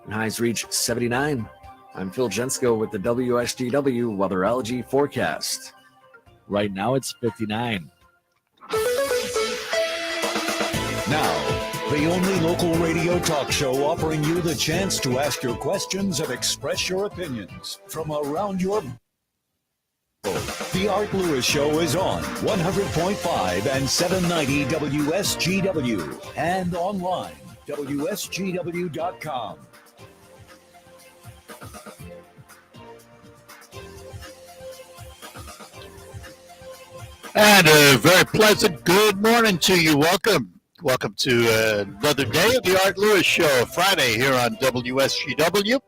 and highs reach 79. I'm Phil Jensko with the WSGW Weatherology Forecast. Right now it's 59. Now, the only local radio talk show offering you the chance to ask your questions and express your opinions from around your... The Art Lewis Show is on 100.5 and 790 WSGW and online, WSGW.com. And a very pleasant good morning to you. Welcome to another day of the Art Lewis Show, Friday here on WSGW.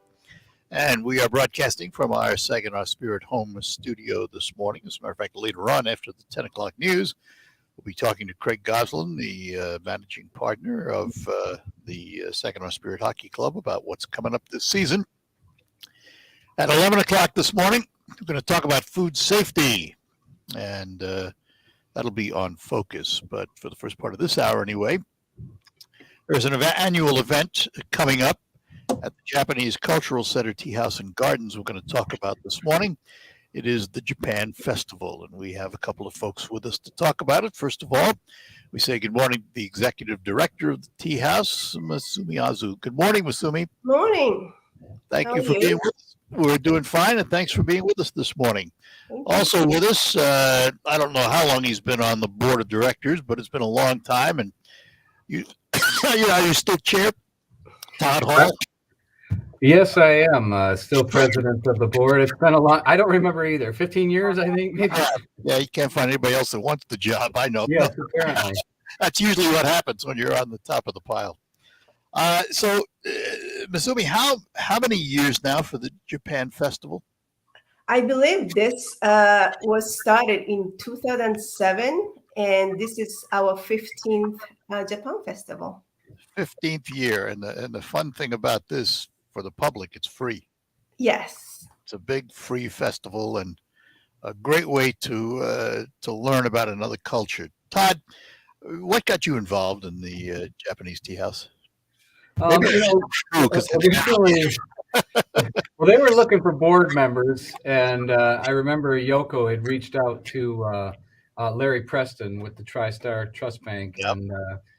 And we are broadcasting from our Saginaw Spirit home studio this morning. As a matter of fact, later on after the 10 o'clock news, we'll be talking to Craig Goslin, the managing partner of the Saginaw Spirit Hockey Club, about what's coming up this season. At 11 o'clock this morning, we're going to talk about food safety. And that'll be on Focus. But for the first part of this hour anyway, there's an annual event coming up at the Japanese Cultural Center Tea House and Gardens we're going to talk about this morning. It is the Japan Festival, and we have a couple of folks with us to talk about it. First of all, we say good morning to the executive director of the Tea House, Masumi Azu. Good morning, Masumi. Morning. Thank you for being with us. We're doing fine, and thanks for being with us this morning. Also with us, I don't know how long he's been on the board of directors, but it's been a long time. And you you're still chair, Todd Hall. Yes, I am still president of the board. It's been a long. I don't remember either. 15 years, I think. Maybe. Yeah, you can't find anybody else that wants the job. I know. Yes, apparently. That's usually what happens when you're on the top of the pile. So, Masumi, how many years now for the Japan Festival? I believe this was started in 2007, and this is our 15th Japan Festival. 15th year, and the fun thing about this for the public, it's free. Yes, it's a big free festival and a great way to learn about another culture. Todd, what got you involved in the Japanese Tea House? Well, they were looking for board members, and I remember Yoko had reached out to Larry Preston with the TriStar Trust Bank, Yep. and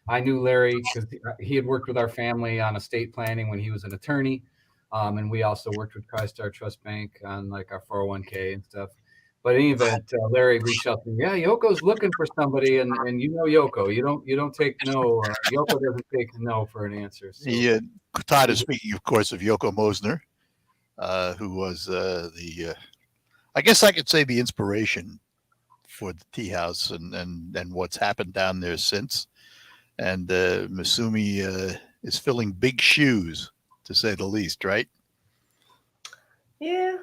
I knew Larry because he had worked with our family on estate planning when he was an attorney, and we also worked with TriStar Trust Bank on like our 401k and stuff. But in any event, Larry reached out to me. Yeah, Yoko's looking for somebody, and you know Yoko. You don't take no. Yoko doesn't take no for an answer. So. Todd is speaking, of course, of Yoko Mosner, who was I guess I could say the inspiration for the tea house and what's happened down there since. And Masumi is filling big shoes, to say the least, right? yeah.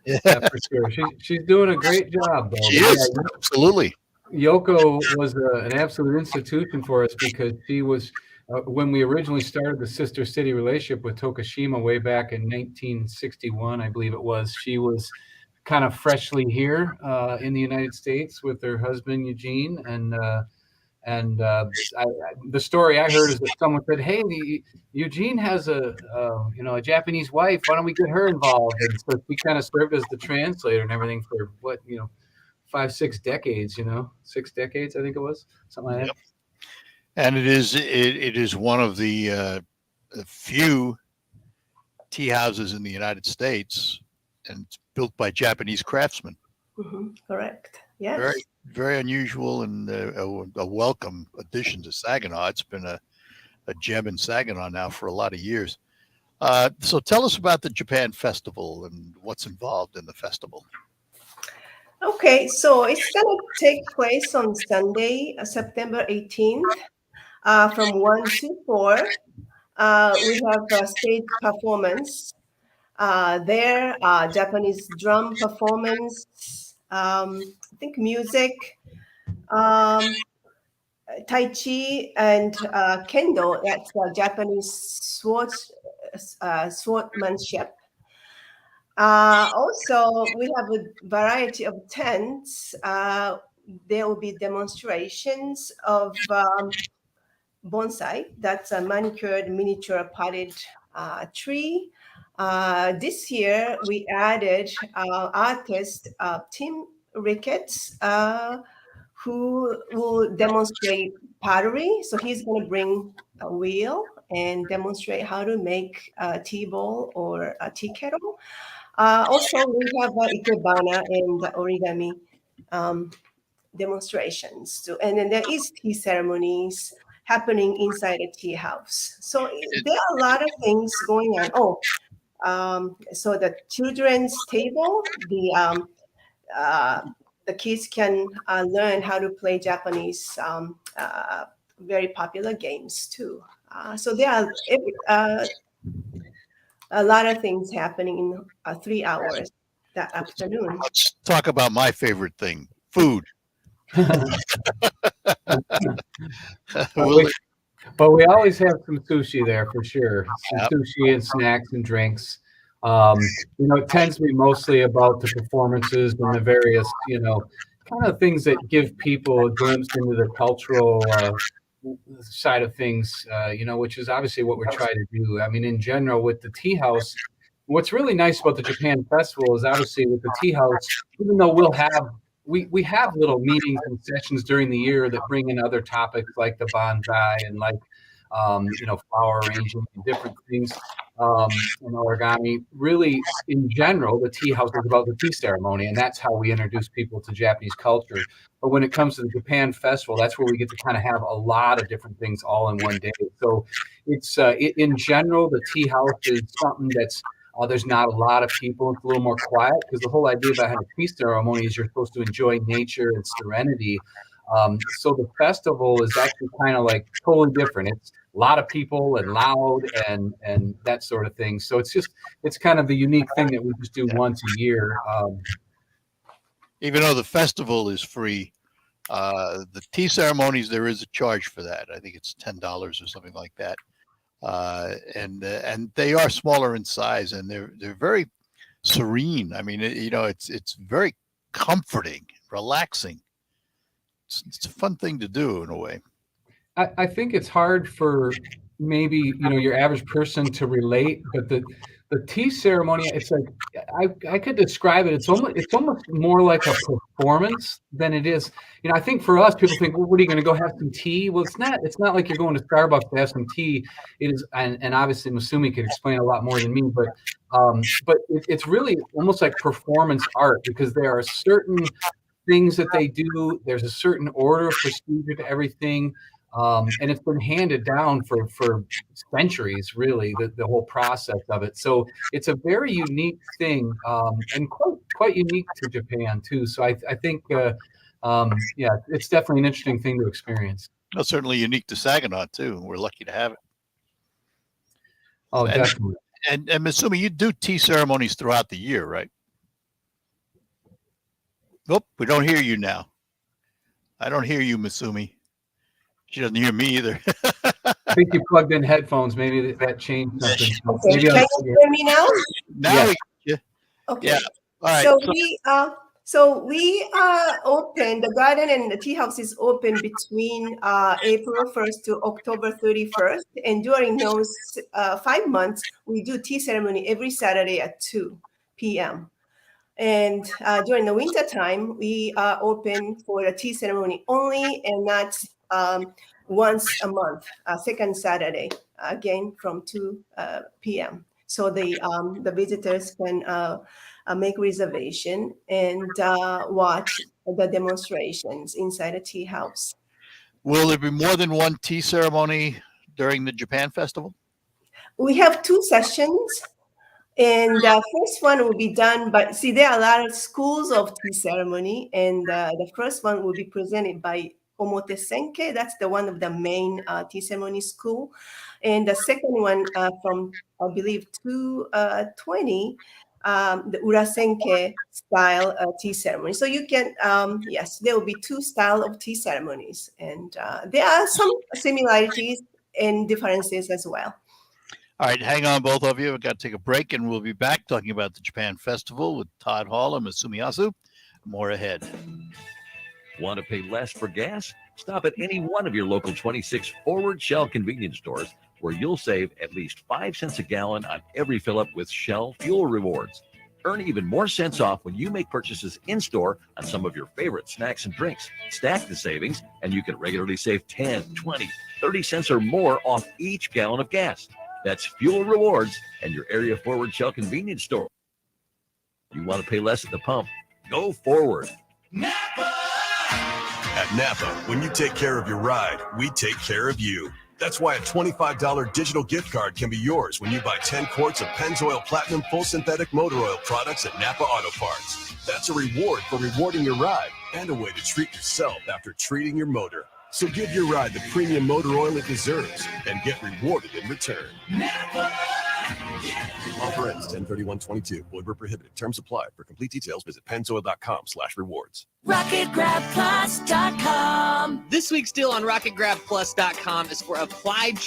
Yeah, for sure. She's doing a great job, though. She is, absolutely. Yoko was an absolute institution for us because she was, when we originally started the sister city relationship with Tokushima way back in 1961, I believe it was, she was kind of freshly here in the United States with her husband, Eugene, and the story I heard is that someone said, "Hey, Eugene has a Japanese wife. Why don't we get her involved?" And so she kind of served as the translator and everything for 5-6 decades. 6 decades, I think it was, something like that. And it is one of the few tea houses in the United States, and it's built by Japanese craftsmen. Mm-hmm. Correct. Yes. Very, very unusual and a welcome addition to Saginaw. It's been a gem in Saginaw now for a lot of years. So tell us about the Japan Festival and what's involved in the festival. Okay, so it's going to take place on Sunday, September 18th, from 1 to 4. We have a stage performance there, Japanese drum performance, I think music, Tai Chi, and Kendo. That's Japanese swordsmanship. Also, we have a variety of tents. There will be demonstrations of bonsai. That's a manicured, miniature potted tree. This year, we added artist Tim Ricketts, who will demonstrate pottery. So he's going to bring a wheel and demonstrate how to make a tea bowl or a tea kettle. Also, we have ikebana and origami demonstrations too. And then there is tea ceremonies happening inside a tea house. So there are a lot of things going on. So the children's table, the kids can learn how to play Japanese very popular games too. So there are a lot of things happening in 3 hours that afternoon. Let's talk about my favorite thing, food. But we always have some sushi there for sure. Some sushi and snacks and drinks. It tends to be mostly about the performances and the various, kind of things that give people a glimpse into the cultural side of things, which is obviously what we're trying to do. I mean, in general, with the tea house, what's really nice about the Japan Festival is obviously with the tea house, even though we have little meetings and sessions during the year that bring in other topics like the bonsai and like flower arranging and different things, and origami. Really, in general, the tea house is about the tea ceremony, and that's how we introduce people to Japanese culture. But when it comes to the Japan Festival, that's where we get to kind of have a lot of different things all in one day. So it's in general, the tea house is something that's there's not a lot of people. It's a little more quiet because the whole idea about having a tea ceremony is you're supposed to enjoy nature and serenity. So the festival is actually kind of like totally different. It's a lot of people and loud and that sort of thing. So it's kind of the unique thing that we just do once a year. Even though the festival is free, the tea ceremonies, there is a charge for that. I think it's $10 or something like that. And they are smaller in size, and they're very serene. I mean, it's very comforting, relaxing. It's a fun thing to do in a way. I think it's hard for maybe your average person to relate, but the tea ceremony, it's like I could describe it. It's almost more like a performance than it is. I think for us, people think, well, what are you going to go have some tea? Well, it's not like you're going to Starbucks to have some tea. It is, and obviously Masumi could explain a lot more than me, but it's really almost like performance art because there are certain things that they do. There's a certain order of procedure to everything. And it's been handed down for centuries, really, the whole process of it. So it's a very unique thing, and quite unique to Japan too. So I think, it's definitely an interesting thing to experience. Well, certainly unique to Saginaw too. We're lucky to have it. Oh, definitely. And Masumi, you do tea ceremonies throughout the year, right? Nope, we don't hear you now. I don't hear you, Masumi. She doesn't hear me either. I think you plugged in headphones. Maybe that changed something. Okay. Maybe Can you hear me now? Now, yeah. Okay. Yeah. All right. So we open the garden and the tea house is open between April 1st to October 31st, and during those 5 months, we do tea ceremony every Saturday at 2 p.m. And during the winter time, we are open for the tea ceremony only, and not once a month, second Saturday, again from 2 p.m. So the visitors can make reservation and watch the demonstrations inside a tea house. Will there be more than one tea ceremony during the Japan Festival? We have 2 sessions. And the first one will be done by, there are a lot of schools of tea ceremony, and the first one will be presented by Omote Senke. That's the one of the main tea ceremony school. And the second one from, I believe, 220, the Urasenke style tea ceremony. So you can, yes, there will be 2 styles of tea ceremonies. And there are some similarities and differences as well. All right, hang on, both of you. We've got to take a break, and we'll be back talking about the Japan Festival with Todd Hall and Masumi Yasu. More ahead. Want to pay less for gas? Stop at any one of your local 26 Forward Shell convenience stores, where you'll save at least 5 cents a gallon on every fill-up with Shell Fuel Rewards. Earn even more cents off when you make purchases in-store on some of your favorite snacks and drinks. Stack the savings, and you can regularly save 10, 20, 30 cents or more off each gallon of gas. That's Fuel Rewards and your area Forward Shell convenience store. You want to pay less at the pump? Go forward. Napa! At Napa, when you take care of your ride, we take care of you. That's why a $25 digital gift card can be yours when you buy 10 quarts of Pennzoil Platinum Full Synthetic Motor Oil products at Napa Auto Parts. That's a reward for rewarding your ride and a way to treat yourself after treating your motor. So give your ride the premium motor oil it deserves and get rewarded in return. Napa! Offer ends 10/31/22. Void where prohibited. Terms apply. For complete details, visit pennzoil.com/rewards. RocketGrabPlus.com. This week's deal on RocketGrabPlus.com is for Applied.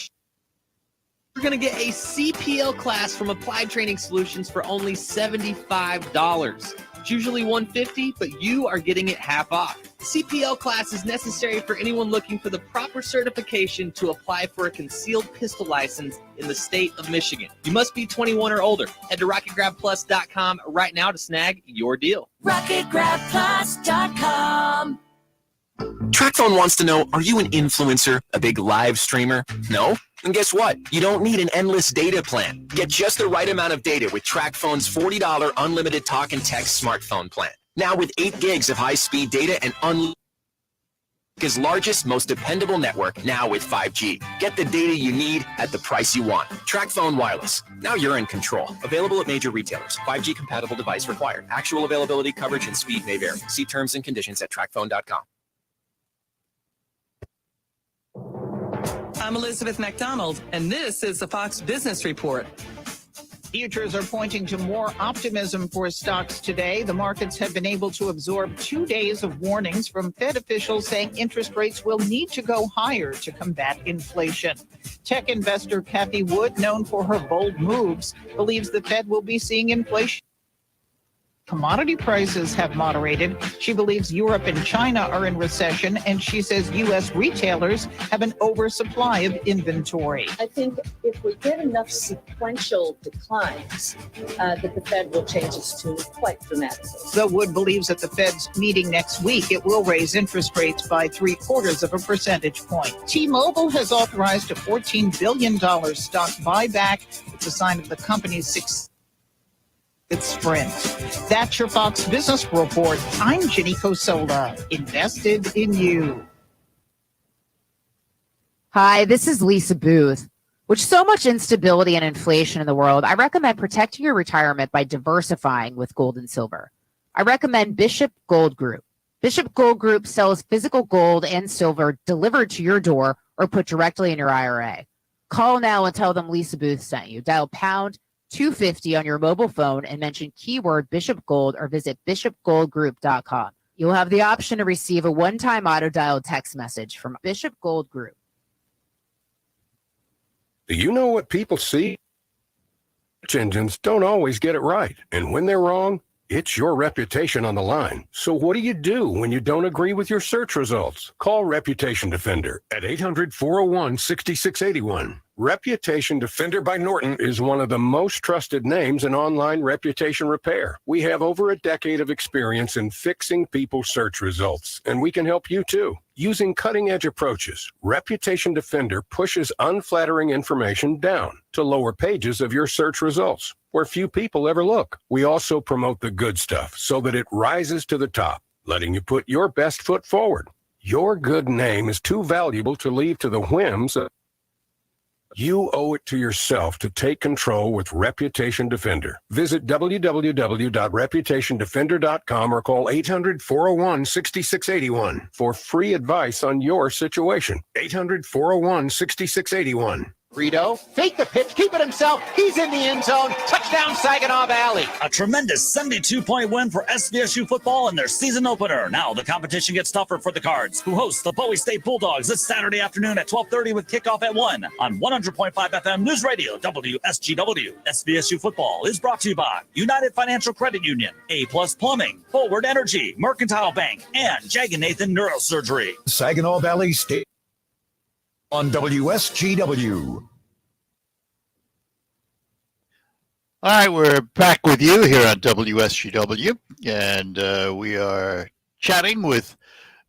You're going to get a CPL class from Applied Training Solutions for only $75. It's usually $150, but you are getting it half off. CPL class is necessary for anyone looking for the proper certification to apply for a concealed pistol license in the state of Michigan. You must be 21 or older. Head to RocketGrabPlus.com right now to snag your deal. RocketGrabPlus.com. TrackPhone wants to know, are you an influencer, a big live streamer? No? And guess what? You don't need an endless data plan. Get just the right amount of data with TrackPhone's $40 unlimited talk and text smartphone plan. Now with 8 gigs of high-speed data and America's largest, most dependable network, now with 5G. Get the data you need at the price you want. TrackPhone Wireless. Now you're in control. Available at major retailers. 5G compatible device required. Actual availability, coverage, and speed may vary. See terms and conditions at trackphone.com. I'm Elizabeth McDonald, and this is the Fox Business Report. Futures are pointing to more optimism for stocks today. The markets have been able to absorb 2 days of warnings from Fed officials saying interest rates will need to go higher to combat inflation. Tech investor Cathie Wood, known for her bold moves, believes the Fed will be seeing inflation. Commodity prices have moderated. She believes Europe and China are in recession, and she says U.S. retailers have an oversupply of inventory. I think if we get enough sequential declines, that the Fed will change its tune quite dramatically. So Wood believes that the Fed's meeting next week, it will raise interest rates by 0.75 percentage point. T-Mobile has authorized a $14 billion stock buyback. It's a sign of the company's success. It's Sprint. That's your Fox Business Report. I'm Ginny Cosola. Invested in you. Hi, this is Lisa Booth. With so much instability and inflation in the world, I recommend protecting your retirement by diversifying with gold and silver. I recommend Bishop Gold Group. Bishop Gold Group sells physical gold and silver delivered to your door or put directly in your IRA. Call now and tell them Lisa Booth sent you. Dial pound 250 on your mobile phone and mention keyword Bishop Gold or visit bishopgoldgroup.com. You'll have the option to receive a one-time auto-dialed text message from Bishop Gold Group. Do you know what people see? Search engines don't always get it right, and when they're wrong, it's your reputation on the line. So what do you do when you don't agree with your search results? Call Reputation Defender at 800-401-6681. Reputation Defender by Norton is one of the most trusted names in online reputation repair. We have over a decade of experience in fixing people's search results, and we can help you too. Using cutting-edge approaches, Reputation Defender pushes unflattering information down to lower pages of your search results, where few people ever look. We also promote the good stuff so that it rises to the top, letting you put your best foot forward. Your good name is too valuable to leave to the whims of. You owe it to yourself to take control with Reputation Defender. Visit www.reputationdefender.com or call 800-401-6681 for free advice on your situation. 800-401-6681. Frito, fake the pitch, keep it himself. He's in the end zone. Touchdown, Saginaw Valley. A tremendous 72-point win for SVSU football in their season opener. Now the competition gets tougher for the Cards, who host the Bowie State Bulldogs this Saturday afternoon at 12:30 with kickoff at 1 on 100.5 FM News Radio, WSGW. SVSU football is brought to you by United Financial Credit Union, A-Plus Plumbing, Forward Energy, Mercantile Bank, and Jag and Nathan Neurosurgery. Saginaw Valley State on WSGW. All right, we're back with you here on WSGW, and we are chatting with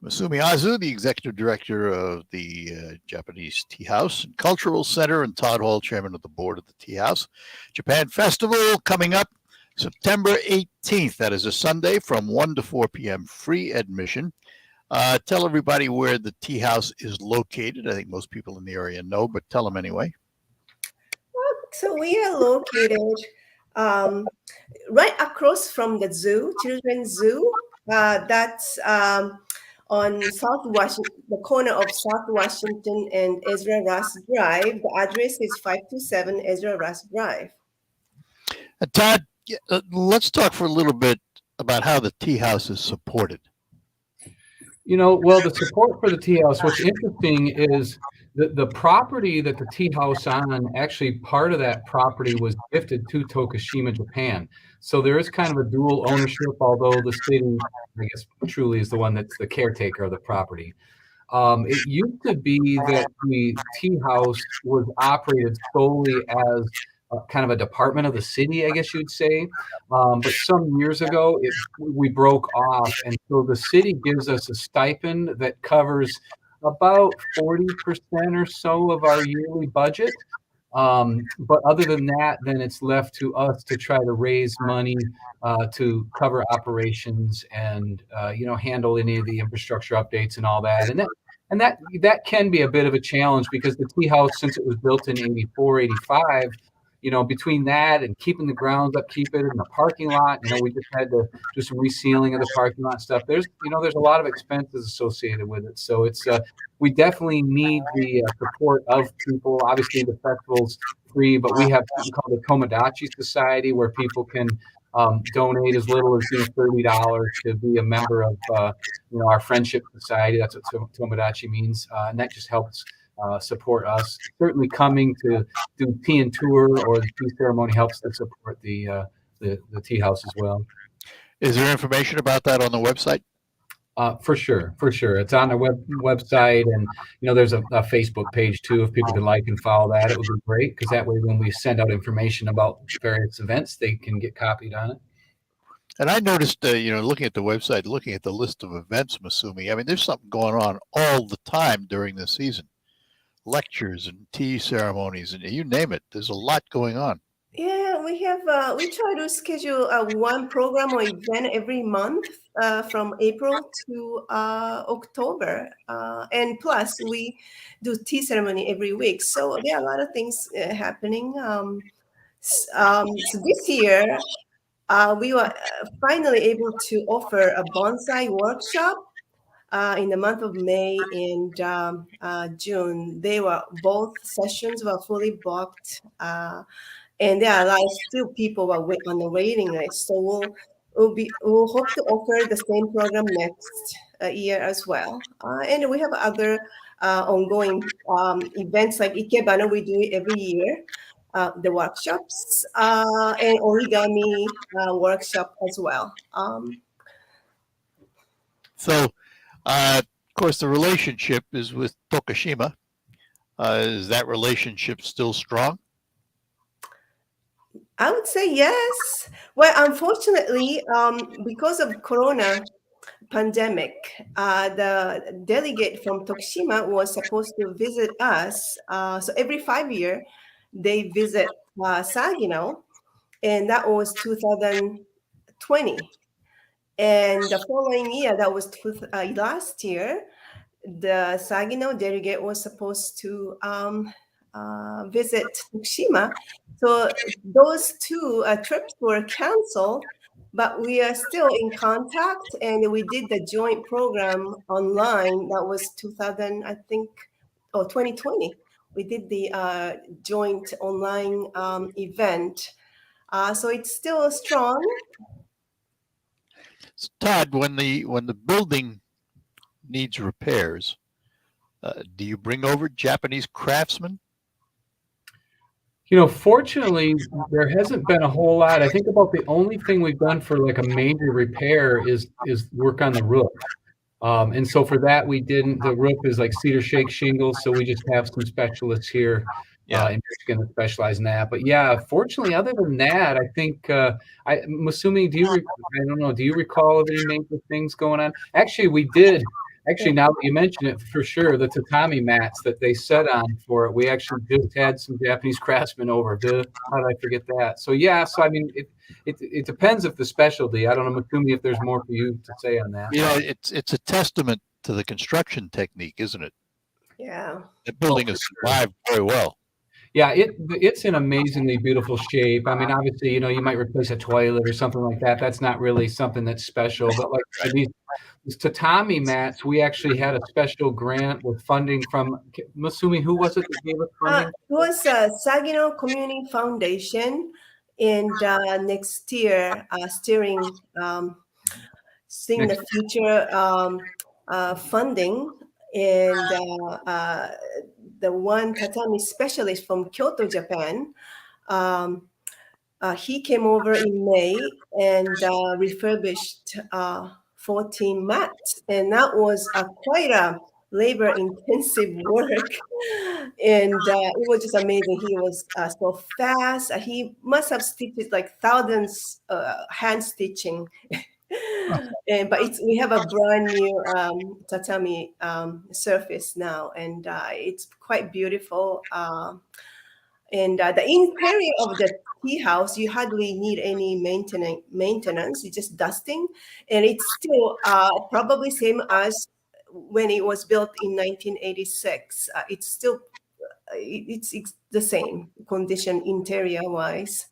Masumi Azu, the executive director of the Japanese Tea House and Cultural Center, and Todd Hall, chairman of the board of the Tea House. Japan Festival coming up September 18th. That is a Sunday from 1 to 4 p.m. Free admission. Tell everybody where the Tea House is located. I think most people in the area know, but tell them anyway. So we are located right across from the zoo, children's zoo. That's on South Washington, the corner of South Washington and Ezra Ross Drive. The address is 527 Ezra Ross Drive. Todd, let's talk for a little bit about how the Tea House is supported. Well, the support for the Tea House, what's interesting is the property that the Tea House on, actually part of that property was gifted to Tokushima, Japan. So there is kind of a dual ownership, although the city, I guess, truly is the one that's the caretaker of the property. It used to be that the Tea House was operated solely as kind of a department of the city, I guess you'd say. But some years ago, we broke off. And so the city gives us a stipend that covers about 40% or so of our yearly budget. But other than that, then it's left to us to try to raise money to cover operations and, handle any of the infrastructure updates and all that. And that can be a bit of a challenge because the Tea House, since it was built in 84, 85, between that and keeping the grounds up, keep it in the parking lot, we just had to do some resealing of the parking lot stuff. There's a lot of expenses associated with it. So it's, we definitely need the support of people. Obviously the festival's free, but we have something called the Tomodachi Society where people can donate as little as $30 to be a member of our friendship society. That's what Tomodachi means, and that just helps support us. Certainly coming to do tea and tour or the tea ceremony helps to support the Tea House as well. Is there information about that on the website? For sure. It's on the website, and there's a Facebook page too. If people could like and follow that, it would be great, because that way when we send out information about various events, they can get copied on it. And I noticed, looking at the website, looking at the list of events, Masumi, I mean, there's something going on all the time during the season. Lectures and tea ceremonies, and you name it. There's a lot going on. Yeah, we have. We try to schedule one program or event every month from April to October, and plus we do tea ceremony every week. So there are a lot of things happening. So this year, we were finally able to offer a bonsai workshop. In the month of May and June, both sessions were fully booked, and there are still people on the waiting list. So we'll hope to offer the same program next year as well. And we have other ongoing events like Ikebana. We do it every year. The workshops and origami workshop as well. Of course, the relationship is with Tokushima. Is that relationship still strong? I would say yes. Well, unfortunately, because of Corona pandemic, the delegate from Tokushima was supposed to visit us. So every 5 years, they visit Saginaw, and that was 2020. And the following year, that was last year, the Saginaw delegate was supposed to visit Tokushima. So those two trips were canceled, but we are still in contact, and we did the joint program online. That was 2020. We did the joint online event. So it's still strong. Todd, when the building needs repairs, do you bring over Japanese craftsmen? Fortunately, there hasn't been a whole lot. I think about the only thing we've done for like a major repair is work on the roof. And so for that, the roof is like cedar shake shingles. So we just have some specialists here in Michigan that specialize in that. But yeah, fortunately, other than that, I think I'm assuming. I don't know. Do you recall of any major things going on? Actually, we did. Actually, now that you mention it, for sure, the tatami mats that they set on for it, we actually just had some Japanese craftsmen over. How did I forget that? So yeah, so I mean, it depends if the specialty. I don't know, Makumi, if there's more for you to say on that. You know, it's a testament to the construction technique, isn't it? Yeah. The building has survived very well. Yeah, it's in amazingly beautiful shape. I mean, obviously, you know, you might replace a toilet or something like that. That's not really something that's special. But like these tatami mats, we actually had a special grant with funding from Masumi. Who was it that gave us funding? It was Saginaw Community Foundation, and next year, seeing the future funding, and the one tatami specialist from Kyoto, Japan, he came over in May and refurbished 14 mats, and that was quite a labor-intensive work, and it was just amazing. He was so fast. He must have stitched like thousands hand stitching. But we have a brand new tatami surface now, and it's quite beautiful. And the interior of the tea house, you hardly need any maintenance. It's just dusting, and it's still probably same as when it was built in 1986. It's still it's the same condition interior wise.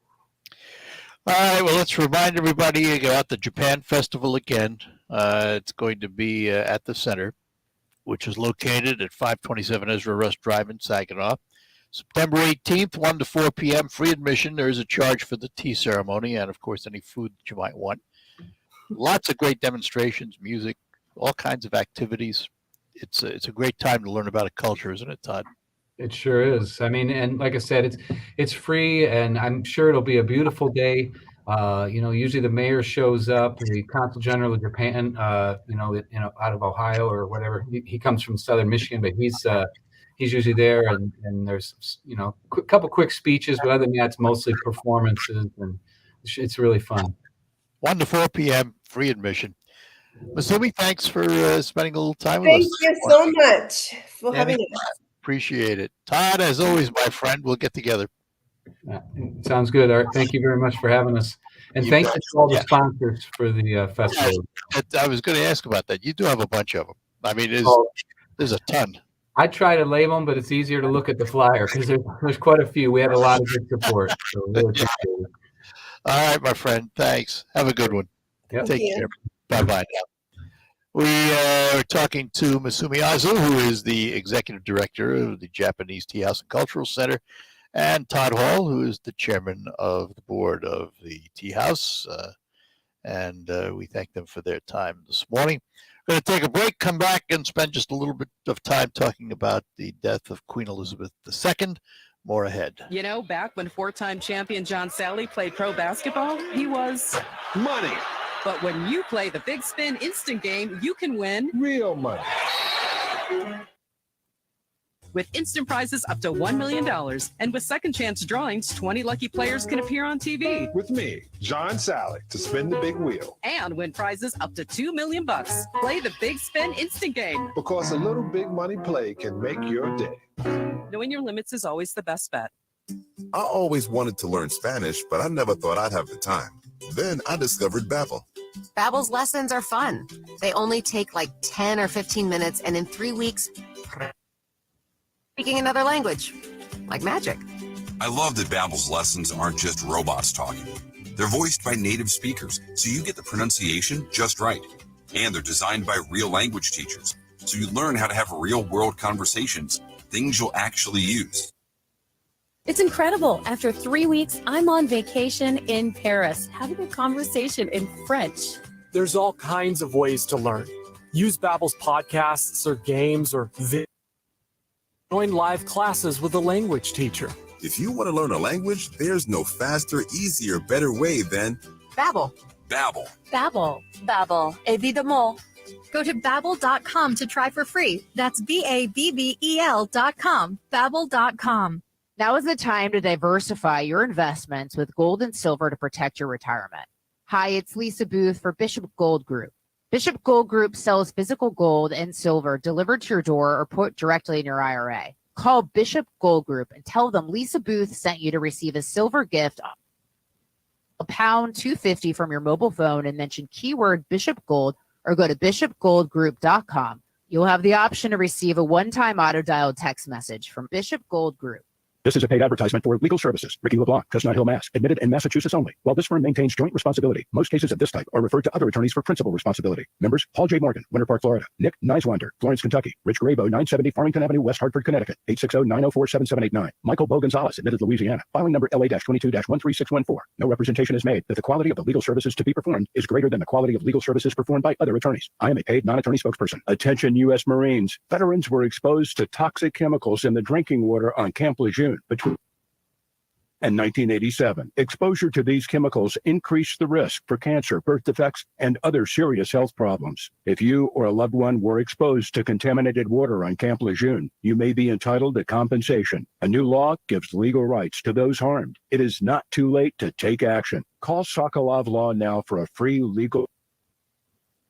All right, well, let's remind everybody about the Japan Festival again. It's going to be at the center, which is located at 527 Ezra Rush Drive in Saginaw. September 18th, 1 to 4 p.m., free admission. There is a charge for the tea ceremony and, of course, any food that you might want. Lots of great demonstrations, music, all kinds of activities. It's a great time to learn about a culture, isn't it, Todd? It sure is. I mean, and like I said, it's free, and I'm sure it'll be a beautiful day. You know, usually the mayor shows up, the consul general of Japan, you know, out of Ohio or whatever. He comes from Southern Michigan, but he's usually there, and there's, you know, a couple quick speeches, but other than that, it's mostly performances, and it's really fun. 1 to 4 p.m., free admission. Masumi, thanks for spending a little time with us. Thank you so much for having us. Appreciate it. Todd, as always, my friend, we'll get together. Sounds good, Art. Thank you very much for having us. And thank you to all the sponsors for the festival. I was going to ask about that. You do have a bunch of them. I mean, there's a ton. I try to label them, but it's easier to look at the flyer because there's quite a few. We had a lot of good support. So really appreciate it. All right, my friend. Thanks. Have a good one. Yep. Take care. Bye-bye now. We are talking to Masumi Azu, who is the executive director of the Japanese Tea House and Cultural Center, and Todd Hall, who is the chairman of the board of the Tea House. And we thank them for their time this morning. We're going to take a break, come back, and spend just a little bit of time talking about the death of Queen Elizabeth II. More ahead. You know, back when four-time champion John Sally played pro basketball, he was money. But when you play the Big Spin Instant Game, you can win real money. With instant prizes up to $1 million. And with second chance drawings, 20 lucky players can appear on TV. With me, John Sally, to spin the big wheel. And win prizes up to $2 million. Play the Big Spin Instant Game. Because a little big money play can make your day. Knowing your limits is always the best bet. I always wanted to learn Spanish, but I never thought I'd have the time. Then I discovered Babbel. Babbel's lessons are fun. They only take like 10 or 15 minutes, and in 3 weeks, speaking another language, like magic. I love that Babbel's lessons aren't just robots talking. They're voiced by native speakers, so you get the pronunciation just right. And they're designed by real language teachers, so you learn how to have real-world conversations, things you'll actually use. It's incredible. After 3 weeks, I'm on vacation in Paris, having a conversation in French. There's all kinds of ways to learn. Use Babbel's podcasts or games or join live classes with a language teacher. If you want to learn a language, there's no faster, easier, better way than Babbel. Babbel. Babbel. Babbel. Évidemment. Go to Babbel.com to try for free. That's Babbel.com. Babbel.com. Now is the time to diversify your investments with gold and silver to protect your retirement. Hi, it's Lisa Booth for Bishop Gold Group. Bishop Gold Group sells physical gold and silver delivered to your door or put directly in your IRA. Call Bishop Gold Group and tell them Lisa Booth sent you to receive a silver gift, £1.250 from your mobile phone, and mention keyword Bishop Gold or go to bishopgoldgroup.com. You'll have the option to receive a one-time auto-dialed text message from Bishop Gold Group. This is a paid advertisement for legal services. Ricky LeBlanc, Chestnut Hill, Mass. Admitted in Massachusetts only. While this firm maintains joint responsibility, most cases of this type are referred to other attorneys for principal responsibility. Members, Paul J. Morgan, Winter Park, Florida. Nick Nicewander, Florence, Kentucky. Rich Grabo, 970 Farmington Avenue, West Hartford, Connecticut. 860-904-7789. Michael Bo Gonzalez, admitted Louisiana. Filing number LA-22-13614. No representation is made that the quality of the legal services to be performed is greater than the quality of legal services performed by other attorneys. I am a paid non-attorney spokesperson. Attention U.S. Marines. Veterans were exposed to toxic chemicals in the drinking water on Camp Lejeune between and 1987. Exposure to these chemicals increased the risk for cancer, birth defects, and other serious health problems. If you or a loved one were exposed to contaminated water on Camp Lejeune, you may be entitled to compensation. A new law gives legal rights to those harmed. It is not too late to take action. Call Sokolov Law now for a free legal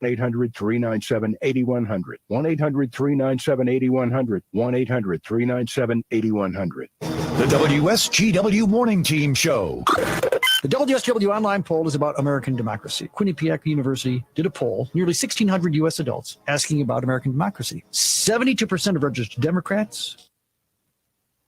1-800-397-8100. 1-800-397-8100. 1-800-397-8100. The WSGW Morning Team Show. The WSGW online poll is about American democracy. Quinnipiac University did a poll, nearly 1,600 U.S. adults, asking about American democracy. 72% of registered Democrats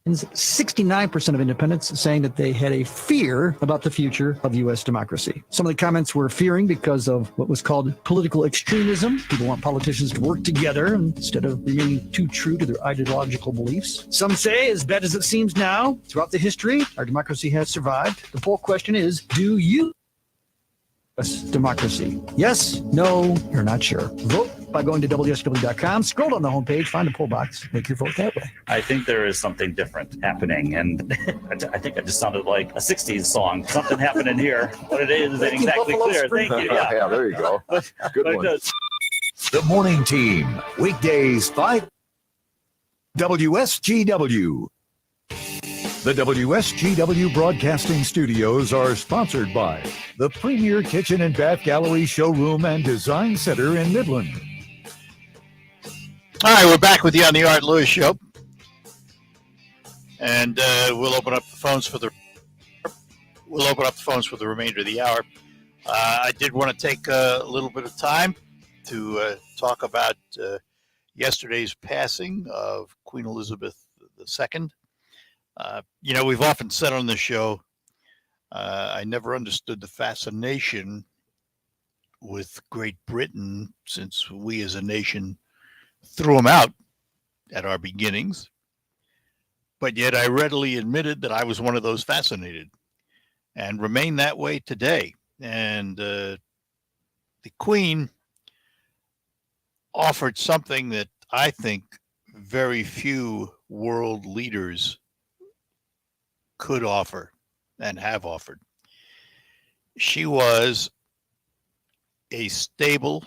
and 69% of independents saying that they had a fear about the future of U.S. democracy. Some of the comments were fearing because of what was called political extremism. People want politicians to work together instead of remaining too true to their ideological beliefs. Some say, as bad as it seems now, throughout the history, our democracy has survived. The poll question is, do you democracy? Yes, no, you're not sure. Vote by going to WSW.com, scroll down the homepage, find a poll box, make your vote that way. I think there is something different happening, and I think I just sounded like a 60s song. Something happening here. What it is ain't exactly clear. Thank you. Yeah, there you go. Good one. The Morning Team, weekdays 5 WSGW. The WSGW Broadcasting Studios are sponsored by the Premier Kitchen and Bath Gallery Showroom and Design Center in Midland. All right, we're back with you on the Art Lewis Show. And we'll open up the phones for the remainder of the hour. I did want to take a little bit of time to talk about yesterday's passing of Queen Elizabeth II. We've often said on the show, I never understood the fascination with Great Britain since we as a nation threw them out at our beginnings. But yet I readily admitted that I was one of those fascinated and remain that way today. And the Queen offered something that I think very few world leaders could offer and have offered. She was a stable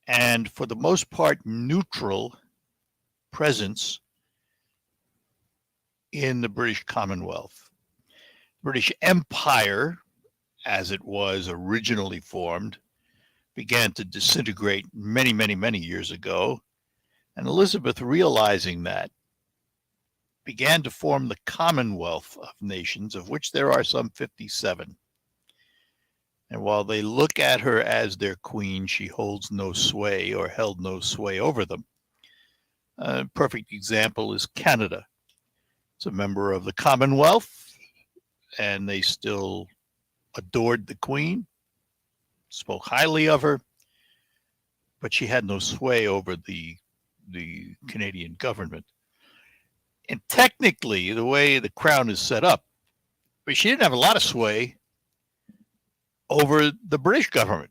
and, for the most part, neutral presence in the British Commonwealth. British Empire, as it was originally formed, began to disintegrate many, many, many years ago. And Elizabeth, realizing that, began to form the Commonwealth of Nations, of which there are some 57. And while they look at her as their queen, she holds no sway or held no sway over them. A perfect example is Canada. It's a member of the Commonwealth, and they still adored the Queen, spoke highly of her, but she had no sway over the Canadian government. And technically, the way the crown is set up, but she didn't have a lot of sway over the British government.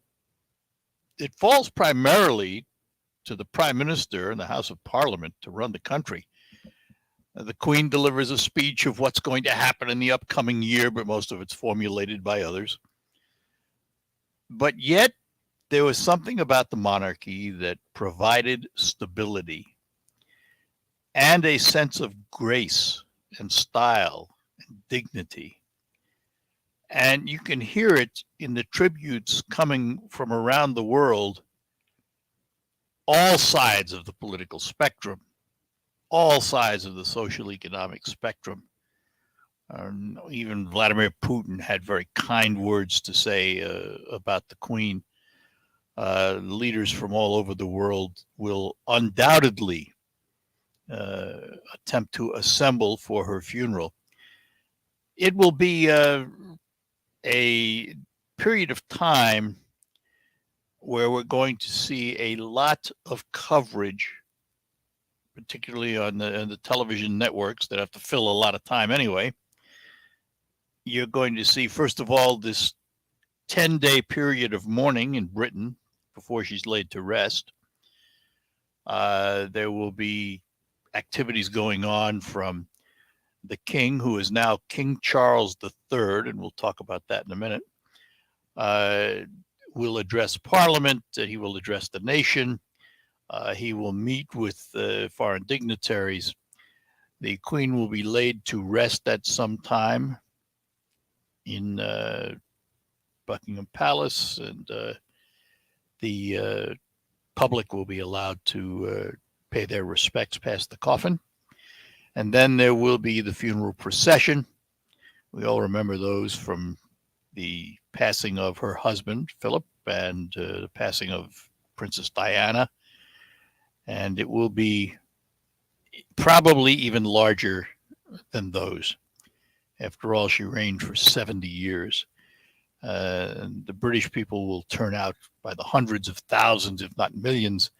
It falls primarily to the Prime Minister and the House of Parliament to run the country. The Queen delivers a speech of what's going to happen in the upcoming year, but most of it's formulated by others. But yet, there was something about the monarchy that provided stability. and a sense of grace and style and dignity. And you can hear it in the tributes coming from around the world, all sides of the political spectrum, all sides of the social economic spectrum. Even Vladimir Putin had very kind words to say about the Queen. Leaders from all over the world will undoubtedly attempt to assemble for her funeral. It will be a period of time where we're going to see a lot of coverage, particularly on the television networks that have to fill a lot of time anyway. You're going to see, first of all, this 10-day period of mourning in Britain before she's laid to rest. There will be activities going on from the king, who is now King Charles III, and we'll talk about that in a minute. Will address Parliament. He will address the nation. He will meet with foreign dignitaries. The Queen will be laid to rest at some time in Buckingham Palace, and the public will be allowed to pay their respects past the coffin. And then there will be the funeral procession. We all remember those from the passing of her husband, Philip, and the passing of Princess Diana. And it will be probably even larger than those. After all, she reigned for 70 years. The British people will turn out by the hundreds of thousands, if not millions,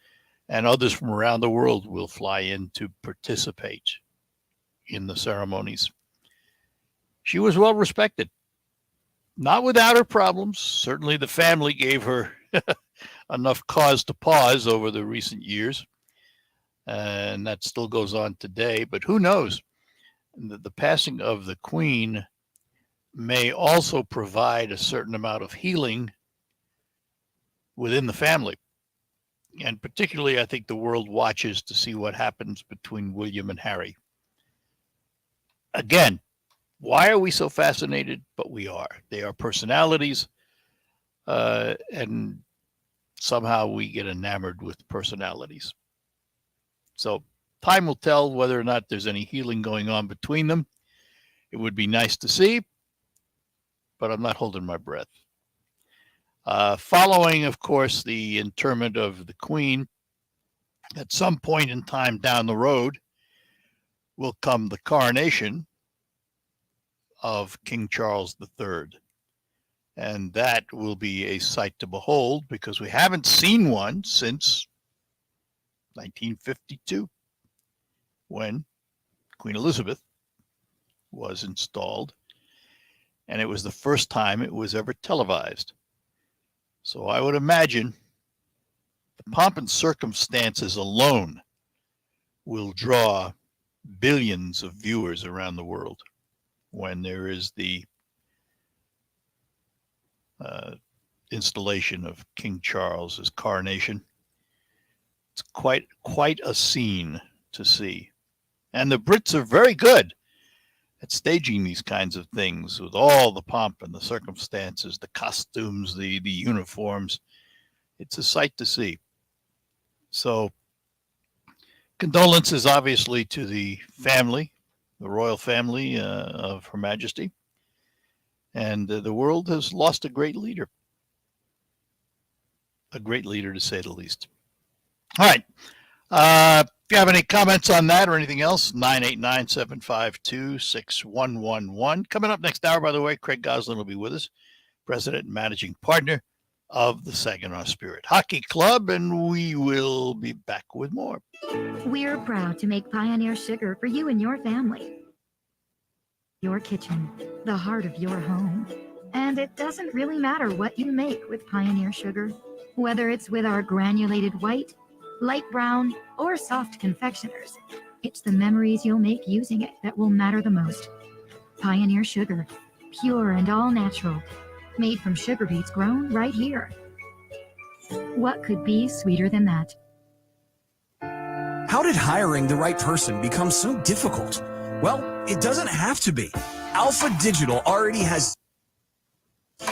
and others from around the world will fly in to participate in the ceremonies. She was well respected, not without her problems. Certainly the family gave her enough cause to pause over the recent years, and that still goes on today. But who knows? The passing of the Queen may also provide a certain amount of healing within the family. And particularly, I think the world watches to see what happens between William and Harry. Again, why are we so fascinated? But we are. They are personalities, and somehow we get enamored with personalities. So time will tell whether or not there's any healing going on between them. It would be nice to see, but I'm not holding my breath. Following, of course, the interment of the Queen, at some point in time down the road will come the coronation of King Charles III. And that will be a sight to behold, because we haven't seen one since 1952, when Queen Elizabeth was installed. And it was the first time it was ever televised. So I would imagine the pomp and circumstances alone will draw billions of viewers around the world when there is the installation of King Charles's coronation. It's quite a scene to see. And the Brits are very good at staging these kinds of things with all the pomp and the circumstances, the costumes, the uniforms. It's a sight to see. So condolences, obviously, to the family, the royal family of Her Majesty. And the world has lost a great leader. A great leader, to say the least. All right. If you have any comments on that or anything else, 989-752-6111. Coming up next hour, by the way, Craig Goslin will be with us, President and Managing Partner of the Saginaw Spirit Hockey Club, and we will be back with more. We're proud to make Pioneer Sugar for you and your family. Your kitchen, the heart of your home. And it doesn't really matter what you make with Pioneer Sugar, whether it's with our granulated white, light brown, or soft confectioners. It's the memories you'll make using it that will matter the most. Pioneer Sugar, pure and all natural, made from sugar beets grown right here. What could be sweeter than that? How did hiring the right person become so difficult? Well, it doesn't have to be. Alpha Digital already has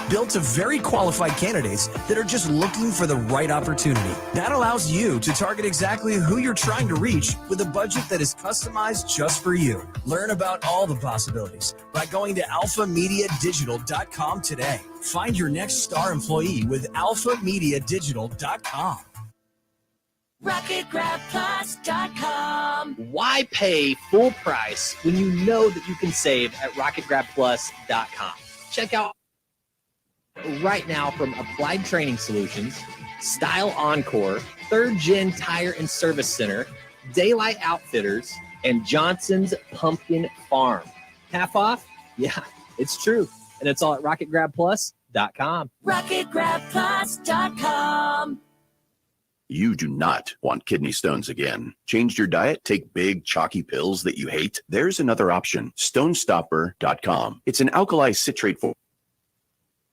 built a very qualified candidates that are just looking for the right opportunity. That allows you to target exactly who you're trying to reach with a budget that is customized just for you. Learn about all the possibilities by going to alphamediadigital.com today. Find your next star employee with alphamediadigital.com. RocketGrabPlus.com. Why pay full price when you know that you can save at RocketGrabPlus.com? Check out right now from Applied Training Solutions, Style Encore, Third Gen Tire and Service Center, Daylight Outfitters, and Johnson's Pumpkin Farm. Half off? Yeah, it's true. And it's all at RocketGrabPlus.com. RocketGrabPlus.com. You do not want kidney stones again. Changed your diet? Take big, chalky pills that you hate? There's another option. StoneStopper.com. It's an alkali citrate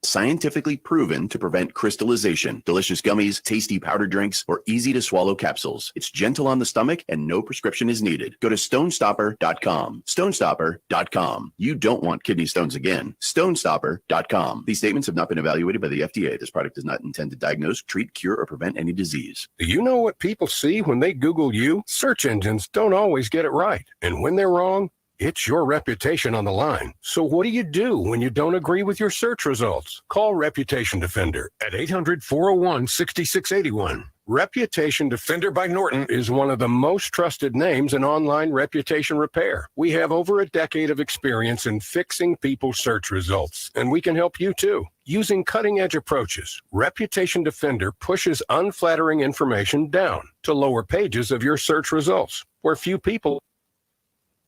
scientifically proven to prevent crystallization. Delicious gummies, tasty powder drinks, or easy to swallow capsules. It's gentle on the stomach and no prescription is needed. Go to StoneStopper.com. StoneStopper.com. You don't want kidney stones again. StoneStopper.com. These statements have not been evaluated by the FDA. This product is not intended to diagnose, treat, cure, or prevent any disease. Do you know what people see when they Google you? Search engines don't always get it right. And when they're wrong, it's your reputation on the line. So what do when you don't agree with your search results? Call Reputation Defender at 800-401-6681. Reputation Defender by Norton is one of the most trusted names in online reputation repair. We have over a decade of experience in fixing people's search results, and we can help you too. Using cutting-edge approaches, Reputation Defender pushes unflattering information down to lower pages of your search results, where few people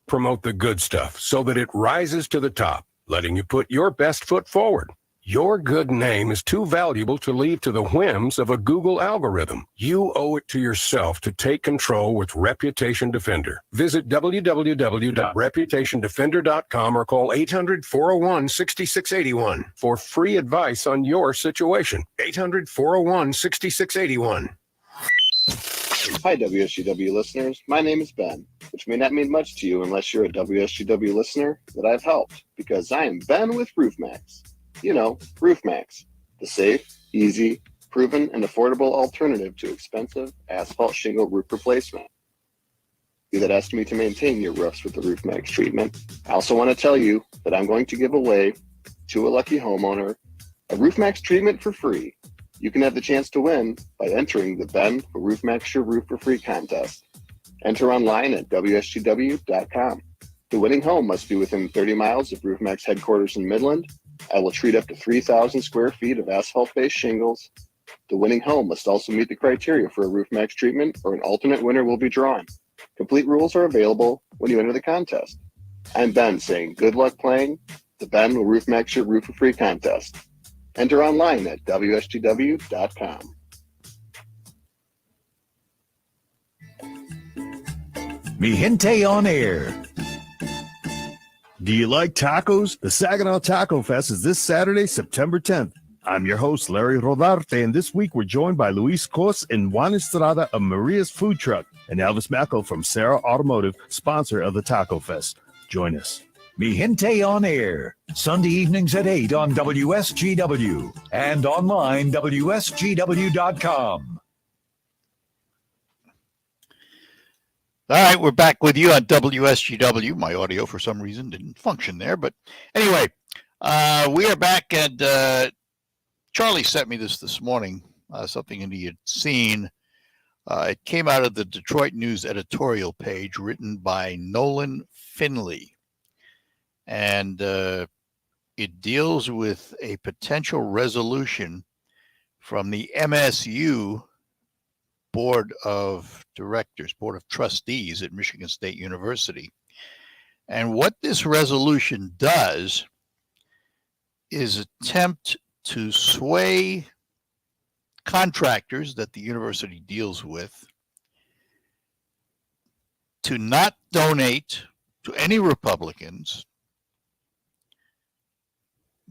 promote the good stuff so that it rises to the top, letting you put your best foot forward. Your good name is too valuable to leave to the whims of a Google algorithm. You owe it to yourself to take control with Reputation Defender. Visit www.reputationdefender.com or call 800-401-6681 for free advice on your situation. 800-401-6681. Hi, WSGW listeners. My name is Ben, which may not mean much to you unless you're a WSGW listener that I've helped, because I am Ben with RoofMax. You know, RoofMax, the safe, easy, proven, and affordable alternative to expensive asphalt shingle roof replacement. You that asked me to maintain your roofs with the RoofMax treatment. I also want to tell you that I'm going to give away to a lucky homeowner a RoofMax treatment for free. You can have the chance to win by entering the Ben for RoofMax Your Roof for Free contest. Enter online at WSGW.com. The winning home must be within 30 miles of RoofMax headquarters in Midland. I will treat up to 3,000 square feet of asphalt-based shingles. The winning home must also meet the criteria for a RoofMax treatment, or an alternate winner will be drawn. Complete rules are available when you enter the contest. I'm Ben saying good luck playing the Ben will RoofMax Your Roof for Free contest. Enter online at WSGW.com. Mi Gente on Air. Do you like tacos? The Saginaw Taco Fest is this Saturday, September 10th. I'm your host, Larry Rodarte, and this week we're joined by Luis Cos and Juan Estrada of Maria's Food Truck, and Elvis Mackel from Sarah Automotive, sponsor of the Taco Fest. Join us. Mi Gente on Air, Sunday evenings at 8 on WSGW and online WSGW.com. All right, we're back with you on WSGW. My audio, for some reason, didn't function there. But anyway, we are back, and Charlie sent me this morning, something he had seen. It came out of the Detroit News editorial page written by Nolan Finley. And it deals with a potential resolution from the MSU Board of Directors, Board of Trustees at Michigan State University. And what this resolution does is attempt to sway contractors that the university deals with to not donate to any Republicans,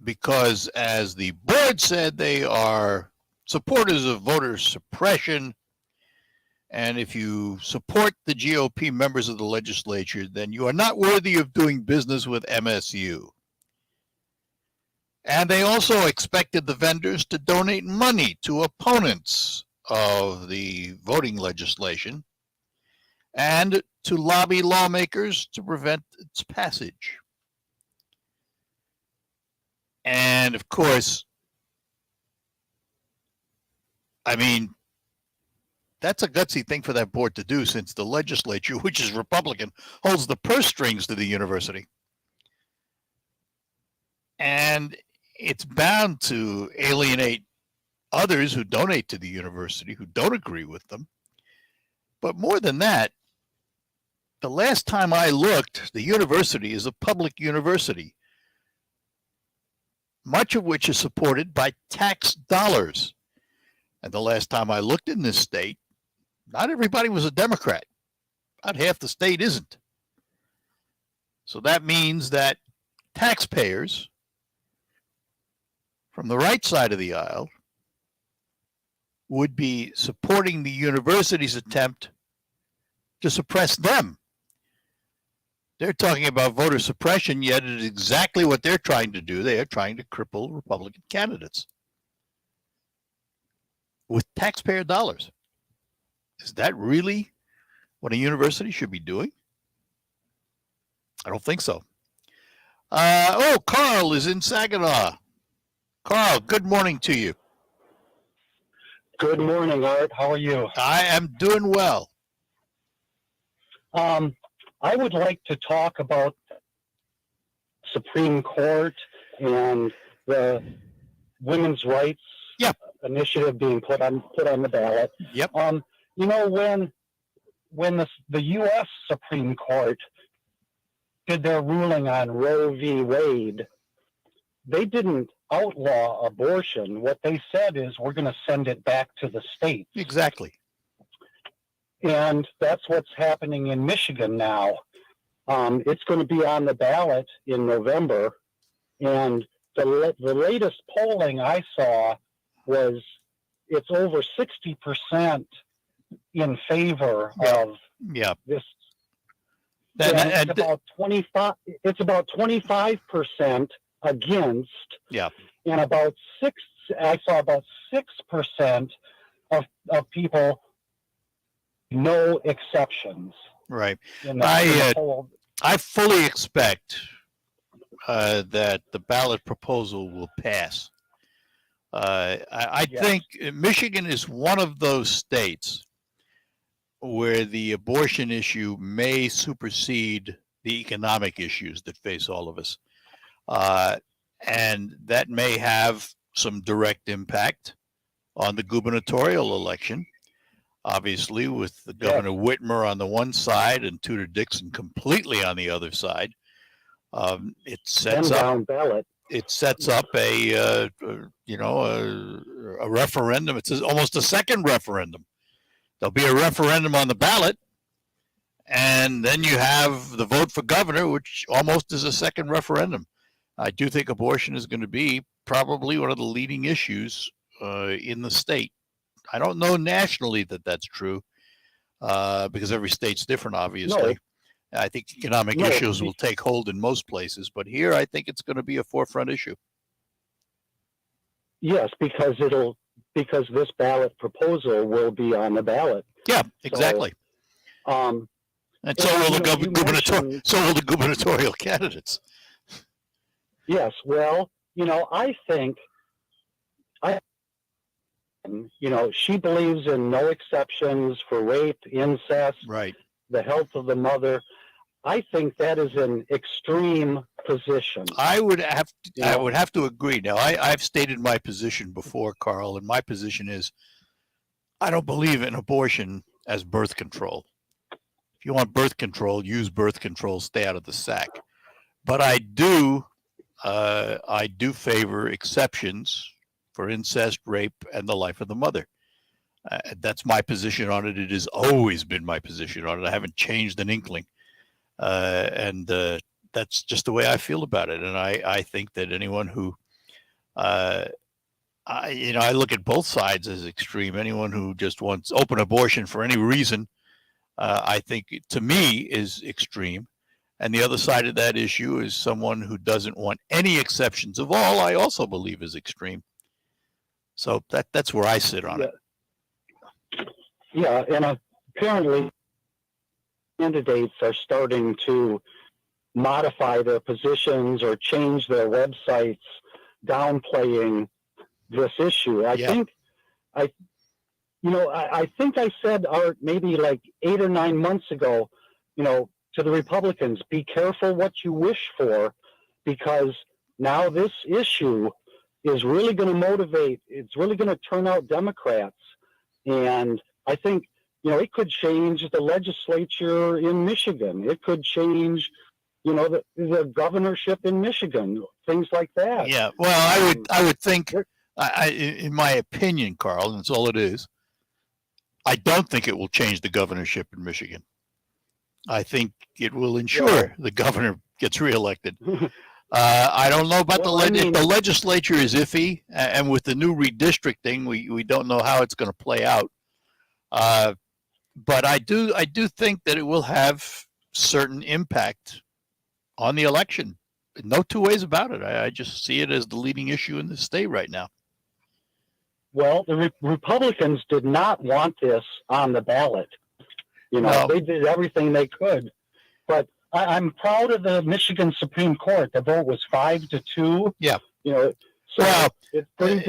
because, as the board said, they are supporters of voter suppression And if you support the GOP members of the legislature, then you are not worthy of doing business with MSU. And they also expected the vendors to donate money to opponents of the voting legislation and to lobby lawmakers to prevent its passage. And of course, I mean, that's a gutsy thing for that board to do, since the legislature, which is Republican, holds the purse strings to the university. And it's bound to alienate others who donate to the university, who don't agree with them. But more than that, the last time I looked, the university is a public university, much of which is supported by tax dollars. And the last time I looked in this state, not everybody was a Democrat. About half the state isn't. So that means that taxpayers from the right side of the aisle would be supporting the university's attempt to suppress them. They're talking about voter suppression, yet it is exactly what they're trying to do. They are trying to cripple Republican candidates with taxpayer dollars. Is that really what a university should be doing? I don't think so. Carl is in Saginaw. Carl, good morning to you. Good morning, Art. How are you? I am doing well. I would like to talk about Supreme Court and the women's rights initiative being put on the ballot. Yep. You know, when the U.S. Supreme Court did their ruling on Roe v. Wade, they didn't outlaw abortion. What they said is, we're going to send it back to the states. Exactly. And that's what's happening in Michigan now. It's going to be on the ballot in November. And the latest polling I saw was it's over 60% in favor of this. It's about 25. It's about 25% against. Yeah. And about I saw about 6% of people, no exceptions. Right. I fully expect that the ballot proposal will pass. I think Michigan is one of those states where the abortion issue may supersede the economic issues that face all of us. And that may have some direct impact on the gubernatorial election. Obviously, with the Governor Whitmer on the one side and Tudor Dixon completely on the other side, it sets up a referendum. It's almost a second referendum. There'll be a referendum on the ballot, and then you have the vote for governor, which almost is a second referendum. I do think abortion is going to be probably one of the leading issues in the state. I don't know nationally that that's true because every state's different, obviously. No. I think economic issues will take hold in most places, but here I think it's going to be a forefront issue. Yes, because this ballot proposal will be on the ballot. Yeah, exactly. And so will the gubernatorial candidates. Yes, well, I think she believes in no exceptions for rape, incest, right, the health of the mother. I think that is an extreme position. I would have to agree. Now, I've stated my position before, Carl, and my position is I don't believe in abortion as birth control. If you want birth control, use birth control, stay out of the sack. But I do favor exceptions for incest, rape, and the life of the mother. That's my position on it. It has always been my position on it. I haven't changed an inkling. And that's just the way I feel about it. And I think that anyone who I look at both sides as extreme. Anyone who just wants open abortion for any reason, I think, to me, is extreme. And the other side of that issue is someone who doesn't want any exceptions of all, I also believe is extreme. So that's where I sit on it. Yeah, and apparently candidates are starting to modify their positions or change their websites, downplaying this issue. I think I said, Art, maybe like 8 or 9 months ago, to the Republicans, be careful what you wish for, because now this issue is really going to motivate, it's really going to turn out Democrats. And I think, it could change the legislature in Michigan. It could change, the governorship in Michigan, things like that. Yeah. Well, I would think, in my opinion, Carl, and that's all it is, I don't think it will change the governorship in Michigan. I think it will ensure the governor gets reelected. I don't know about the legislature is iffy, and with the new redistricting, we don't know how it's going to play out. But I do think that it will have certain impact on the election. No two ways about it. I just see it as the leading issue in the state right now. Well, the Republicans did not want this on the ballot. They did everything they could. But I'm proud of the Michigan Supreme Court. The vote was 5-2. Yeah. So it brings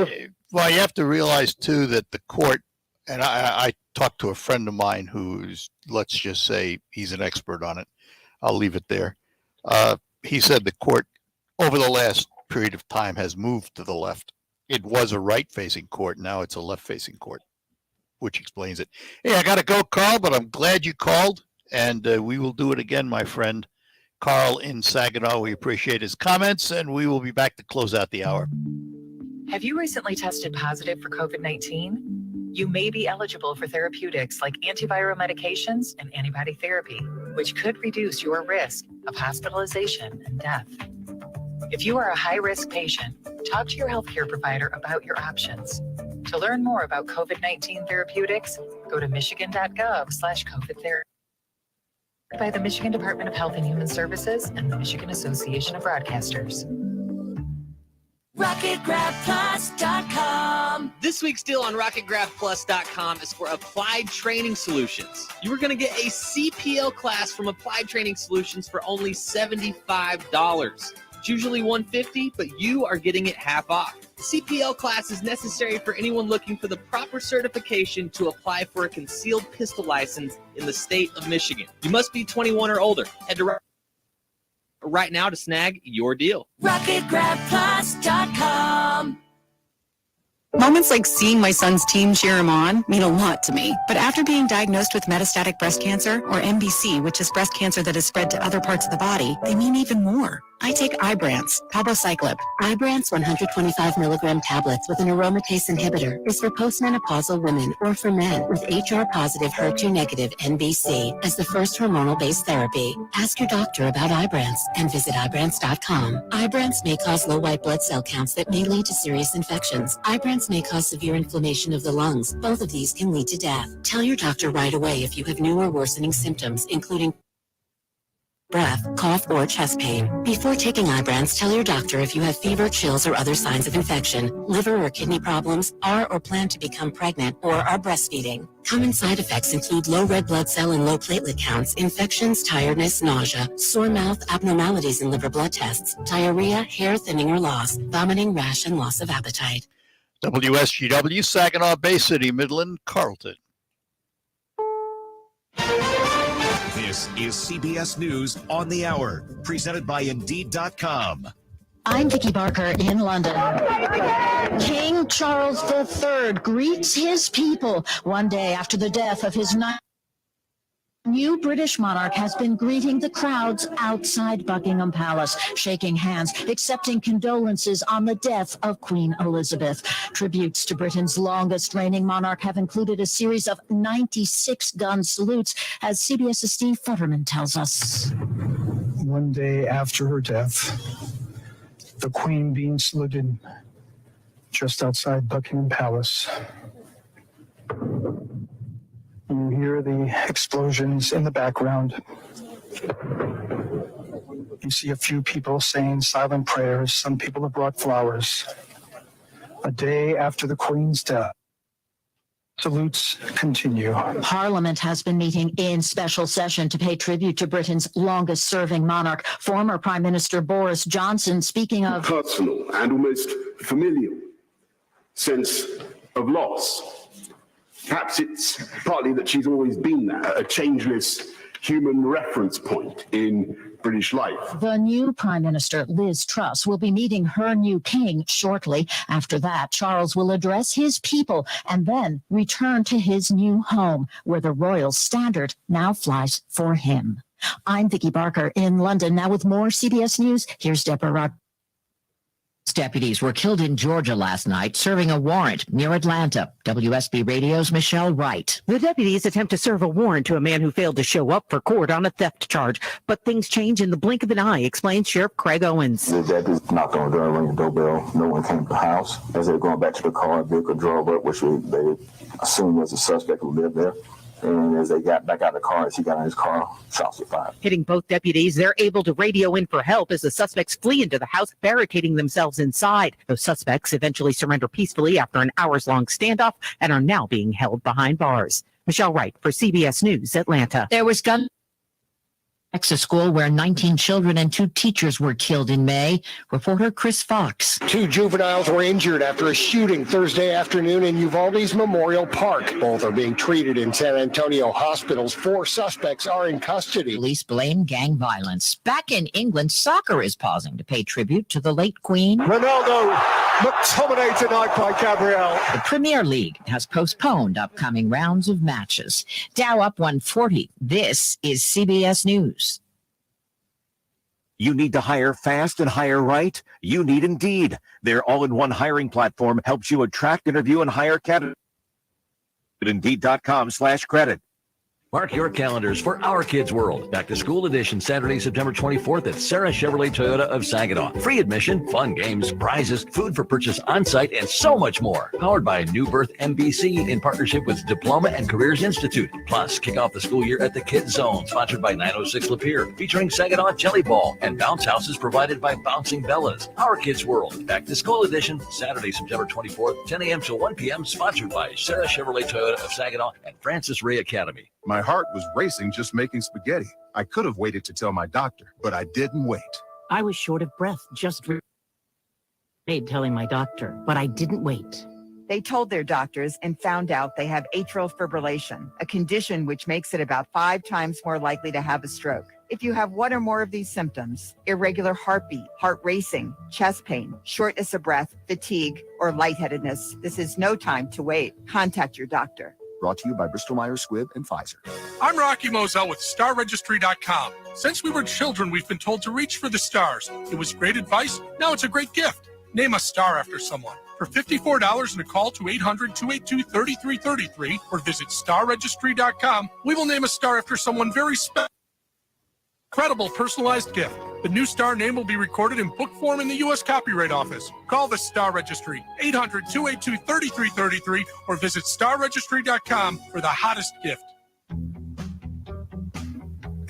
well, you have to realize, too, that the court, and I talked to a friend of mine who's, let's just say, he's an expert on it. I'll leave it there. He said the court, over the last period of time, has moved to the left. It was a right-facing court. Now it's a left-facing court, which explains it. Hey, I got to go, Carl, but I'm glad you called, and we will do it again, my friend Carl in Saginaw. We appreciate his comments, and we will be back to close out the hour. Have you recently tested positive for COVID-19? You may be eligible for therapeutics like antiviral medications and antibody therapy, which could reduce your risk of hospitalization and death. If you are a high-risk patient, talk to your healthcare provider about your options. To learn more about COVID-19 therapeutics, go to michigan.gov/COVID therapy. By the Michigan Department of Health and Human Services and the Michigan Association of Broadcasters. RocketGrabPlus.com. This week's deal on RocketGrabPlus.com is for Applied Training Solutions. You are going to get a CPL class from Applied Training Solutions for only $75. It's usually $150, but you are getting it half off. The CPL class is necessary for anyone looking for the proper certification to apply for a concealed pistol license in the state of Michigan. You must be 21 or older. Head to right now to snag your deal. RocketGrabPlus.com. Moments like seeing my son's team cheer him on mean a lot to me. But after being diagnosed with metastatic breast cancer, or MBC, which is breast cancer that has spread to other parts of the body, they mean even more. I take Ibrance, palbociclib. Ibrance 125 milligram tablets with an aromatase inhibitor is for postmenopausal women or for men with HR-positive, HER2-negative MBC as the first hormonal-based therapy. Ask your doctor about Ibrance and visit Ibrance.com. Ibrance may cause low white blood cell counts that may lead to serious infections. Ibrance may cause severe inflammation of the lungs. Both of these can lead to death. Tell your doctor right away if you have new or worsening symptoms, including breath, cough, or chest pain. Before taking Ibrance, tell your doctor if you have fever, chills, or other signs of infection, liver or kidney problems, are or plan to become pregnant, or are breastfeeding. Common side effects include low red blood cell and low platelet counts, infections, tiredness, nausea, sore mouth, abnormalities in liver blood tests, diarrhea, hair thinning or loss, vomiting, rash, and loss of appetite. WSGW, Saginaw Bay City, Midland, Carlton. This is CBS News on the Hour, presented by Indeed.com. I'm Vicki Barker in London. King Charles III greets his people one day after the death of his new British monarch has been greeting the crowds outside Buckingham Palace, shaking hands, accepting condolences on the death of Queen Elizabeth. Tributes to Britain's longest reigning monarch have included a series of 96 gun salutes, as CBS's Steve Futterman tells us. One day after her death, the Queen being saluted just outside Buckingham Palace. You hear the explosions in the background. You see a few people saying silent prayers. Some people have brought flowers. A day after the Queen's death, salutes continue. Parliament has been meeting in special session to pay tribute to Britain's longest-serving monarch, former Prime Minister Boris Johnson, speaking of personal and almost familial sense of loss. Perhaps it's partly that she's always been there, a changeless human reference point in British life. the new Prime Minister, Liz Truss, will be meeting her new king shortly. After that, Charles will address his people and then return to his new home, where the royal standard now flies for him. I'm Vicki Barker in London. Now with more CBS News, here's Deborah Rod. Deputies were killed in Georgia last night, serving a warrant near Atlanta. WSB Radio's Michelle Wright. The deputies attempt to serve a warrant to a man who failed to show up for court on a theft charge. But things change in the blink of an eye, explains Sheriff Craig Owens. The deputies knocked on the door, rang the doorbell. No one came to the house. As they were going back to the car, a vehicle drove up, which they assumed was a suspect who lived there. And as they got back out of the car, as he got in his car, shots were fired. Hitting both deputies, they're able to radio in for help as the suspects flee into the house, barricading themselves inside. Those suspects eventually surrender peacefully after an hours-long standoff and are now being held behind bars. Michelle Wright for CBS News, Atlanta. There was gun Texas school where 19 children and 2 teachers were killed in May. Reporter Chris Fox. 2 juveniles were injured after a shooting Thursday afternoon in Uvalde's Memorial Park. Both are being treated in San Antonio hospitals. 4 suspects are in custody. Police blame gang violence. Back in England, soccer is pausing to pay tribute to the late Queen. Ronaldo, McTominay tonight by Gabriel. The Premier League has postponed upcoming rounds of matches. Dow up 140. This is CBS News. You need to hire fast and hire right? You need Indeed. Their all-in-one hiring platform helps you attract, interview, and hire candidates at Indeed.com/credit. Mark your calendars for Our Kids World. Back to School Edition, Saturday, September 24th at Sarah Chevrolet Toyota of Saginaw. Free admission, fun games, prizes, food for purchase on-site, and so much more. Powered by New Birth MBC in partnership with Diploma and Careers Institute. Plus, kick off the school year at the Kids Zone, sponsored by 906 Lapeer, featuring Saginaw Jelly Ball and bounce houses provided by Bouncing Bellas. Our Kids World. Back to School Edition, Saturday, September 24th, 10 a.m. to 1 p.m., sponsored by Sarah Chevrolet Toyota of Saginaw and Francis Ray Academy. My heart was racing just making spaghetti. I could have waited to tell my doctor, but I didn't wait. I was short of breath, just telling my doctor, but I didn't wait. They told their doctors and found out they have atrial fibrillation, a condition which makes it about 5 times more likely to have a stroke. If you have one or more of these symptoms, irregular heartbeat, heart racing, chest pain, shortness of breath, fatigue, or lightheadedness, this is no time to wait. Contact your doctor. Brought to you by Bristol-Myers Squibb and Pfizer. I'm Rocky Moselle with StarRegistry.com. Since we were children, we've been told to reach for the stars. It was great advice. Now it's a great gift. Name a star after someone. For $54 and a call to 800-282-3333 or visit StarRegistry.com, we will name a star after someone very special. Incredible personalized gift. The new star name will be recorded in book form in the U.S. Copyright Office. Call the Star Registry, 800-282-3333, or visit StarRegistry.com for the hottest gift.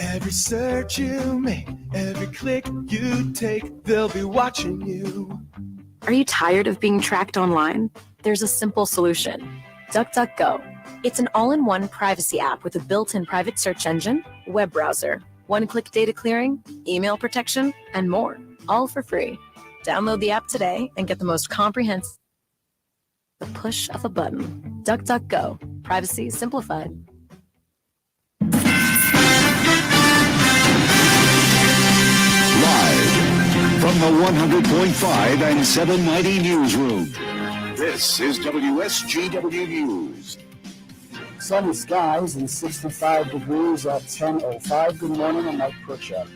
Every search you make, every click you take, they'll be watching you. Are you tired of being tracked online? There's a simple solution. DuckDuckGo. It's an all-in-one privacy app with a built-in private search engine, web browser, one-click data clearing, email protection, and more, all for free. Download the app today and get the most comprehensive the push of a button. DuckDuckGo. Privacy simplified. Live from the 100.5 and 790 newsroom. This is WSGW News. Sunny skies and 65 degrees at 10:05. Good morning, I'm Mike Pritchett.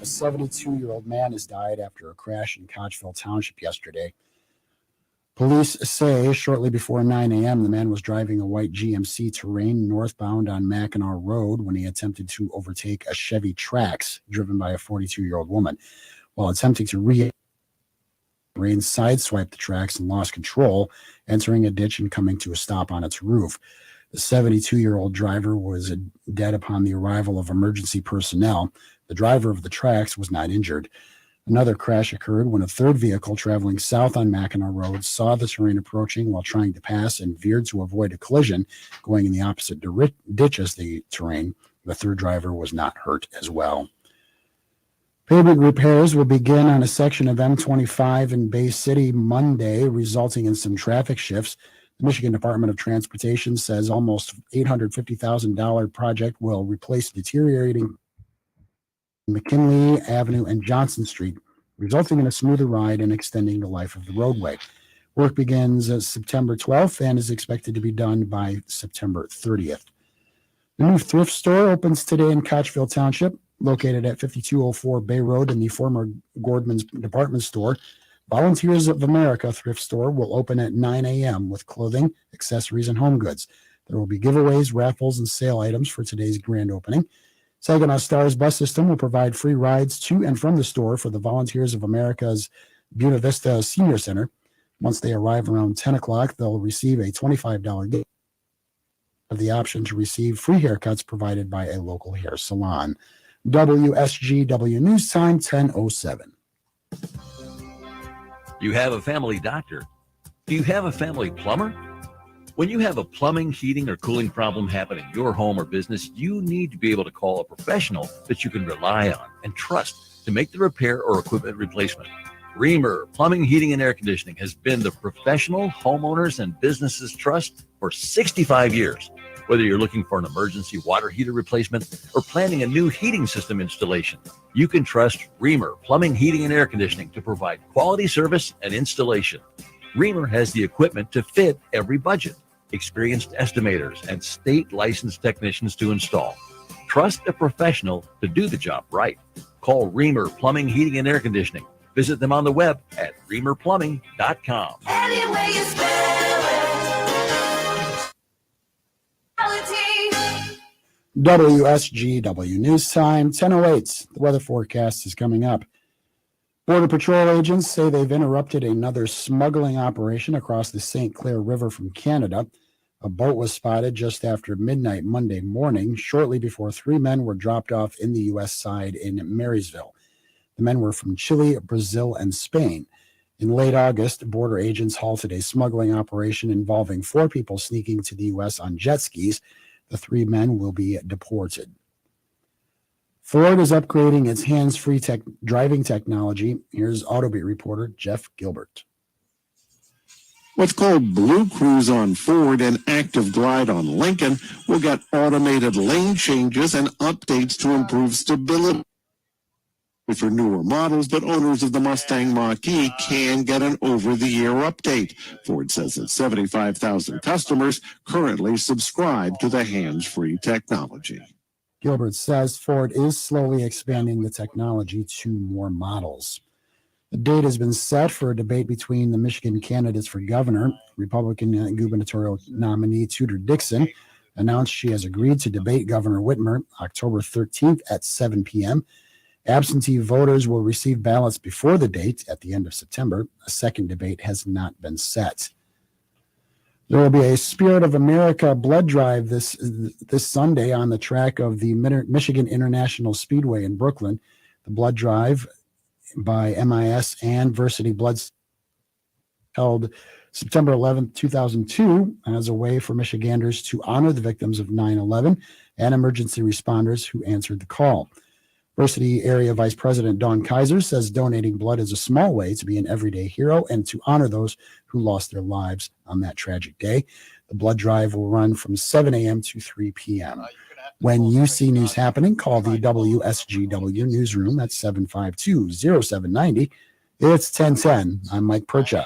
A 72-year-old man has died after a crash in Kochville Township yesterday. Police say shortly before 9 a.m., the man was driving a white GMC Terrain northbound on Mackinac Road when he attempted to overtake a Chevy Trax driven by a 42-year-old woman. While attempting to terrain sideswiped the tracks and lost control, entering a ditch and coming to a stop on its roof. The 72-year-old driver was dead upon the arrival of emergency personnel. The driver of the tracks was not injured. Another crash occurred when a third vehicle traveling south on Mackinac Road saw the terrain approaching while trying to pass and veered to avoid a collision, going in the opposite ditch as the terrain. The third driver was not hurt as well. Pavement repairs will begin on a section of M25 in Bay City Monday, resulting in some traffic shifts. The Michigan Department of Transportation says almost $850,000 project will replace deteriorating McKinley Avenue and Johnson Street, resulting in a smoother ride and extending the life of the roadway. Work begins September 12th and is expected to be done by September 30th. The new thrift store opens today in Kochville Township, located at 5204 Bay Road in the former Gordman's department store. Volunteers of America thrift store will open at 9 a.m. with clothing, accessories, and home goods. There will be giveaways, raffles, and sale items for today's grand opening. Saginaw Stars bus system will provide free rides to and from the store for the Volunteers of America's Buena Vista Senior Center. Once they arrive around 10 o'clock, they'll receive a $25 gift of the option to receive free haircuts provided by a local hair salon. WSGW News Time, 10:07. You have a family doctor. Do you have a family plumber? When you have a plumbing, heating, or cooling problem happen in your home or business, you need to be able to call a professional that you can rely on and trust to make the repair or equipment replacement. Reamer Plumbing, Heating, and Air Conditioning has been the professional homeowners and businesses trust for 65 years. Whether you're looking for an emergency water heater replacement or planning a new heating system installation, you can trust Reamer Plumbing, Heating, and Air Conditioning to provide quality service and installation. Reamer has the equipment to fit every budget, experienced estimators, and state licensed technicians to install. Trust a professional to do the job right. Call Reamer Plumbing, Heating, and Air Conditioning. Visit them on the web at reamerplumbing.com. Any way you spell it. WSGW News Time, 10:08. The weather forecast is coming up. Border Patrol agents say they've interrupted another smuggling operation across the St. Clair River from Canada. A boat was spotted just after midnight Monday morning, shortly before 3 men were dropped off in the U.S. side in Marysville. The men were from Chile, Brazil, and Spain. In late August, border agents halted a smuggling operation involving 4 people sneaking to the U.S. on jet skis. The 3 men will be deported. Ford is upgrading its hands-free driving technology. Here's Autobeat reporter Jeff Gilbert. What's called Blue Cruise on Ford and Active Glide on Lincoln will get automated lane changes and updates to improve stability for newer models, but owners of the Mustang Mach-E can get an over-the-air update. Ford says that 75,000 customers currently subscribe to the hands-free technology. Gilbert says Ford is slowly expanding the technology to more models. The date has been set for a debate between the Michigan candidates for governor. Republican gubernatorial nominee Tudor Dixon announced she has agreed to debate Governor Whitmer October 13th at 7 p.m. Absentee voters will receive ballots before the date at the end of September. A second debate has not been set. There will be a Spirit of America blood drive this Sunday on the track of the Michigan International Speedway in Brooklyn. The blood drive by MIS and Versity Blood held September 11, 2002, as a way for Michiganders to honor the victims of 9/11 and emergency responders who answered the call. Versity Area Vice President Dawn Kaiser says donating blood is a small way to be an everyday hero and to honor those who lost their lives on that tragic day. The blood drive will run from 7 a.m. to 3 p.m. When you see news happening, call the WSGW newsroom at 752-0790. It's 1010. I'm Mike Percha.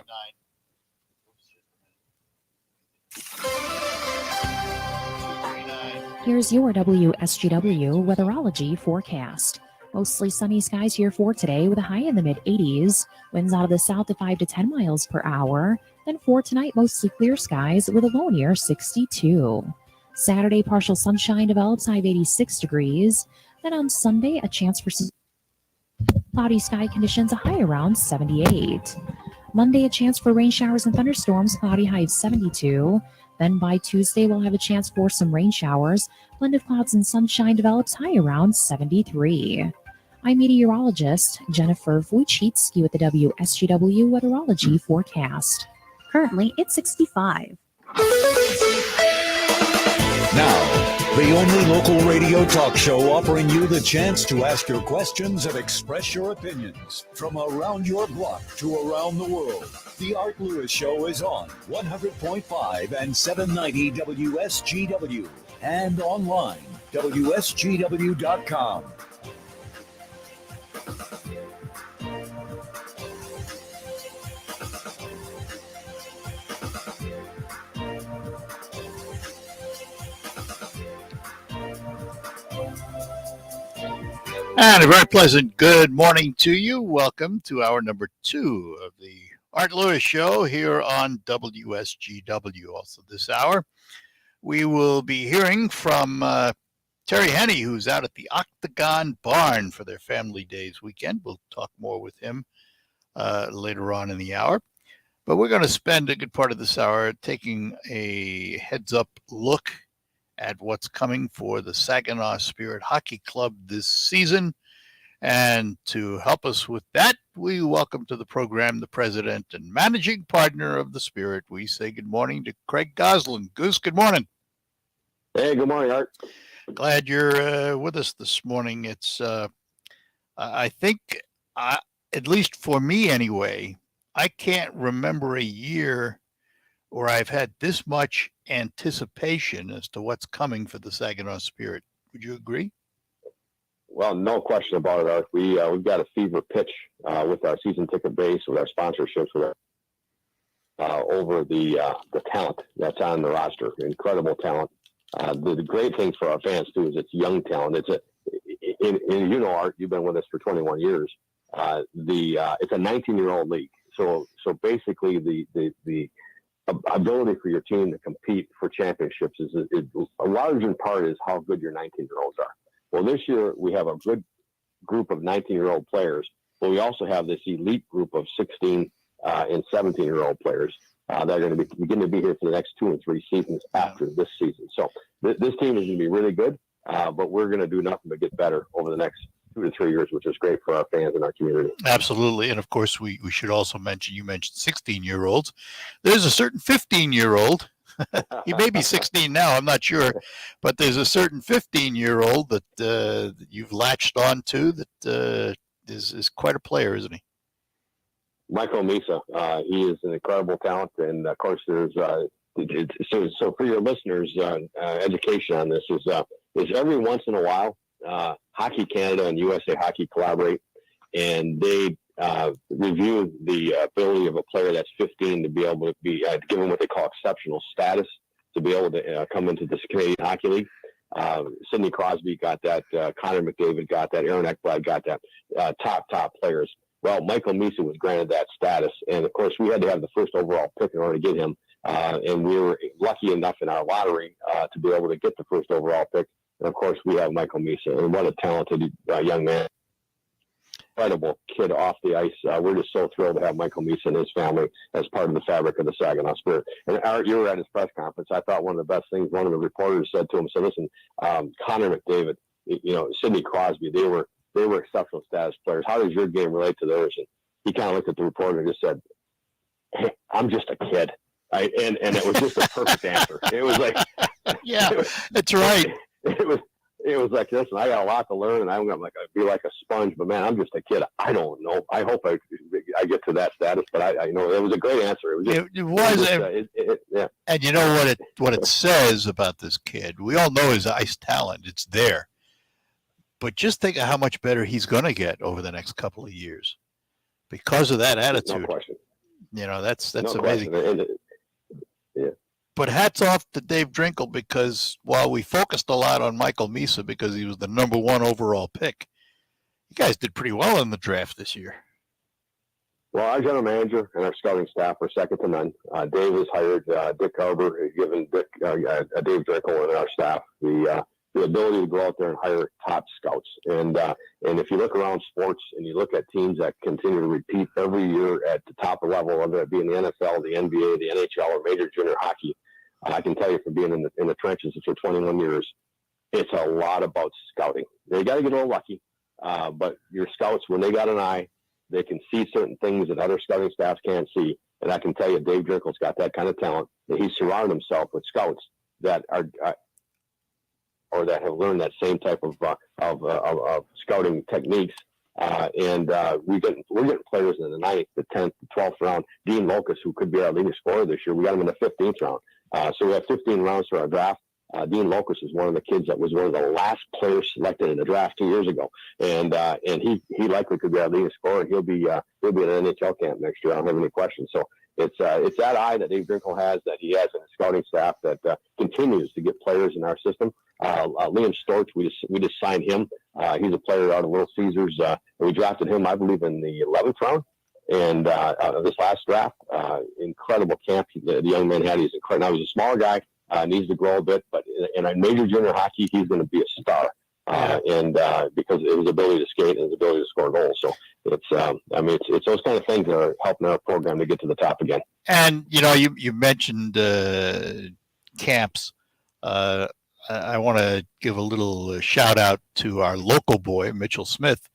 Here's your WSGW weatherology forecast. Mostly sunny skies here for today with a high in the mid-80s. Winds out of the south at 5 to 10 miles per hour. Then for tonight, mostly clear skies with a low near 62. Saturday, partial sunshine develops, high of 86 degrees. Then on Sunday, a chance for some cloudy sky conditions, a high around 78. Monday, a chance for rain showers and thunderstorms, cloudy, high of 72. Then by Tuesday, we'll have a chance for some rain showers. Blend of clouds and sunshine develops, high around 73. I'm meteorologist Jennifer Wojcicki with the WSGW Weatherology forecast. Currently, it's 65. Now, the only local radio talk show offering you the chance to ask your questions and express your opinions from around your block to around the world. The Art Lewis Show is on 100.5 and 790 WSGW and online, WSGW.com. And a very pleasant good morning to you. Welcome to hour number 2 of the Art Lewis Show here on WSGW. Also this hour, we will be hearing from Terry Henney, who's out at the Octagon Barn for their Family Days weekend. We'll talk more with him later on in the hour. But we're going to spend a good part of this hour taking a heads-up look at what's coming for the Saginaw Spirit Hockey Club this season. And to help us with that, we welcome to the program the president and managing partner of the Spirit. We say good morning to Craig Goslin. Goose, good morning. Hey, good morning, Art. Glad you're with us this morning. It's, I think, at least for me anyway, I can't remember a year where I've had this much anticipation as to what's coming for the Saginaw Spirit. Would you agree? Well, no question about it, Art. We've got a fever pitch with our season ticket base, with our sponsorships, with over the talent that's on the roster. Incredible talent. The great things for our fans too is it's young talent. You know, Art, you've been with us for 21 years. It's a 19-year-old league. So basically the ability for your team to compete for championships is a large in part is how good your 19-year-olds are. Well, this year we have a good group of 19-year-old players, but we also have this elite group of 16 and 17-year-old players that are going to begin to be here for the next 2 and 3 seasons after this season. So this team is going to be really good, but we're going to do nothing but get better over the next 2 to 3 years, which is great for our fans and our community. Absolutely. And of course, we should also mention, you mentioned 16-year-olds. There's a certain 15-year-old. He may be 16 now, I'm not sure. But there's a certain 15-year-old that you've latched on to that is quite a player, isn't he? Michael Misa. He is an incredible talent. And, of course, there's so for your listeners, education on this is every once in a while, Hockey Canada and USA Hockey collaborate, and they review the ability of a player that's 15 to be able to be given what they call exceptional status to be able to come into this Canadian Hockey League. Sidney Crosby got that. Connor McDavid got that. Aaron Ekblad got that. Top players. Well, Michael Misa was granted that status, and of course we had to have the first overall pick in order to get him, and we were lucky enough in our lottery to be able to get the first overall pick. And of course, we have Michael Misa, and what a talented young man. Incredible kid off the ice. We're just so thrilled to have Michael Misa and his family as part of the fabric of the Saginaw Spirit. And Art, you were at his press conference. I thought one of the best things one of the reporters said to him, said, listen, Connor McDavid, Sidney Crosby, they were exceptional status players. How does your game relate to theirs? And he kind of looked at the reporter and just said, hey, I'm just a kid. And it was just a perfect answer. It was like, yeah, that's right. It was like, listen, I got a lot to learn, and I'm going to be like a sponge. But man, I'm just a kid. I don't know. I hope I get to that status. But I it was a great answer. It was. Yeah. And you know what it says about this kid. We all know his ice talent. It's there. But just think of how much better he's going to get over the next couple of years because of that attitude. No question. That's no amazing. Yeah. But hats off to Dave Drinkle, because while we focused a lot on Michael Misa because he was the number 1 overall pick, you guys did pretty well in the draft this year. Well, our general manager and our scouting staff are second to none. Dave has hired Dick Garber, given Dave Drinkle and our staff the the ability to go out there and hire top scouts. And if you look around sports and you look at teams that continue to repeat every year at the top level, whether it be in the NFL, the NBA, the NHL, or major junior hockey, I can tell you from being in the trenches for 21 years, it's a lot about scouting. They got to get a little lucky, but your scouts, when they got an eye, they can see certain things that other scouting staffs can't see. And I can tell you, Dave Drinkel's got that kind of talent, that he's surrounded himself with scouts that are or that have learned that same type of scouting techniques. We're getting players in the 9th, the 10th, the 12th round. Dean Locus, who could be our leading scorer this year, we got him in the 15th round. So we have 15 rounds for our draft. Dean Locus is one of the kids that was one of the last players selected in the draft 2 years ago, and he likely could be our leading scorer. And he'll be at an NHL camp next year. I don't have any questions. So it's that eye that Dave Drinkel has, that he has in his scouting staff, that continues to get players in our system. Liam Storch, we just signed him. He's a player out of Little Caesars. We drafted him, I believe, in the 11th round. And this last draft, incredible camp the young man had. He's incredible. Now he's a smaller guy. Needs to grow a bit, but in a major junior hockey, he's going to be a star. Because of his ability to skate and his ability to score goals. So it's those kind of things that are helping our program to get to the top again. And, you mentioned camps. I want to give a little shout out to our local boy, Mitchell Smith,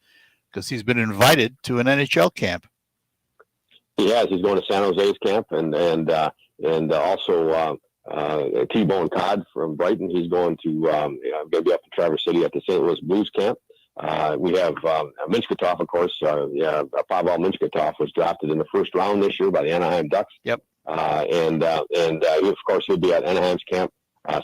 because he's been invited to an NHL camp. He has. He's going to San Jose's camp, and also T-Bone Codd from Brighton. He's going to going to be up in Traverse City at the St. Louis Blues camp. We have Minchkatov, of course. Pavel Minchkatov was drafted in the first round this year by the Anaheim Ducks. Yep. Of course, he'll be at Anaheim's camp.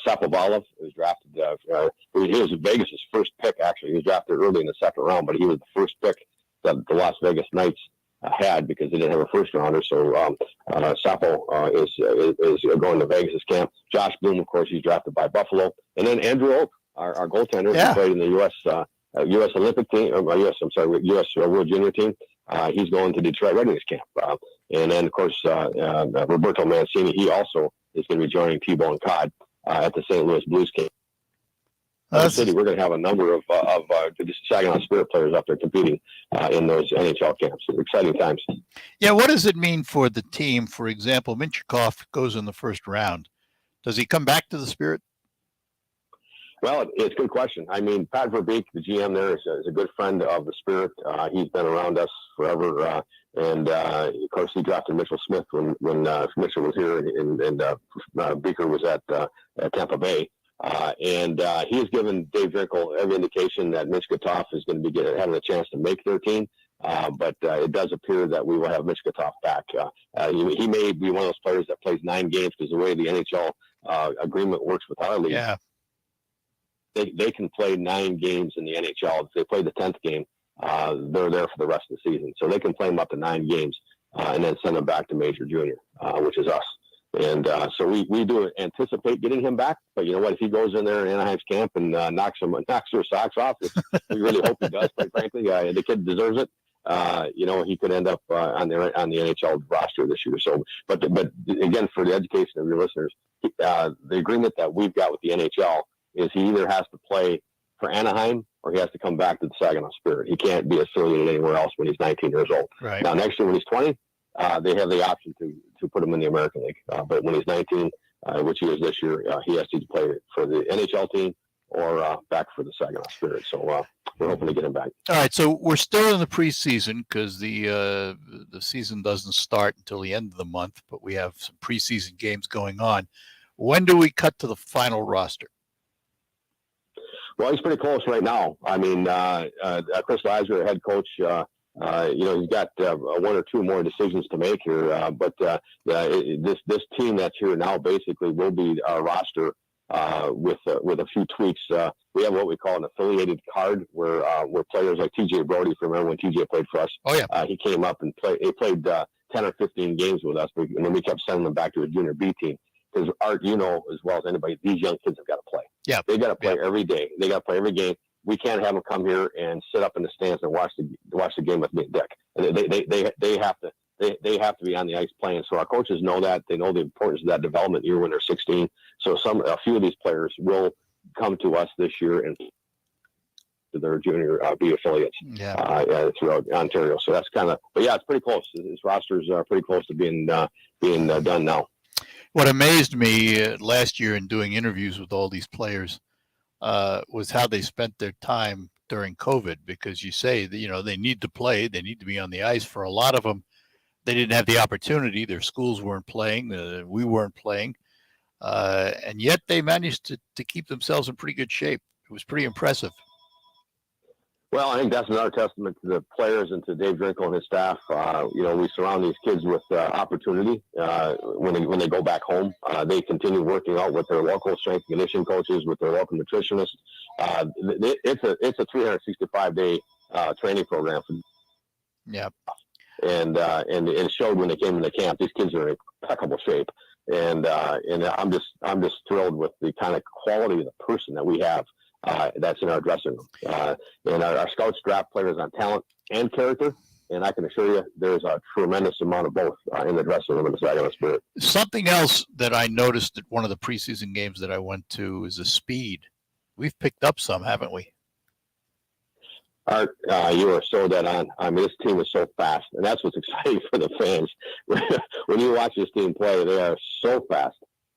Sapovalov was drafted. He was Vegas' first pick, actually. He was drafted early in the second round, but he was the first pick that the Las Vegas Knights had because they didn't have a first rounder. So Sapo is going to Vegas' camp. Josh Bloom, of course, he's drafted by Buffalo. And then Andrew Oak, our goaltender, who played in the U.S. Olympic team, U.S. World Junior team. He's going to Detroit Red Wings camp. And then, of course, Roberto Mancini, he also is going to be joining T-Bone Codd at the St. Louis Blues camp. City, we're going to have a number of Saginaw Spirit players up there competing in those NHL camps. It's exciting times. Yeah, what does it mean for the team? For example, Minchkov goes in the first round. Does he come back to the Spirit? Well, it's a good question. I mean, Pat Verbeek, the GM there, is a good friend of the Spirit. He's been around us forever. Of course, he drafted Mitchell Smith when Mitchell was here and Beaker was at Tampa Bay. He has given Dave Drinkel every indication that Minchkatov is going to be having a chance to make their team. But it does appear that we will have Minchkatov back. He may be one of those players that plays 9 games because the way the NHL agreement works with our league, they can play 9 games in the NHL. If they play the 10th game, they're there for the rest of the season. So they can play them up to 9 games and then send them back to Major Junior, which is us. And so we do anticipate getting him back. But you know what? If he goes in there in Anaheim's camp and knocks their socks off, we really hope he does, quite frankly. The kid deserves it. He could end up on the NHL roster this year. So, but again, for the education of your listeners, the agreement that we've got with the NHL is he either has to play for Anaheim or he has to come back to the Saginaw Spirit. He can't be affiliated anywhere else when he's 19 years old. Right. Now, next year when he's 20, they have the option to put him in the American League. But when he's 19, which he is this year, he has to play for the NHL team or back for the Saginaw Spirit. So we're hoping to get him back. All right, so we're still in the preseason because the season doesn't start until the end of the month, but we have some preseason games going on. When do we cut to the final roster? Well, he's pretty close right now. I mean, Chris Lazar, head coach, he's got 1 or 2 more decisions to make here. But this team that's here now basically will be our roster with a few tweaks. We have what we call an affiliated card where players like TJ Brody, if you remember when TJ played for us, he came up and played 10 or 15 games with us, and then we kept sending them back to his junior B team. Because Art, as well as anybody, these young kids have got to play. Yeah, they got to play every day. They got to play every game. We can't have them come here and sit up in the stands and watch the game with me and Dick. They have to be on the ice playing. So our coaches know that. They know the importance of that development year when they're 16. So a few of these players will come to us this year and to their junior B affiliates throughout Ontario. So that's kind of, but yeah, it's pretty close. His rosters are pretty close to being done now. What amazed me last year in doing interviews with all these players was how they spent their time during COVID, because you say that, they need to play, they need to be on the ice. For a lot of them, they didn't have the opportunity. Their schools weren't playing. We weren't playing. And yet they managed to keep themselves in pretty good shape. It was pretty impressive. Well, I think that's another testament to the players and to Dave Drinkel and his staff. We surround these kids with opportunity. When they go back home, they continue working out with their local strength and conditioning coaches, with their local nutritionists. It's a 365-day training program. Yeah. And it showed when they came into camp. These kids are in impeccable shape, and I'm just thrilled with the kind of quality of the person that we have. That's in our dressing room. And our scouts draft players on talent and character. And I can assure you there's a tremendous amount of both in the dressing room in the Saginaw Spirit. Something else that I noticed at one of the preseason games that I went to is the speed. We've picked up some, haven't we? Art, you are so dead on. I mean, this team is so fast, and that's what's exciting for the fans. When you watch this team play, they are so fast.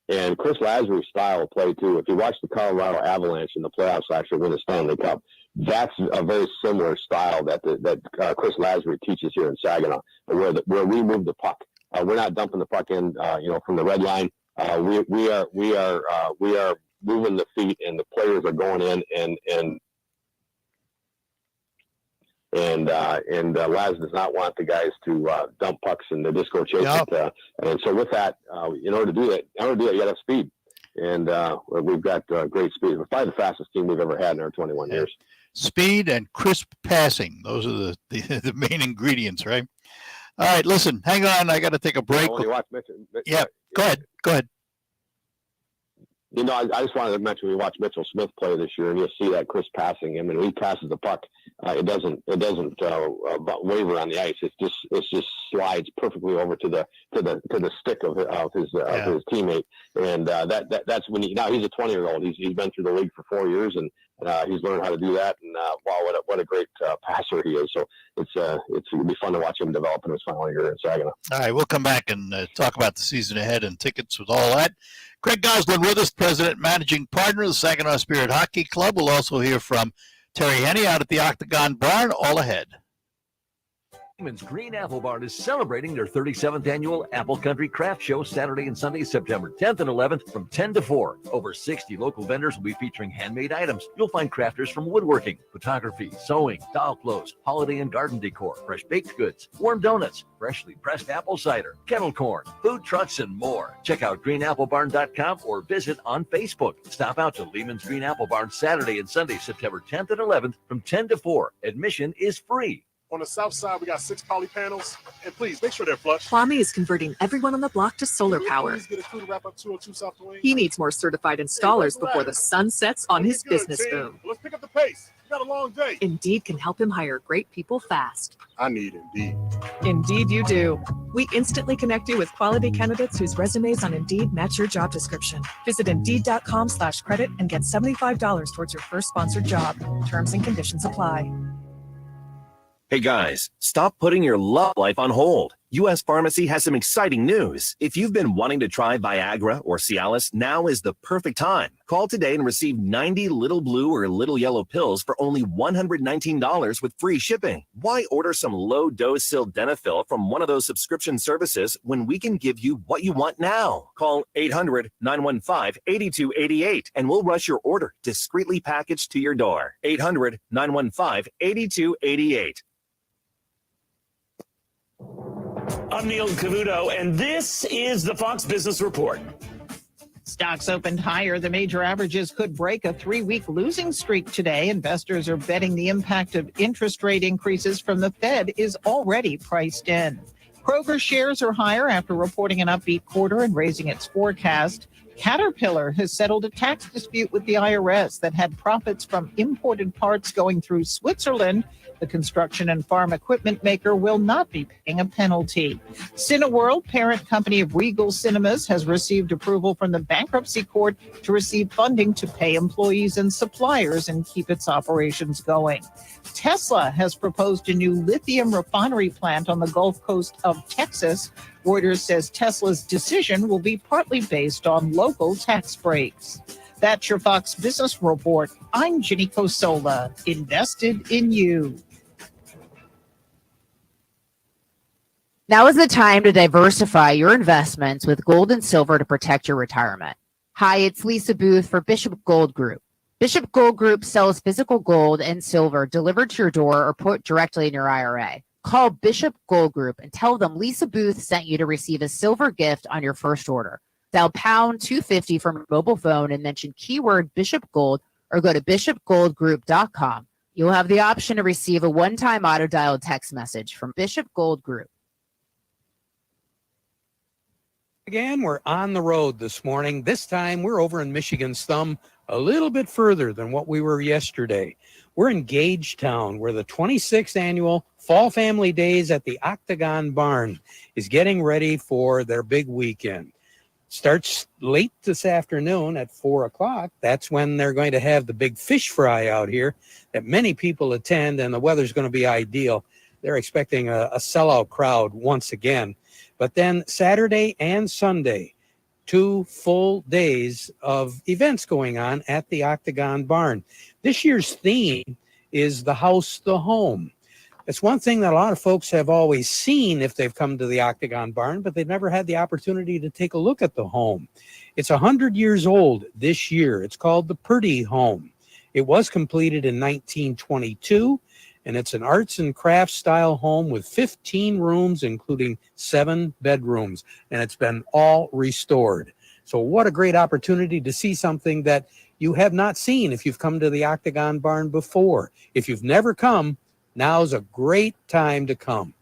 And Chris Lazzary's style of play, too. If you watch the Colorado Avalanche in the playoffs last year win the Stanley Cup, that's a very similar style that Chris Lazzary teaches here in Saginaw, where we move the puck. We're not dumping the puck in, from the red line. We are moving the feet, and the players are going in and Laz does not want the guys to dump pucks and they just go chase it. And so with that, in order to do that, you got to have speed. And we've got great speed. We're probably the fastest team we've ever had in our 21 years. Speed and crisp passing. Those are the main ingredients, right? All right, listen, hang on. I got to take a break. When you watch Mitchell, go ahead. I just wanted to mention we watched Mitchell Smith play this year, and you'll see that crisp passing. I mean, when he passes the puck, it doesn't waver on the ice. It just slides perfectly over to the stick of his teammate, and that's when he's a 20-year-old. He's been through the league for 4 years, and he's learned how to do that. And wow, what a great passer he is. So it'll be fun to watch him develop in his final year in Saginaw. All right, we'll come back and talk about the season ahead and tickets with all that. Craig Goslin with us, President and Managing Partner of the Saginaw Spirit Hockey Club. We'll also hear from Terry Henney out at the Octagon Barn. All ahead. Lehman's Green Apple Barn is celebrating their 37th annual Apple Country Craft Show Saturday and Sunday, September 10th and 11th from 10 to 4. Over 60 local vendors will be featuring handmade items. You'll find crafters from woodworking, photography, sewing, doll clothes, holiday and garden decor, fresh baked goods, warm donuts, freshly pressed apple cider, kettle corn, food trucks, and more. Check out greenapplebarn.com or visit on Facebook. Stop out to Lehman's Green Apple Barn Saturday and Sunday, September 10th and 11th from 10 to 4. Admission is free. On the south side, we got 6 poly panels, and please make sure they're flush. Kwame is converting everyone on the block to solar power. Please get a crew to wrap up 202 South Dwayne. He needs more certified installers before the sun sets on his business boom. Let's pick up the pace. We got a long day. Indeed can help him hire great people fast. I need Indeed. Indeed you do. We instantly connect you with quality candidates whose resumes on Indeed match your job description. Visit Indeed.com/credit and get $75 towards your first sponsored job. Terms and conditions apply. Hey guys, stop putting your love life on hold. U.S. Pharmacy has some exciting news. If you've been wanting to try Viagra or Cialis, now is the perfect time. Call today and receive 90 little blue or little yellow pills for only $119 with free shipping. Why order some low-dose sildenafil from one of those subscription services when we can give you what you want now? Call 800-915-8288 and we'll rush your order discreetly packaged to your door. 800-915-8288. I'm Neil Cavuto, and this is the Fox Business Report. Stocks opened higher. The major averages could break a 3-week losing streak today. Investors are betting the impact of interest rate increases from the Fed is already priced in. Kroger shares are higher after reporting an upbeat quarter and raising its forecast. Caterpillar has settled a tax dispute with the IRS that had profits from imported parts going through Switzerland. The construction and farm equipment maker will not be paying a penalty. Cineworld, parent company of Regal Cinemas, has received approval from the bankruptcy court to receive funding to pay employees and suppliers and keep its operations going. Tesla has proposed a new lithium refinery plant on the Gulf Coast of Texas. Reuters says Tesla's decision will be partly based on local tax breaks. That's your Fox Business Report. I'm Ginny Cosola, invested in you. Now is the time to diversify your investments with gold and silver to protect your retirement. Hi, it's Lisa Booth for Bishop Gold Group. Bishop Gold Group sells physical gold and silver delivered to your door or put directly in your IRA. Call Bishop Gold Group and tell them Lisa Booth sent you to receive a silver gift on your first order. Dial pound 250 from your mobile phone and mention keyword Bishop Gold or go to bishopgoldgroup.com. You'll have the option to receive a one-time auto-dialed text message from Bishop Gold Group. Again, we're on the road this morning. This time we're over in Michigan's Thumb, a little bit further than what we were yesterday. We're in Gagetown, where the 26th annual Fall Family Days at the Octagon Barn is getting ready for their big weekend. Starts late this afternoon at 4 o'clock. That's when they're going to have the big fish fry out here that many people attend, and the weather's going to be ideal. They're expecting a sellout crowd once again. But then Saturday and Sunday, 2 full days of events going on at the Octagon Barn. This year's theme is the house, the home. It's one thing that a lot of folks have always seen if they've come to the Octagon Barn, but they've never had the opportunity to take a look at the home. It's 100 years old this year. It's called the Purdy Home. It was completed in 1922. And it's an arts and crafts style home with 15 rooms, including 7 bedrooms. And it's been all restored. So what a great opportunity to see something that you have not seen if you've come to the Octagon Barn before. If you've never come, now's a great time to come.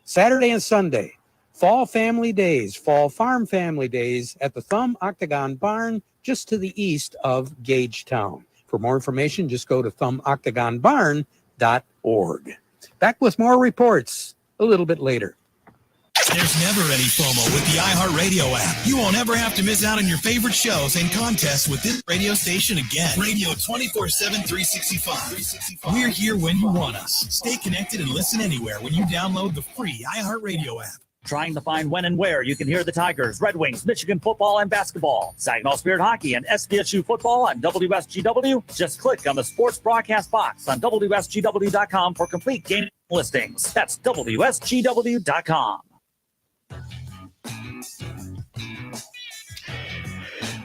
Saturday and Sunday, Fall Family Days, Fall Farm Family Days at the Thumb Octagon Barn, just to the east of Gagetown. For more information, just go to thumboctagonbarn.org. Back with more reports a little bit later. There's never any FOMO with the iHeartRadio app. You won't ever have to miss out on your favorite shows and contests with this radio station again. Radio 24/7, 365. We're here when you want us. Stay connected and listen anywhere when you download the free iHeartRadio app. Trying to find when and where you can hear the Tigers, Red Wings, Michigan football, and basketball, Saginaw Spirit Hockey, and SDSU football on WSGW? Just click on the sports broadcast box on WSGW.com for complete game listings. That's WSGW.com.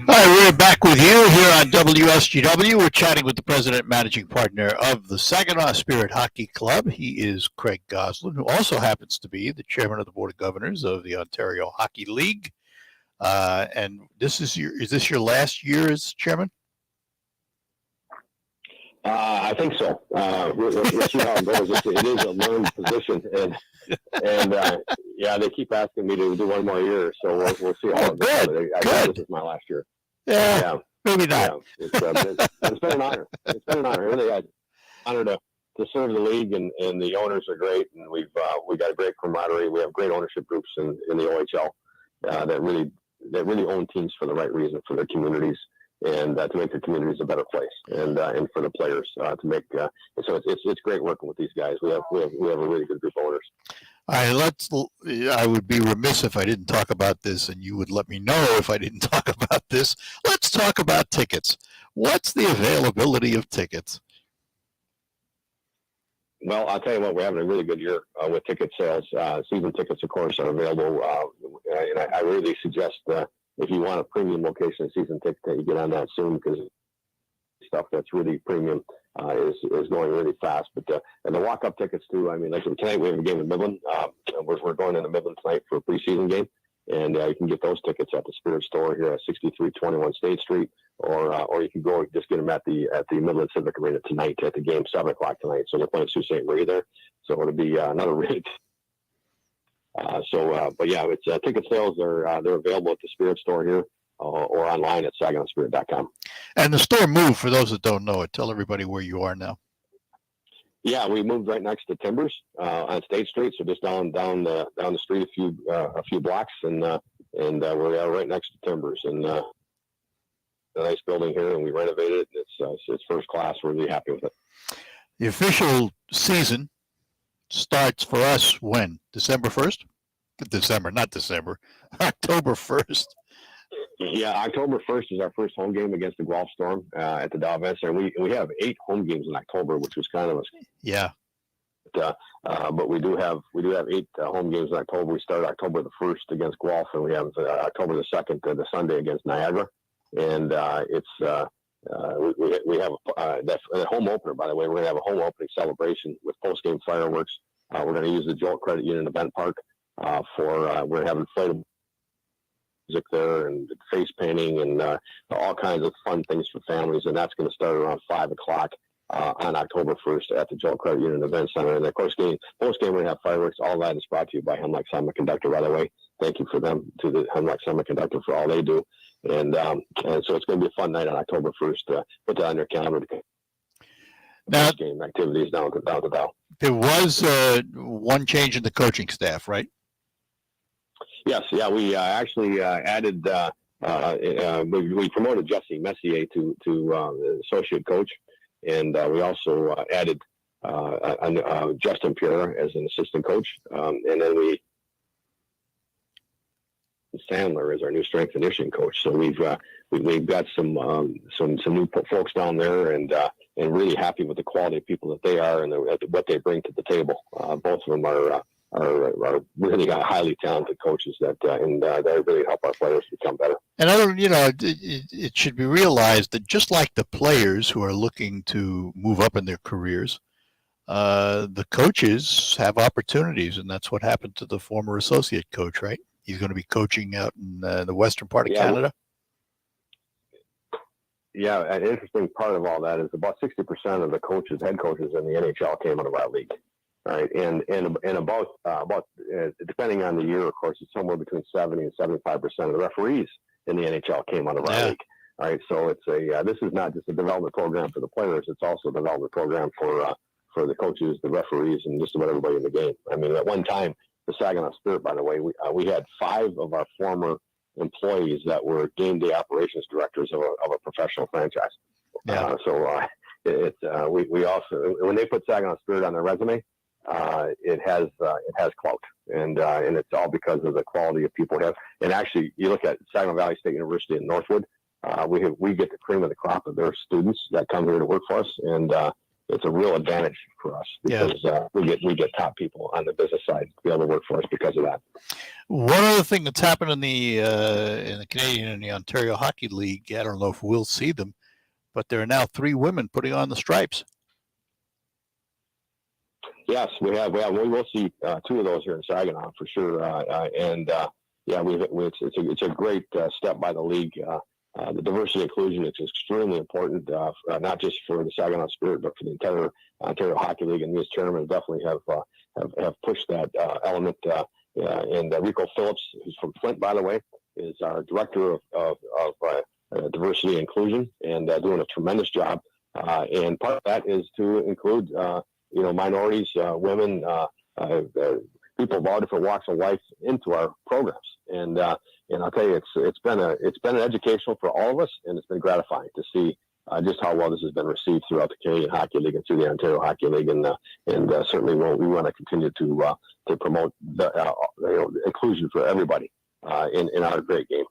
All right, we're back with you here on WSGW. We're chatting with the president and managing partner of the Saginaw Spirit Hockey Club. He is Craig Goslin, who also happens to be the chairman of the Board of Governors of the Ontario Hockey League. And is this your last year as chairman? I think so. We'll see how it goes. It is a learned position, and yeah, they keep asking me to do one more year, so we'll see how it goes. I know this is my last year. Yeah, maybe not. Yeah, it's been an honor. It's been an honor. Really, an honor to serve the league, and the owners are great, and we got a great camaraderie. We have great ownership groups in the OHL that really own teams for the right reason, for their communities. And to make the communities a better place, and for the players to make so it's great working with these guys. We have a really good group of owners. All right, I would be remiss if I didn't talk about this, and you would let me know if I didn't talk about this. Let's talk about tickets. What's the availability of tickets? Well, I'll tell you what, we're having a really good year with ticket sales. Season tickets, of course, are available, and I really suggest if you want a premium location season ticket, that you get on that soon, because stuff that's really premium is going really fast. But and the walk-up tickets too. I mean, like tonight we have a game in Midland. We're going into Midland tonight for a preseason game, and you can get those tickets at the Spirit Store here at 6321 State Street, or you can go just get them at the Midland Civic Arena tonight at the game, 7 o'clock tonight. So they're playing Sault Ste. Marie there, so it'll be another really. But yeah, it's ticket sales are they're available at the Spirit Store here. or online at SaginawSpirit.com. And the store moved, for those that don't know it. Tell everybody where you are now. Yeah, we moved right next to Timbers on State Street, so just down the street a few blocks, and we're right next to Timbers, and a nice building here, and we renovated it. It's first class. We're really happy with it. The official season starts for us when? December 1st? Not December. October 1st. Yeah, October 1st is our first home game against the Guelph Storm at the Dow Event Center. We have 8 home games in October, which was kind of yeah. But we do have 8 home games in October. We start October the 1st against Guelph, and we have October the 2nd, the Sunday against Niagara, and we have that home opener. By the way, we're going to have a home opening celebration with post game fireworks. We're going to use the Jolt Credit Union event park we're going to have inflatable music there and face painting and all kinds of fun things for families, and that's going to start around 5 o'clock on October 1st at the Jolt Credit Union Event Center. And of course, post game we're going to have fireworks. All that is brought to you by Hemlock Semiconductor, by the way. Thank you to the Hemlock Semiconductor for all they do. And so it's going to be a fun night on October 1st. Put that on your calendar. Now, post game activities down to Dow. There was one change in the coaching staff, right? Yes, yeah, we actually added. We promoted Jesse Messier to associate coach, and we also added Justin Pierre as an assistant coach, and then Sandler as our new strength and conditioning coach. So we've got some new folks down there, and really happy with the quality of people that they are and what they bring to the table. Both of them are really highly talented coaches that they really help our players become better. And it should be realized that just like the players who are looking to move up in their careers, the coaches have opportunities, and that's what happened to the former associate coach, right? He's going to be coaching out in the western part of Canada. Yeah, an interesting part of all that is about 60% of the head coaches in the NHL came out of our league. Right, and about depending on the year, of course, it's somewhere between 70 and 75% of the referees in the NHL came out of our league. All right, so it's this is not just a development program for the players; it's also a development program for the coaches, the referees, and just about everybody in the game. I mean, at one time, the Saginaw Spirit, by the way, we had 5 of our former employees that were game day operations directors of a professional franchise. Yeah. We also, when they put Saginaw Spirit on their resume, it has clout, and it's all because of the quality of people we have. And actually, you look at Saginaw Valley State University in Northwood, we get the cream of the crop of their students that come here to work for us, and it's a real advantage for us because we get top people on the business side to be able to work for us because of that. One other thing that's happened in the Canadian and the Ontario Hockey League, I don't know if we'll see them, but there are now 3 women putting on the stripes. Yes, we have. We will see 2 of those here in Saginaw for sure. It's a great step by the league. The diversity inclusion is extremely important, not just for the Saginaw Spirit, but for the entire Ontario Hockey League. And we as chairman definitely have pushed that element. And Rico Phillips, who's from Flint, by the way, is our director of diversity and inclusion, and doing a tremendous job. And part of that is to include minorities, women, people of all different walks of life into our programs. And I'll tell you, it's been an educational for all of us, and it's been gratifying to see just how well this has been received throughout the Canadian Hockey League and through the Ontario Hockey League, and certainly we want to continue to promote the inclusion for everybody in our great game.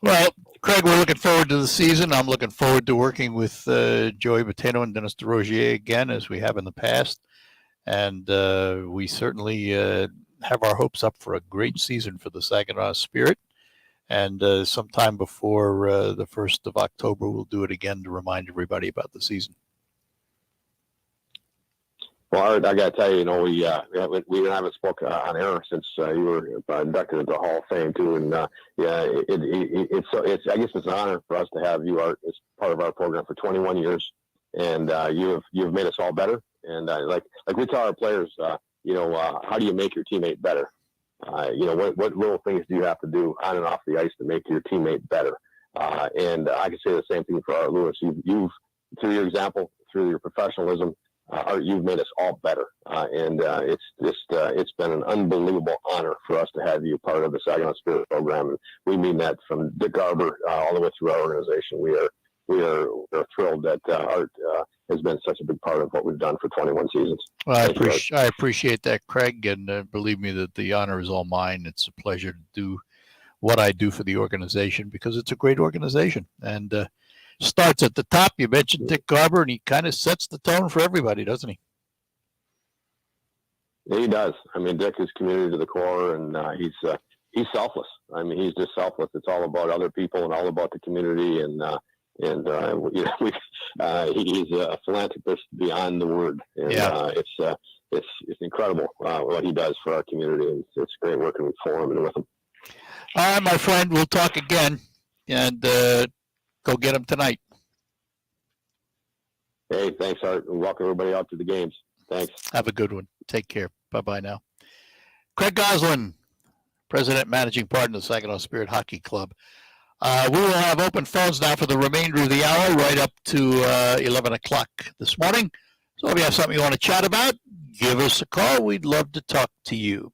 Well, Craig, we're looking forward to the season. I'm looking forward to working with Joey Botteno and Dennis DeRogier again, as we have in the past. And we certainly have our hopes up for a great season for the Saginaw Spirit. And sometime before the 1st of October, we'll do it again to remind everybody about the season. Well, Art, I got to tell you, we haven't spoken on air since you were inducted into the Hall of Fame too, and it's I guess it's an honor for us to have you, Art, as part of our program for 21 years, and you've made us all better. And like we tell our players, how do you make your teammate better? what little things do you have to do on and off the ice to make your teammate better? And I can say the same thing for Art Lewis. You've through your example, through your professionalism, Art, you've made us all better. And it's been an unbelievable honor for us to have you part of the Saginaw Spirit program. And we mean that from Dick Garber all the way through our organization. We are thrilled that Art has been such a big part of what we've done for 21 seasons. Well, I appreciate that, Craig, and believe me that the honor is all mine. It's a pleasure to do what I do for the organization because it's a great organization and starts at the top. You mentioned Dick Garber, and he kind of sets the tone for everybody, doesn't he? Yeah, he does. I mean, Dick is community to the core, and he's selfless. I mean, he's just selfless. It's all about other people and all about the community, and he's a philanthropist beyond the word. And it's incredible what he does for our community. And it's great working for him and with him. All right, my friend, we'll talk again, and go get him tonight. Hey, thanks, Art, and welcome everybody out to the games. Thanks. Have a good one. Take care. Bye-bye now. Craig Goslin, President Managing Partner of the Saginaw Spirit Hockey Club. We will have open phones now for the remainder of the hour, right up to 11 o'clock this morning. So if you have something you want to chat about, give us a call. We'd love to talk to you.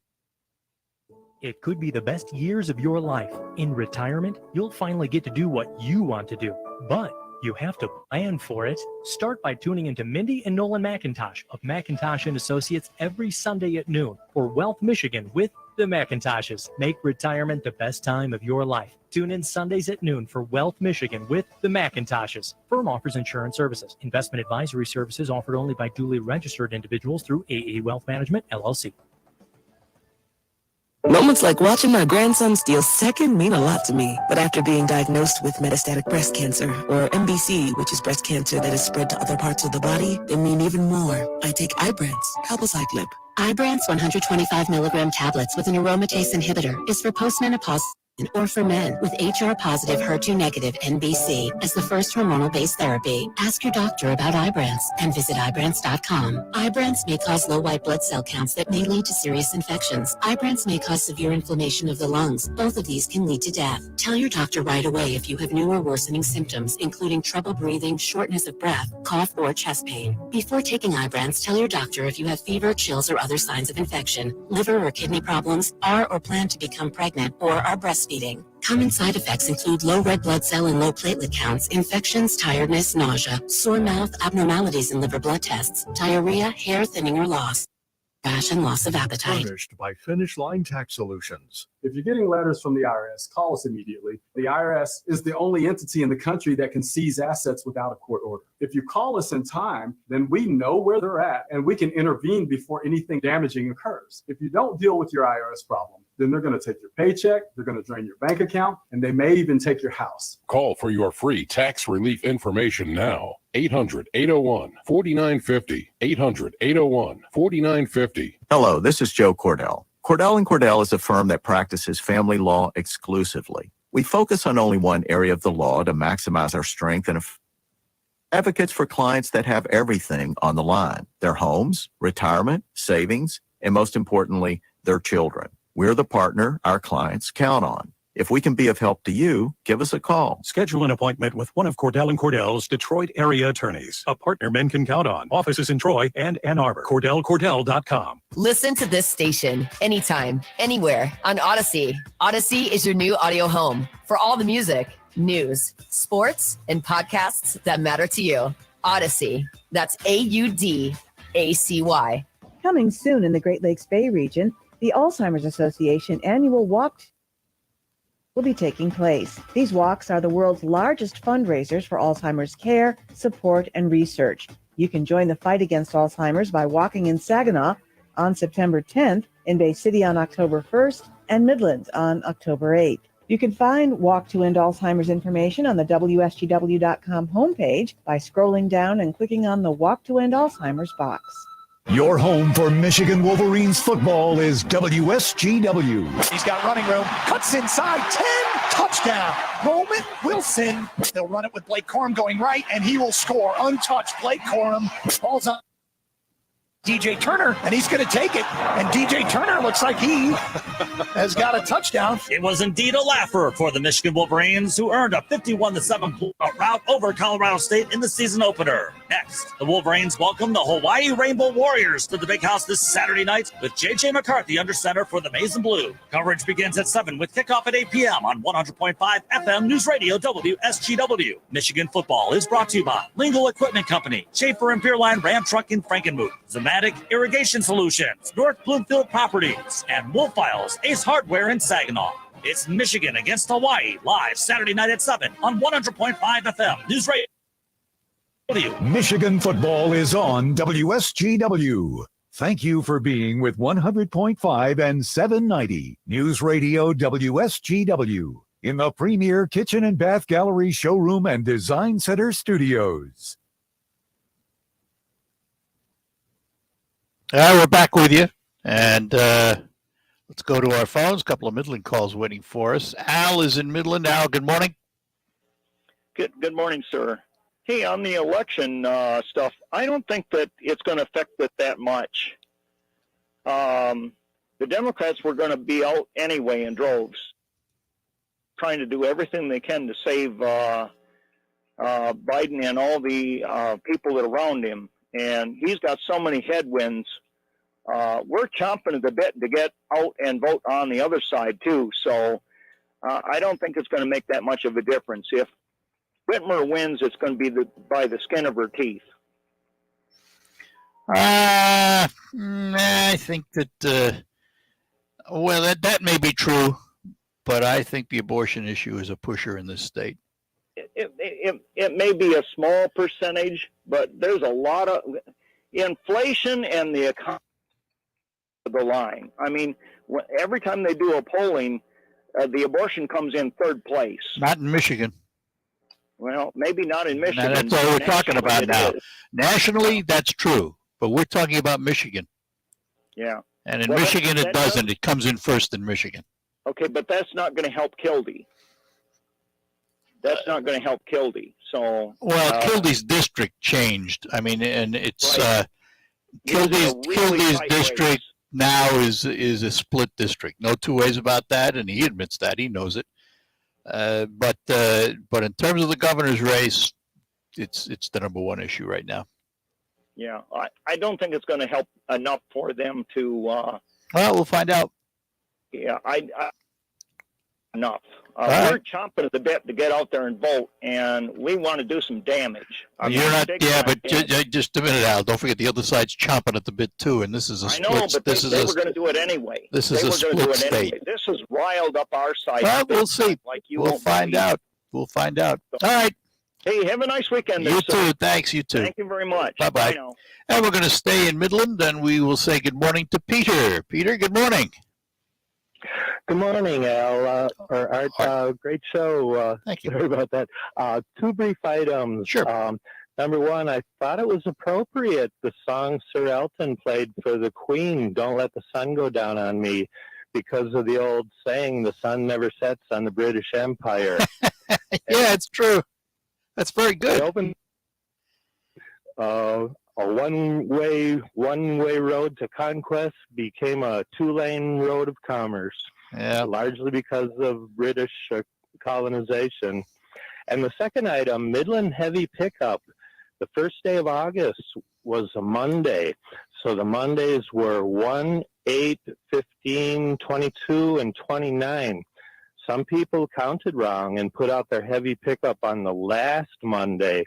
It could be the best years of your life. In retirement, you'll finally get to do what you want to do, but you have to plan for it. Start by tuning into Mindy and Nolan McIntosh of McIntosh and Associates every Sunday at noon for Wealth Michigan with the McIntoshes. Make retirement the best time of your life. Tune in Sundays at noon for Wealth Michigan with the McIntoshes. Firm offers insurance services. Investment advisory services offered only by duly registered individuals through AA Wealth Management, LLC. Moments like watching my grandson steal second mean a lot to me. But after being diagnosed with metastatic breast cancer, or MBC, which is breast cancer that is spread to other parts of the body, they mean even more. I take Ibrance, palbociclib. Ibrance 125 milligram tablets with an aromatase inhibitor is for postmenopause or for men with HR-positive, HER2-negative NBC as the first hormonal-based therapy. Ask your doctor about Ibrance and visit Ibrance.com. Ibrance may cause low white blood cell counts that may lead to serious infections. Ibrance may cause severe inflammation of the lungs. Both of these can lead to death. Tell your doctor right away if you have new or worsening symptoms, including trouble breathing, shortness of breath, cough, or chest pain. Before taking Ibrance, tell your doctor if you have fever, chills, or other signs of infection, liver or kidney problems, are or plan to become pregnant, or are breastfeeding. Common side effects include low red blood cell and low platelet counts, infections, tiredness, nausea, sore mouth, abnormalities in liver blood tests, diarrhea, hair thinning or loss, rash, and loss of appetite. Furnished by Finish Line Tax Solutions. If you're getting letters from the IRS, call us immediately. The IRS is the only entity in the country that can seize assets without a court order. If you call us in time, then we know where they're at and we can intervene before anything damaging occurs. If you don't deal with your IRS problem, then they're going to take your paycheck, they're going to drain your bank account, and they may even take your house. Call for your free tax relief information now. 800-801-4950. 800-801-4950. Hello, this is Joe Cordell. Cordell & Cordell is a firm that practices family law exclusively. We focus on only one area of the law to maximize our strength and advocates for clients that have everything on the line: their homes, retirement, savings, and most importantly, their children. We're the partner our clients count on. If we can be of help to you, give us a call. Schedule an appointment with one of Cordell & Cordell's Detroit area attorneys, a partner men can count on. Offices in Troy and Ann Arbor. CordellCordell.com. Listen to this station anytime, anywhere on Odyssey. Odyssey is your new audio home for all the music, news, sports, and podcasts that matter to you. Odyssey. That's AUDACY. Coming soon in the Great Lakes Bay region, the Alzheimer's Association annual walk will be taking place. These walks are the world's largest fundraisers for Alzheimer's care, support, and research. You can join the fight against Alzheimer's by walking in Saginaw on September 10th, in Bay City on October 1st, and Midlands on October 8th. You can find Walk to End Alzheimer's information on the WSGW.com homepage by scrolling down and clicking on the Walk to End Alzheimer's box. Your home for Michigan Wolverines football is WSGW. He's got running room, cuts inside, 10, touchdown. Roman Wilson, they'll run it with Blake Corum going right, and he will score. Untouched Blake Corum, falls on DJ Turner, and he's going to take it. And DJ Turner looks like he has got a touchdown. It was indeed a laugher for the Michigan Wolverines, who earned a 51-7 blowout rout over Colorado State in the season opener. Next, the Wolverines welcome the Hawaii Rainbow Warriors to the Big House this Saturday night with J.J. McCarthy under center for the Maize and Blue. Coverage begins at 7 with kickoff at 8 p.m. on 100.5 FM News Radio WSGW. Michigan football is brought to you by Lingle Equipment Company, Schaefer and Peerline Ram Truck in Frankenmuth, Zematic Irrigation Solutions, North Bloomfield Properties, and Wolf Files Ace Hardware in Saginaw. It's Michigan against Hawaii, live Saturday night at 7 on 100.5 FM News Radio. Michigan football is on WSGW. Thank you for being with 100.5 and 790 News Radio WSGW in the premier kitchen and bath gallery showroom and design center studios. We're back with you, and let's go to our phones. A couple of Midland calls waiting for us. Al is in Midland. Al, good morning. Good morning, sir. Hey, on the election stuff, I don't think that it's going to affect it that much. The Democrats were going to be out anyway in droves, trying to do everything they can to save Biden and all the people that are around him. And he's got so many headwinds. We're chomping at the bit to get out and vote on the other side, too. So I don't think it's going to make that much of a difference. If Whitmer wins, it's going to be by the skin of her teeth. I think that, that may be true, but I think the abortion issue is a pusher in this state. It may be a small percentage, but there's a lot of inflation and the economy of the line. I mean, every time they do a polling, the abortion comes in third place. Not in Michigan. Well, maybe not in Michigan. Now, that's all we're talking about now. Nationally, that's true, but we're talking about Michigan. Yeah. And in Michigan, it doesn't. It comes in first in Michigan. Okay, but that's not going to help Kildee. That's not going to help Kildee. So Kildee's district changed. I mean, and it's right. Kildee's district now is a split district. No two ways about that, and he admits that. He knows it. But in terms of the governor's race, it's the number one issue right now. Yeah, I don't think it's going to help enough for them to. Well, we'll find out. Yeah, enough. We're chomping at the bit to get out there and vote, and we want to do some damage. You're not, yeah, but just a minute, Al. Don't forget the other side's chomping at the bit too, and this is a split. I know, but they were going to do it anyway. This is a split state. Anyway. This has riled up our side. Well, we'll see. Like you we'll find out. We'll find out. All right. Hey, have a nice weekend. You too. Thanks. You too. Thank you very much. Bye-bye. And we're going to stay in Midland, and we will say good morning to Peter. Peter, good morning. Good morning, Al. Art, great show. Thank you. Sorry about that. Two brief items. Sure. Number one, I thought it was appropriate, the song Sir Elton played for the Queen, Don't Let the Sun Go Down on Me, because of the old saying, the sun never sets on the British Empire. Yeah, it's true. That's very good. A one-way road to conquest became a two-lane road of commerce. Yeah. Largely because of British colonization. And the second item, Midland Heavy Pickup. The first day of August was a Monday. So the Mondays were 1, 8, 15, 22, and 29. Some people counted wrong and put out their heavy pickup on the last Monday.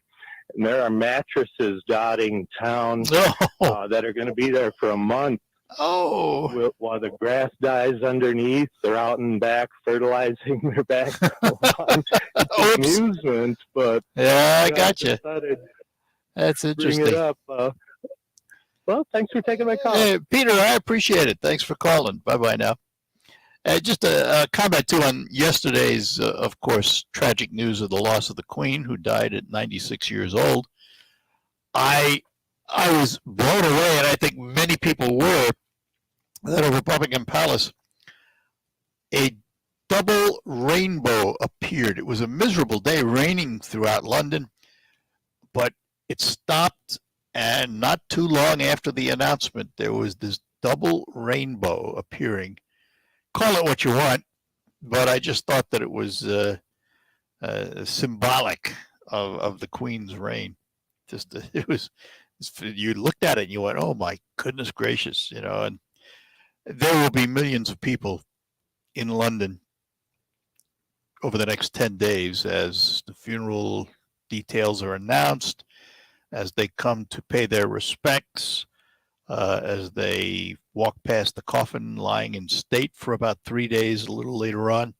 And there are mattresses dotting town that are going to be there for a month. Oh. While the grass dies underneath, they're out and back fertilizing their back lawn. It's amusement, but yeah, I got you. That's Bring interesting. it up. Well, thanks for taking my call. Hey, Peter, I appreciate it. Thanks for calling. Bye-bye now. Just a comment, too, on yesterday's, of course, tragic news of the loss of the Queen, who died at 96 years old. I was blown away, and I think many people were, that over Buckingham Palace, a double rainbow appeared. It was a miserable day, raining throughout London, but it stopped And not too long after the announcement, there was this double rainbow appearing. Call it what you want, but I just thought that it was symbolic of the Queen's reign. Just it was, you looked at it and you went, "Oh my goodness gracious!" And there will be millions of people in London over the next 10 days as the funeral details are announced, as they come to pay their respects, as they walk past the coffin lying in state for about 3 days a little later on.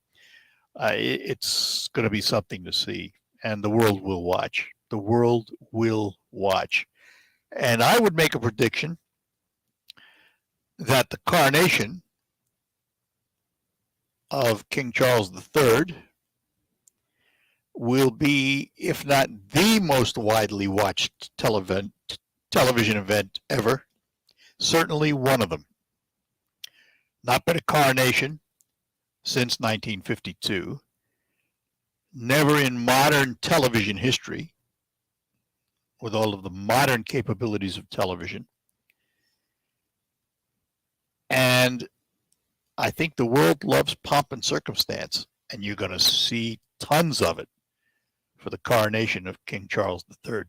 It's going to be something to see, and the world will watch. The world will watch. And I would make a prediction that the coronation of King Charles III will be, if not the most widely watched television event ever, certainly one of them. Not been a coronation since 1952. Never in modern television history, with all of the modern capabilities of television. And I think the world loves pomp and circumstance, and you're going to see tons of it for the coronation of King Charles III.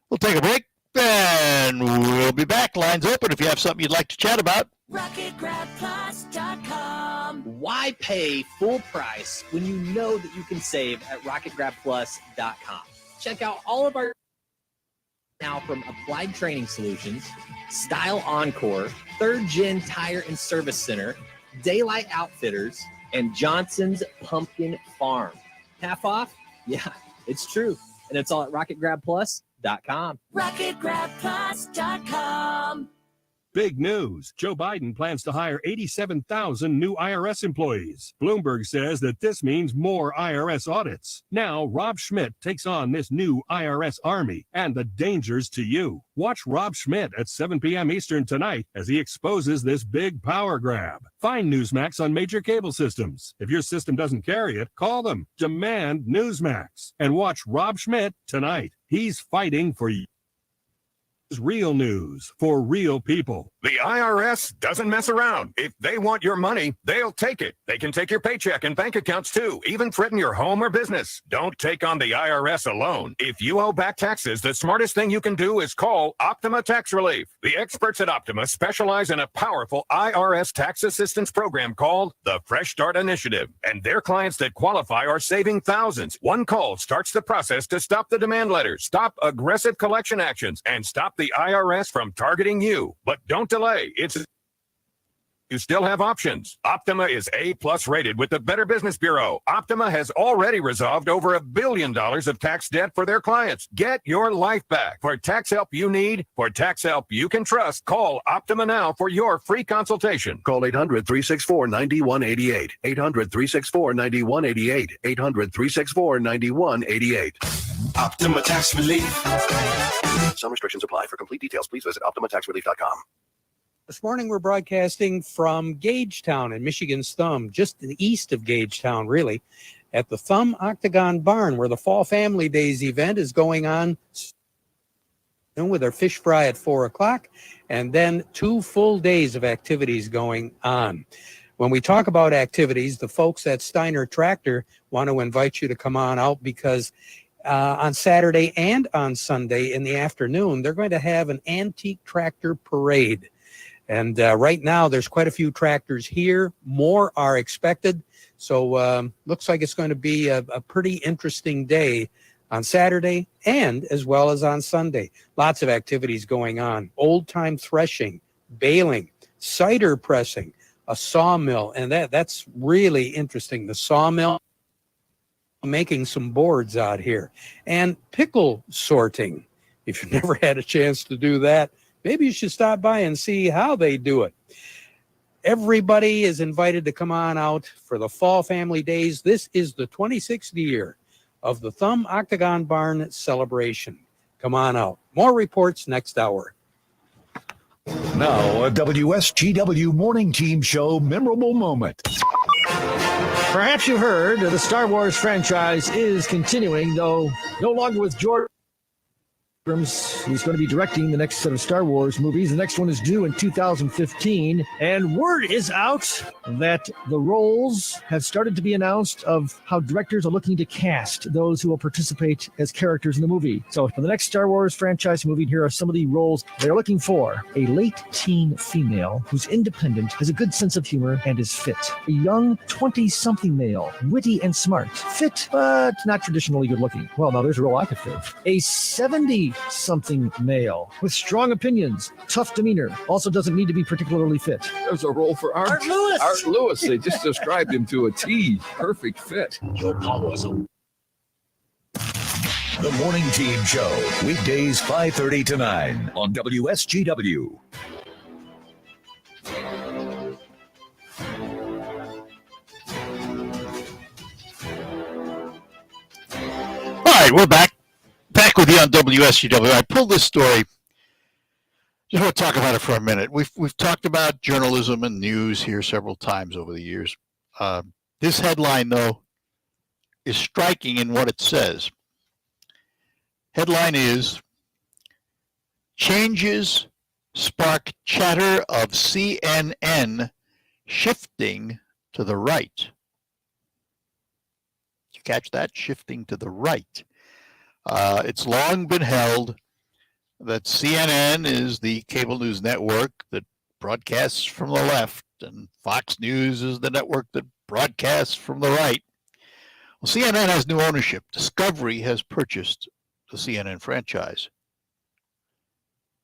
We'll take a break, and we'll be back. Lines open if you have something you'd like to chat about. RocketGrabPlus.com. Why pay full price when you know that you can save at RocketGrabPlus.com? Check out all of our now from Applied Training Solutions, Style Encore, Third Gen Tire and Service Center, Daylight Outfitters, and Johnson's Pumpkin Farm. Half off? Yeah, it's true. And it's all at RocketGrabPlus.com. RocketGrabPlus.com. Big news. Joe Biden plans to hire 87,000 new IRS employees. Bloomberg says that this means more IRS audits. Now, Rob Schmidt takes on this new IRS army and the dangers to you. Watch Rob Schmidt at 7 p.m. Eastern tonight as he exposes this big power grab. Find Newsmax on major cable systems. If your system doesn't carry it, call them. Demand Newsmax. And watch Rob Schmidt tonight. He's fighting for you. Real news for real people. The IRS doesn't mess around. If they want your money, they'll take it. They can take your paycheck and bank accounts too, even threaten your home or business. Don't take on the IRS alone. If you owe back taxes, the smartest thing you can do is call Optima Tax Relief. The experts at Optima specialize in a powerful IRS tax assistance program called the Fresh Start Initiative. And their clients that qualify are saving thousands. One call starts the process to stop the demand letters, stop aggressive collection actions, and stop the IRS from targeting you. But don't delay. You still have options. Optima is A+ rated with the Better Business Bureau. Optima has already resolved over $1 billion of tax debt for their clients. Get your life back. For tax help you need, for tax help you can trust, call Optima now for your free consultation. Call 800-364-9188. 800-364-9188. 800-364-9188. Optima Tax Relief. Some restrictions apply. For complete details, please visit OptimaTaxRelief.com. This morning, we're broadcasting from Gagetown in Michigan's Thumb, just east of Gagetown, really, at the Thumb Octagon Barn, where the Fall Family Days event is going on with our fish fry at 4 o'clock, and then 2 full days of activities going on. When we talk about activities, the folks at Steiner Tractor want to invite you to come on out because on Saturday and on Sunday in the afternoon, they're going to have an antique tractor parade. And right now, there's quite a few tractors here. More are expected. So looks like it's going to be a pretty interesting day on Saturday and as well as on Sunday. Lots of activities going on. Old-time threshing, baling, cider pressing, a sawmill. And that's really interesting. The sawmill, making some boards out here. And pickle sorting. If you've never had a chance to do that, maybe you should stop by and see how they do it. Everybody is invited to come on out for the Fall Family Days. This is the 26th year of the Thumb Octagon Barn celebration. Come on out. More reports next hour. Now, a WSGW Morning Team Show memorable moment. Perhaps you heard the Star Wars franchise is continuing, though no longer with George He's going to be directing the next set of Star Wars movies. The next one is due in 2015. And word is out that the roles have started to be announced of how directors are looking to cast those who will participate as characters in the movie. So for the next Star Wars franchise movie, here are some of the roles they're looking for. A late teen female who's independent, has a good sense of humor, and is fit. A young 20-something male, witty and smart. Fit, but not traditionally good looking. Well, now there's a role I could fill. A 70-something male with strong opinions, tough demeanor, also doesn't need to be particularly fit. There's a role for Art Lewis. Art Lewis. They just described him to a T. Perfect fit. The Morning Team Show, weekdays 5:30 to 9 on WSGW. All right, we're back with you on WSGW. I pulled this story. Just want to talk about it for a minute. We've talked about journalism and news here several times over the years. This headline, though, is striking in what it says. Headline is, changes spark chatter of CNN shifting to the right. Did you catch that? Shifting to the right. It's long been held that CNN is the cable news network that broadcasts from the left, and Fox News is the network that broadcasts from the right. Well, CNN has new ownership. Discovery has purchased the CNN franchise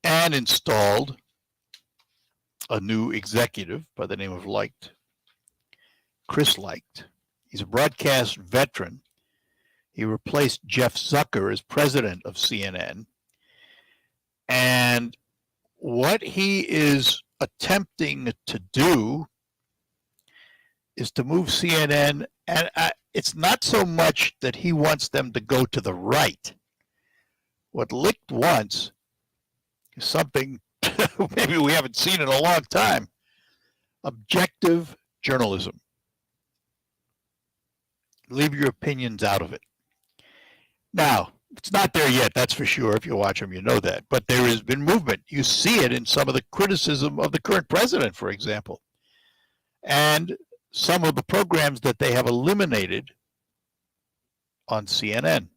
and installed a new executive by the name of Chris Licht. He's a broadcast veteran. He replaced Jeff Zucker as president of CNN. And what he is attempting to do is to move CNN, and it's not so much that he wants them to go to the right. What Licht wants is something maybe we haven't seen in a long time: objective journalism. Leave your opinions out of it. Now, it's not there yet, that's for sure. If you watch them, you know that. But there has been movement. You see it in some of the criticism of the current president, for example, and some of the programs that they have eliminated on CNN.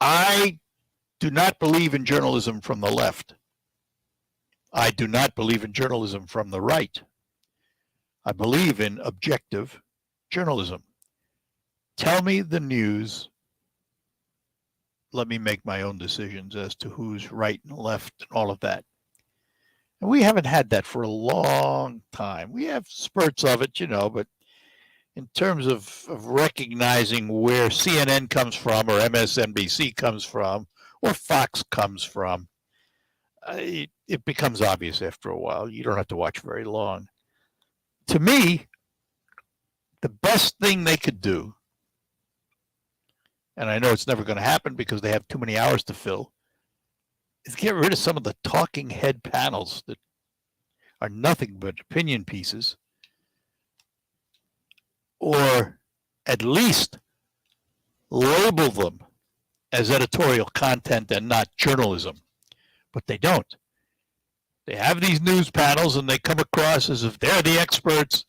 I do not believe in journalism from the left. I do not believe in journalism from the right. I believe in objective journalism. Tell me the news. Let me make my own decisions as to who's right and left and all of that. And we haven't had that for a long time. We have spurts of it, but in terms of recognizing where CNN comes from or MSNBC comes from or Fox comes from, it becomes obvious after a while. You don't have to watch very long. To me, the best thing they could do, and I know it's never going to happen because they have too many hours to fill, is get rid of some of the talking head panels that are nothing but opinion pieces, or at least label them as editorial content and not journalism. But they don't. They have these news panels and they come across as if they're the experts.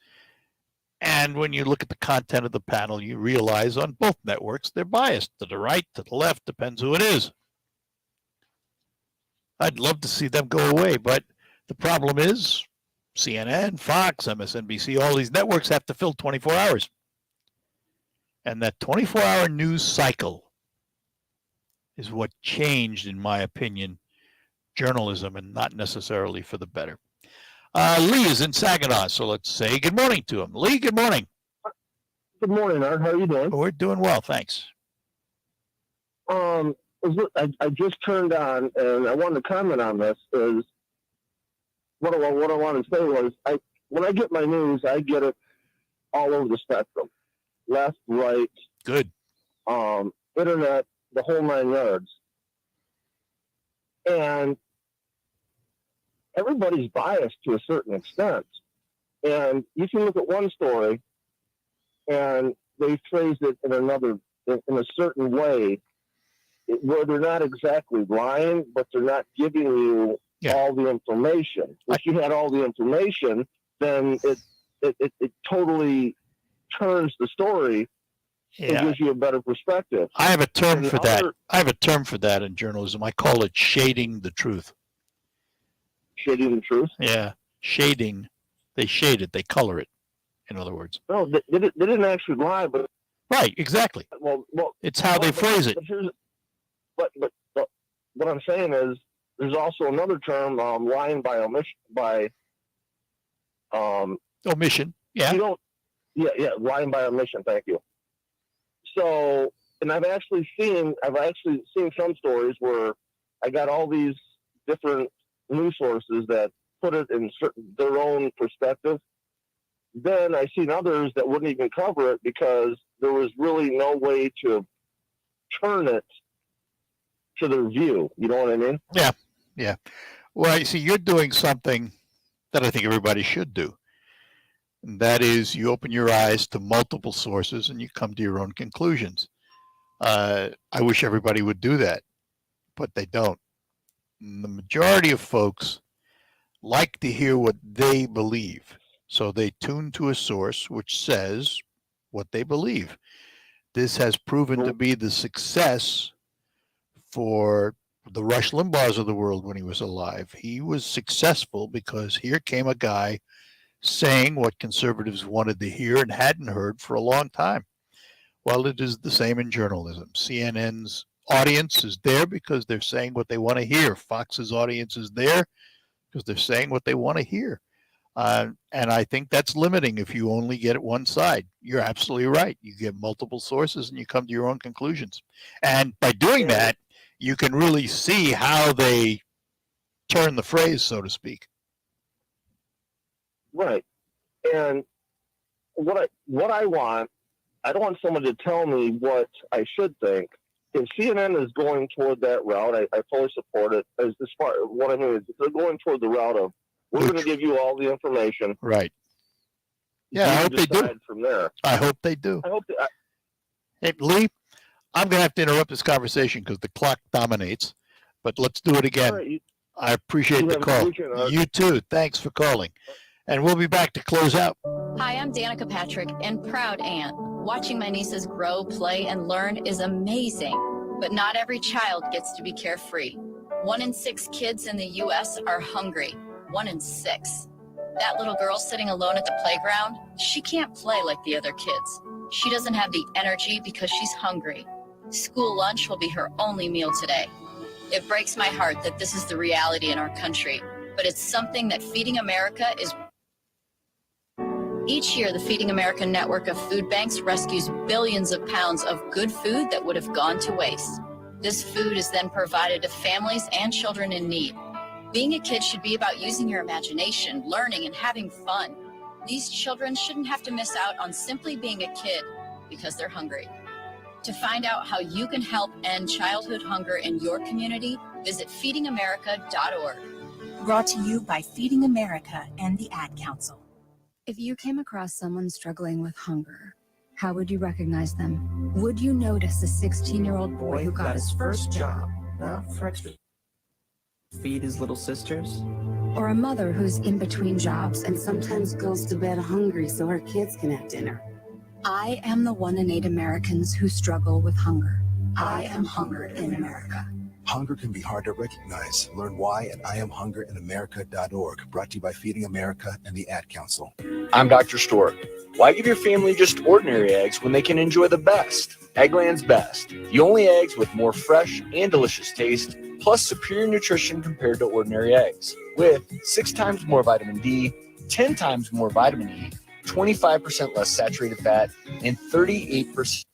And when you look at the content of the panel, you realize on both networks, they're biased to the right, to the left, depends who it is. I'd love to see them go away, but the problem is CNN, Fox, MSNBC, all these networks have to fill 24 hours. And that 24-hour news cycle is what changed, in my opinion, journalism, and not necessarily for the better. Lee is in Saginaw, so let's say good morning to him. Lee, good morning. Good morning, Art. How are you doing? We're doing well, thanks. I just turned on, and I wanted to comment on this. Is what I want to say was, when I get my news, I get it all over the spectrum, left, right, good, internet, the whole 9 yards, and everybody's biased to a certain extent. And you can look at one story, and they phrase it in a certain way, where they're not exactly lying, but they're not giving you all the information. If you had all the information, then it totally turns the story and gives you a better perspective. I have a term for that. I have a term for that in journalism. I call it shading the truth. Shading the truth? Yeah, shading. They shade it. They color it. In other words. No, they didn't actually lie, but right, exactly. Well, it's how they phrase it. But what I'm saying is, there's also another term, lying by omission. Omission. Yeah. You don't. Yeah, lying by omission. Thank you. So, and I've actually seen some stories where I got all these different news sources that put it in their own perspective. Then I seen others that wouldn't even cover it because there was really no way to turn it to their view. You know what I mean? Yeah, yeah. Well, you see, you're doing something that I think everybody should do. And that is, you open your eyes to multiple sources and you come to your own conclusions. I wish everybody would do that, but they don't. And the majority of folks like to hear what they believe. So they tune to a source which says what they believe. This has proven to be the success for the Rush Limbaughs of the world when he was alive. He was successful because here came a guy saying what conservatives wanted to hear and hadn't heard for a long time. Well, it is the same in journalism. CNN's audience is there because they're saying what they want to hear. Fox's audience is there because they're saying what they want to hear. And I think that's limiting if you only get it one side. You're absolutely right. You get multiple sources and you come to your own conclusions. And by doing that, you can really see how they turn the phrase, so to speak. Right. And what I want, I don't want someone to tell me what I should think. If CNN is going toward that route, I fully support it. As far what I mean is, they're going toward the route of, we're going to give you all the information. Right. Yeah, I hope they do. From there. I hope they do. I hope that. Hey, Lee, I'm going to have to interrupt this conversation because the clock dominates, but let's do it again. Right, I appreciate the call. You too. Thanks for calling. And we'll be back to close out. Hi, I'm Danica Patrick and proud aunt. Watching my nieces grow, play, and learn is amazing, but not every child gets to be carefree. 1 in 6 kids in the U.S. are hungry. 1 in 6. That little girl sitting alone at the playground, she can't play like the other kids. She doesn't have the energy because she's hungry. School lunch will be her only meal today. It breaks my heart that this is the reality in our country, but it's something that Feeding America is. Each year, the Feeding America network of food banks rescues billions of pounds of good food that would have gone to waste. This food is then provided to families and children in need. Being a kid should be about using your imagination, learning, and having fun. These children shouldn't have to miss out on simply being a kid because they're hungry. To find out how you can help end childhood hunger in your community, visit feedingamerica.org. Brought to you by Feeding America and the Ad Council. If you came across someone struggling with hunger, how would you recognize them? Would you notice a 16-year-old boy who got his first job, for extra feed his little sisters? Or a mother who's in between jobs and sometimes goes to bed hungry so her kids can have dinner? I am the 1 in 8 Americans who struggle with hunger. I am hunger in America. Hunger can be hard to recognize. Learn why at IamHungerInAmerica.org. Brought to you by Feeding America and the Ad Council. I'm Dr. Stork. Why give your family just ordinary eggs when they can enjoy the best? Eggland's Best. The only eggs with more fresh and delicious taste, plus superior nutrition compared to ordinary eggs. With 6 times more vitamin D, 10 times more vitamin E, 25% less saturated fat, and 38%.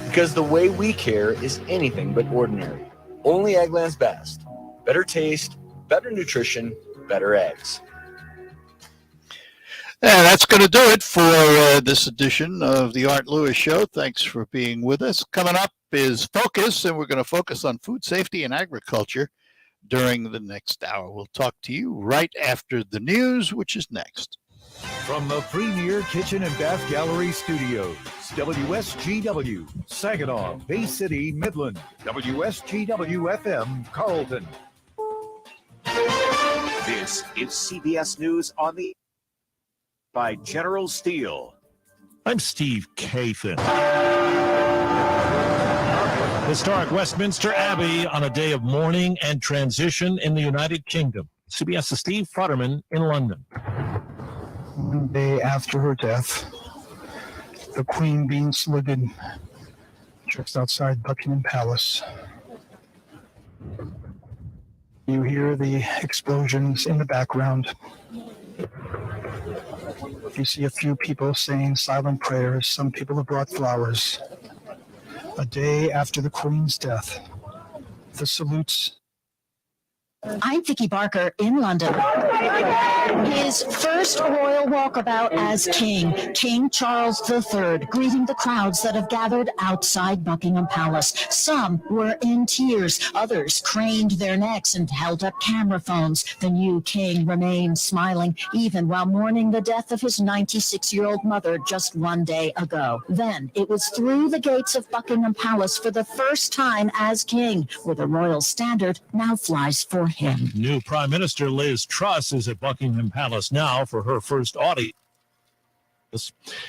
Because the way we care is anything but ordinary. Only Eggland's Best. Better taste, better nutrition, better eggs. And that's going to do it for this edition of the Art Lewis Show. Thanks for being with us. Coming up is Focus, and we're going to focus on food safety and agriculture during the next hour. We'll talk to you right after the news, which is next. From the Premier Kitchen and Bath Gallery Studios, WSGW, Saginaw, Bay City, Midland, WSGW FM, Carlton. This is CBS News on the by General Steel. I'm Steve Kathan. Historic Westminster Abbey on a day of mourning and transition in the United Kingdom. CBS's Steve Futterman in London. One day after her death, the Queen being saluted just outside Buckingham Palace. You hear the explosions in the background. You see a few people saying silent prayers. Some people have brought flowers. A day after the Queen's death, the salutes. I'm Vicky Barker in London. His first royal walkabout as king, King Charles III, greeting the crowds that have gathered outside Buckingham Palace. Some were in tears, others craned their necks and held up camera phones. The new king remained smiling, even while mourning the death of his 96-year-old mother just one day ago. Then it was through the gates of Buckingham Palace for the first time as king, where the royal standard now flies for him. New Prime Minister Liz Truss is at Buckingham Palace now for her first audience.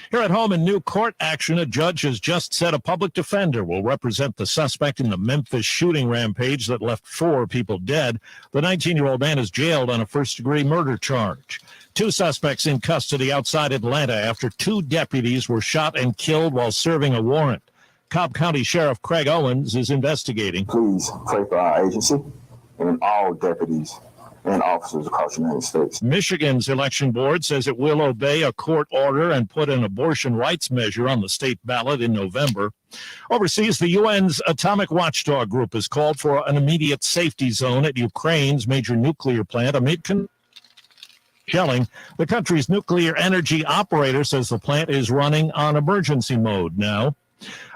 Here at home in new court action, a judge has just said a public defender will represent the suspect in the Memphis shooting rampage that left 4 people dead. The 19-year-old man is jailed on a first-degree murder charge. 2 suspects in custody outside Atlanta after 2 deputies were shot and killed while serving a warrant. Cobb County Sheriff Craig Owens is investigating. Please pray for our agency and all deputies and officers across the United States. Michigan's election board says it will obey a court order and put an abortion rights measure on the state ballot in November. Overseas, the UN's Atomic Watchdog Group has called for an immediate safety zone at Ukraine's major nuclear plant amid shelling. The country's nuclear energy operator says the plant is running on emergency mode now.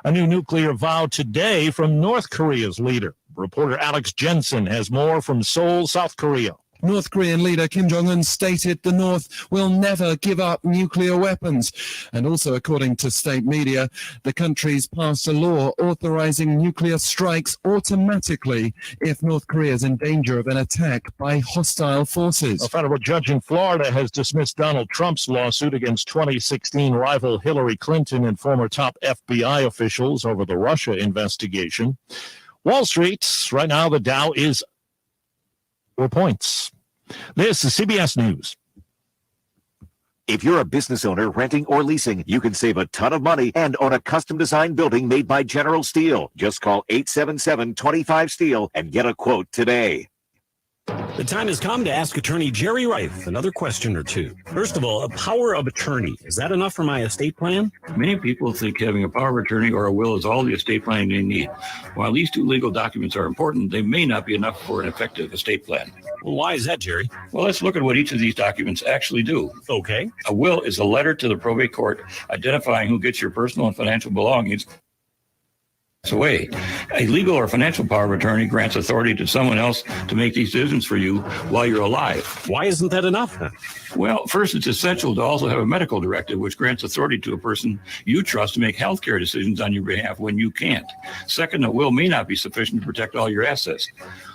A new nuclear vow today from North Korea's leader. Reporter Alex Jensen has more from Seoul, South Korea. North Korean leader Kim Jong-un stated the North will never give up nuclear weapons. And also, according to state media, the country's passed a law authorizing nuclear strikes automatically if North Korea is in danger of an attack by hostile forces. A federal judge in Florida has dismissed Donald Trump's lawsuit against 2016 rival Hillary Clinton and former top FBI officials over the Russia investigation. Wall Street, right now the Dow is 4 points. This is CBS News. If you're a business owner renting or leasing, you can save a ton of money and own a custom-designed building made by General Steel. Just call 877-25-STEEL and get a quote today. The time has come to ask attorney Jerry Reif another question or two. First of all, a power of attorney. Is that enough for my estate plan? Many people think having a power of attorney or a will is all the estate planning they need. While these 2 legal documents are important, they may not be enough for an effective estate plan. Well, why is that, Jerry? Well, let's look at what each of these documents actually do. Okay. A will is a letter to the probate court identifying who gets your personal and financial belongings away. A legal or financial power of attorney grants authority to someone else to make these decisions for you while you're alive. Why isn't that enough? Well, first, it's essential to also have a medical directive, which grants authority to a person you trust to make healthcare decisions on your behalf when you can't. Second, a will may not be sufficient to protect all your assets.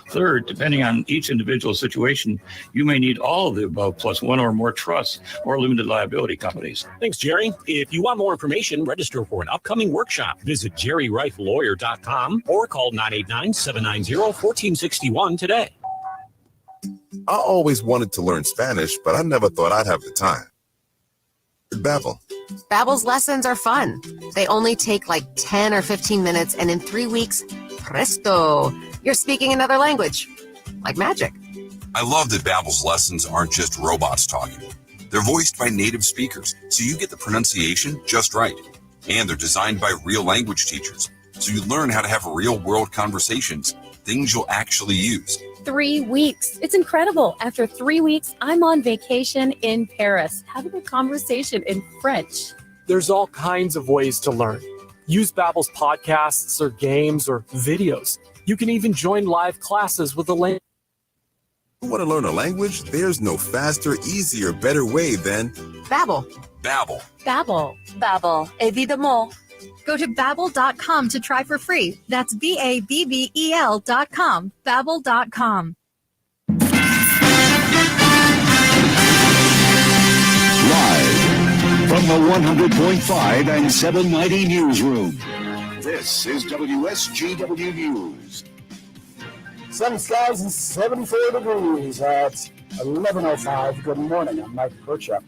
Third, depending on each individual situation, you may need all of the above plus 1 or more trusts or limited liability companies. Thanks, Jerry. If you want more information, register for an upcoming workshop. Visit jerryreiflawyer.com or call 989-790-1461 today. I always wanted to learn Spanish, but I never thought I'd have the time. Babbel. Babbel's lessons are fun. They only take like 10 or 15 minutes, and in 3 weeks, presto, you're speaking another language. Like magic. I love that Babbel's lessons aren't just robots talking. They're voiced by native speakers, so you get the pronunciation just right. And they're designed by real language teachers, so you learn how to have real-world conversations, things you'll actually use. 3 weeks. It's incredible. After 3 weeks, I'm on vacation in Paris, having a conversation in French. There's all kinds of ways to learn. Use Babbel's podcasts or games or videos. You can even join live classes with a language Want to learn a language? There's no faster, easier, better way than Babbel. Babbel. Babbel. Babbel. Évidemment. Go to Babbel.com to try for free. That's BABBEL.com. Babbel.com. Live from the 100.5 and 790 newsroom. This is WSGW News. Sunny skies and 74 degrees at 11:05. Good morning. I'm Mike Birchup.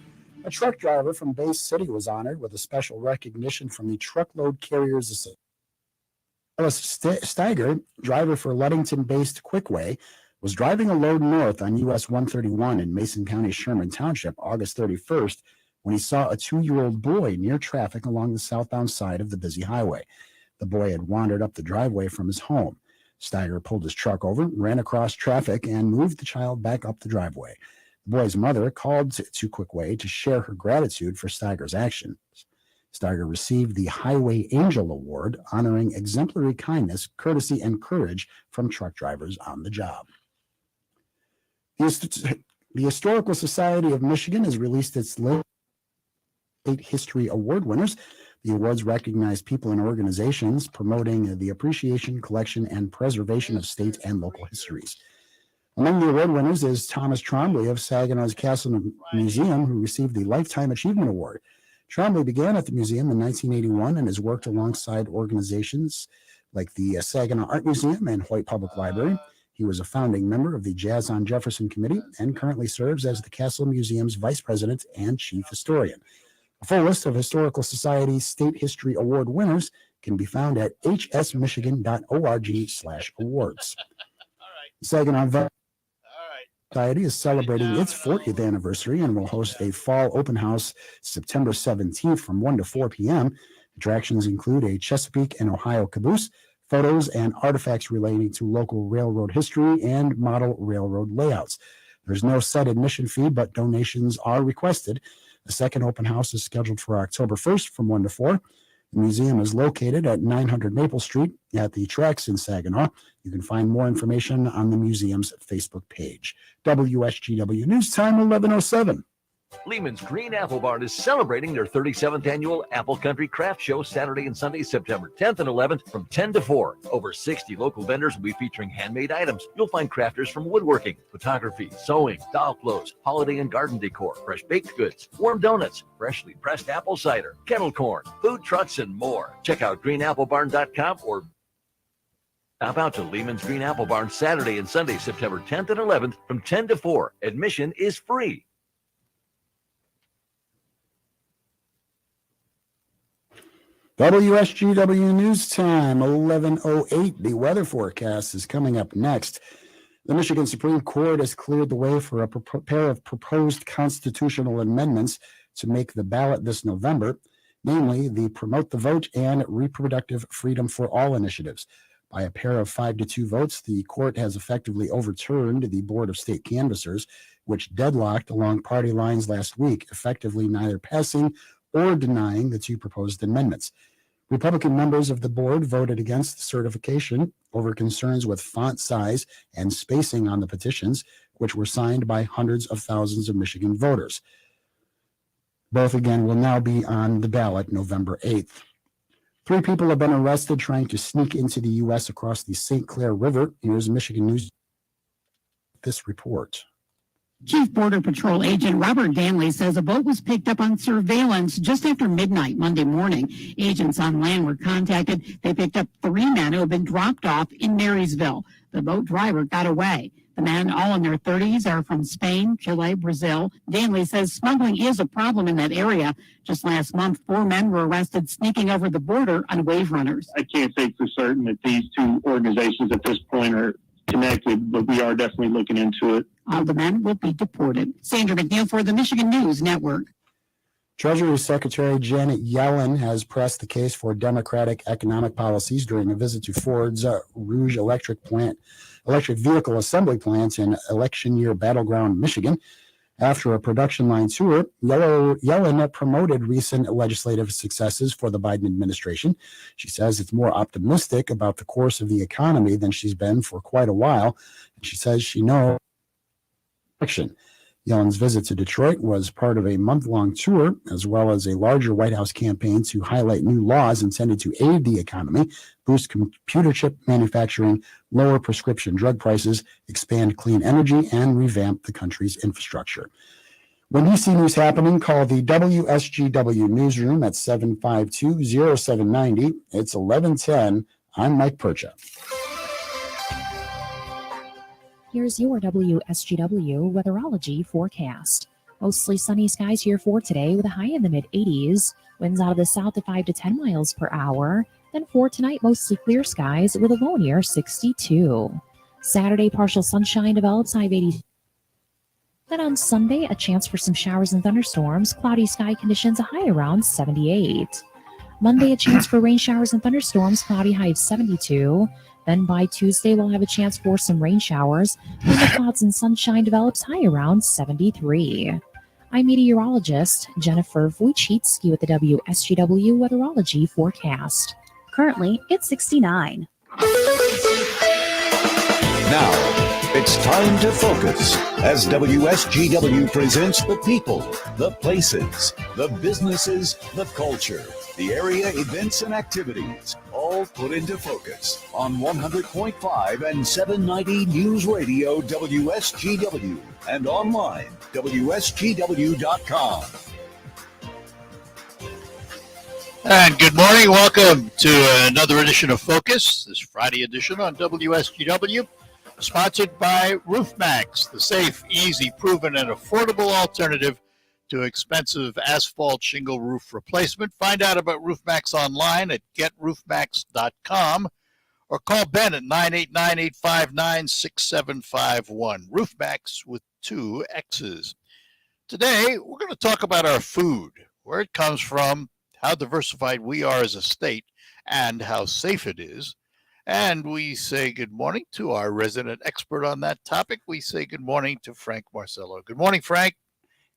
A truck driver from Bay City was honored with a special recognition from the Truckload Carriers Association. Ellis Steiger, driver for Ludington-based Quickway, was driving a load north on US 131 in Mason County, Sherman Township, August 31st, when he saw a 2-year-old boy near traffic along the southbound side of the busy highway. The boy had wandered up the driveway from his home. Steiger pulled his truck over, ran across traffic, and moved the child back up the driveway. The boy's mother called to Quickway to share her gratitude for Steiger's actions. Steiger received the Highway Angel Award, honoring exemplary kindness, courtesy, and courage from truck drivers on the job. The Historical Society of Michigan has released its State History Award winners. The awards recognize people and organizations promoting the appreciation, collection, and preservation of state and local histories. Among the award winners is Thomas Trombley of Saginaw's Castle Museum, who received the Lifetime Achievement Award. Trombley began at the museum in 1981 and has worked alongside organizations like the Saginaw Art Museum and Hoyt Public Library. He was a founding member of the Jazz on Jefferson Committee and currently serves as the Castle Museum's Vice President and Chief Historian. A full list of Historical Society State History Award winners can be found at hsmichigan.org/awards. Saginaw Society is celebrating its 40th anniversary and will host a fall open house September 17th from 1 to 4 p.m. Attractions include a Chesapeake and Ohio caboose, photos and artifacts relating to local railroad history, and model railroad layouts. There's no set admission fee, but donations are requested. The second open house is scheduled for October 1st from 1 to 4. The museum is located at 900 Maple Street at the tracks in Saginaw. You can find more information on the museum's Facebook page. WSGW News Time, 11:07. Lehman's Green Apple Barn is celebrating their 37th annual Apple Country Craft Show Saturday and Sunday, September 10th and 11th from 10 to 4. Over 60 local vendors will be featuring handmade items. You'll find crafters from woodworking, photography, sewing, doll clothes, holiday and garden decor, fresh baked goods, warm donuts, freshly pressed apple cider, kettle corn, food trucks, and more. Check out greenapplebarn.com or stop out to Lehman's Green Apple Barn Saturday and Sunday, September 10th and 11th from 10 to 4. Admission is free. WSGW News Time, 11:08. The weather forecast is coming up next. The Michigan Supreme Court has cleared the way for a pair of proposed constitutional amendments to make the ballot this November, namely the Promote the Vote and Reproductive Freedom for All initiatives. By a pair of 5-2 votes, the court has effectively overturned the Board of State Canvassers, which deadlocked along party lines last week, effectively neither passing or denying the two proposed amendments. Republican members of the board voted against certification over concerns with font size and spacing on the petitions, which were signed by hundreds of thousands of Michigan voters. Both, again, will now be on the ballot November 8th. 3 people have been arrested trying to sneak into the U.S. across the St. Clair River. Here's Michigan News. This report. Chief Border Patrol Agent Robert Danley says a boat was picked up on surveillance just after midnight Monday morning. Agents on land were contacted. They picked up 3 men who had been dropped off in Marysville. The boat driver got away. The men, all in their 30s, are from Spain, Chile, Brazil. Danley says smuggling is a problem in that area. Just last month, 4 men were arrested sneaking over the border on wave runners. I can't say for certain that these 2 organizations at this point are connected, but we are definitely looking into it. All the men will be deported. Sandra McNeil for the Michigan News Network. Treasury Secretary Janet Yellen has pressed the case for democratic economic policies during a visit to Ford's Rouge electric vehicle assembly plant in election year battleground Michigan. After a production line tour, Yellen promoted recent legislative successes for the Biden administration. She says it's more optimistic about the course of the economy than she's been for quite a while. And she says she knows election. Yellen's visit to Detroit was part of a month-long tour, as well as a larger White House campaign to highlight new laws intended to aid the economy, boost computer chip manufacturing, lower prescription drug prices, expand clean energy, and revamp the country's infrastructure. When you see news happening, call the WSGW newsroom at 752-0790. It's 1110. I'm Mike Percha. Here's your WSGW weatherology forecast. Mostly sunny skies here for today with a high in the mid-80s. Winds out of the south at 5 to 10 miles per hour. Then for tonight, mostly clear skies with a low near 62. Saturday, partial sunshine develops, high of 80. Then on Sunday, a chance for some showers and thunderstorms. Cloudy sky conditions, a high around 78. Monday, a chance for rain showers and thunderstorms. Cloudy, high of 72. Then by Tuesday, we'll have a chance for some rain showers. Then the clouds and sunshine develops, high around 73. I'm meteorologist Jennifer Wojcicki with the WSGW weatherology forecast. Currently, it's 69. Now, it's time to focus as WSGW presents the people, the places, the businesses, the culture, the area events and activities, all put into focus on 100.5 and 790 News Radio WSGW and online WSGW.com. And good morning. Welcome to another edition of Focus, this Friday edition on WSGW. Sponsored by RoofMax, the safe, easy, proven, and affordable alternative to expensive asphalt shingle roof replacement. Find out about RoofMax online at getroofmax.com or call Ben at 989-859-6751. RoofMax with 2 X's. Today, we're going to talk about our food, where it comes from, how diversified we are as a state, and how safe it is. And we say good morning to our resident expert on that topic. We say good morning to Frank Marcello. Good morning, Frank.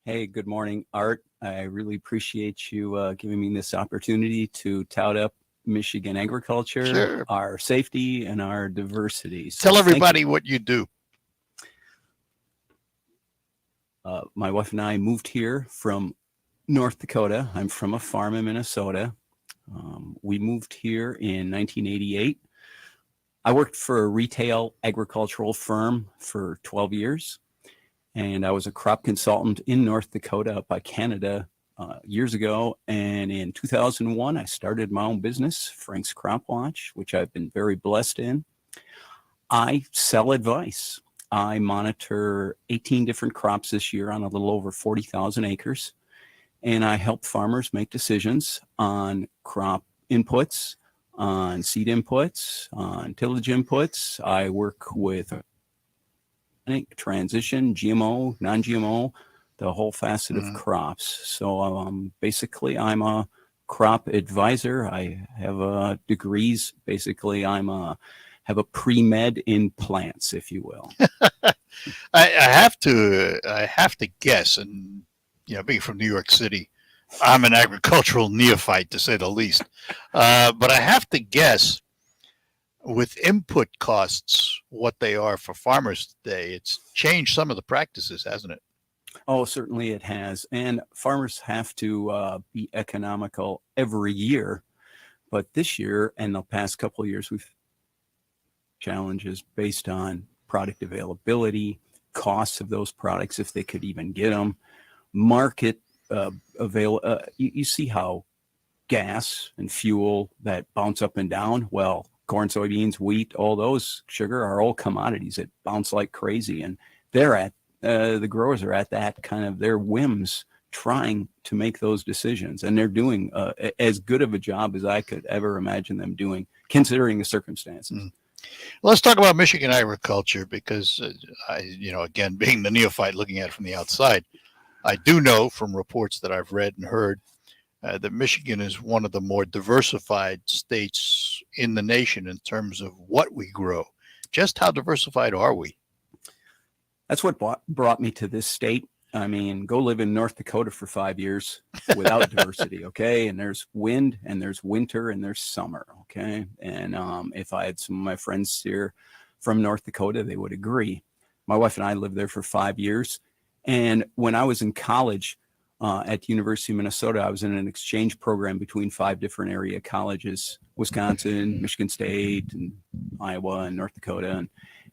Hey, good morning, Art. I really appreciate you giving me this opportunity to tout up Michigan agriculture, Sure. Our safety, and our diversity. So tell everybody what you do. My wife and I moved here from North Dakota. I'm from a farm in Minnesota. We moved here in 1988. I worked for a retail agricultural firm for 12 years, and I was a crop consultant in North Dakota up by Canada years ago. And in 2001, I started my own business, Frank's Crop Watch, which I've been very blessed in. I sell advice. I monitor 18 different crops this year on a little over 40,000 acres, and I help farmers make decisions on crop inputs, on seed inputs, on tillage inputs. I work with transition, GMO, non-GMO, the whole facet of crops. So basically, I'm a crop advisor. I have degrees. Basically, have a pre-med in plants, if you will. I have to guess, and being from New York City, I'm an agricultural neophyte, to say the least. But I have to guess, with input costs, what they are for farmers today, it's changed some of the practices, hasn't it? Oh, certainly it has. And farmers have to be economical every year. But this year and the past couple of years, we've challenges based on product availability, costs of those products, if they could even get them, market you see how gas and fuel that bounce up and down. Well, corn, soybeans, wheat, all those sugar are all commodities that bounce like crazy, and they're at the growers are at that kind of their whims, trying to make those decisions, and they're doing as good of a job as I could ever imagine them doing, considering the circumstances. Let's talk about Michigan agriculture, because again, being the neophyte looking at it from the outside, I do know from reports that I've read and heard that Michigan is one of the more diversified states in the nation in terms of what we grow. Just how diversified are we? That's what brought me to this state. I mean, go live in North Dakota for 5 years without diversity, okay? And there's wind, and there's winter, and there's summer, okay? And if I had some of my friends here from North Dakota, they would agree. My wife and I lived there for 5 years. And when I was in college at the University of Minnesota, I was in an exchange program between 5 different area colleges, Wisconsin, Michigan State, and Iowa, and North Dakota.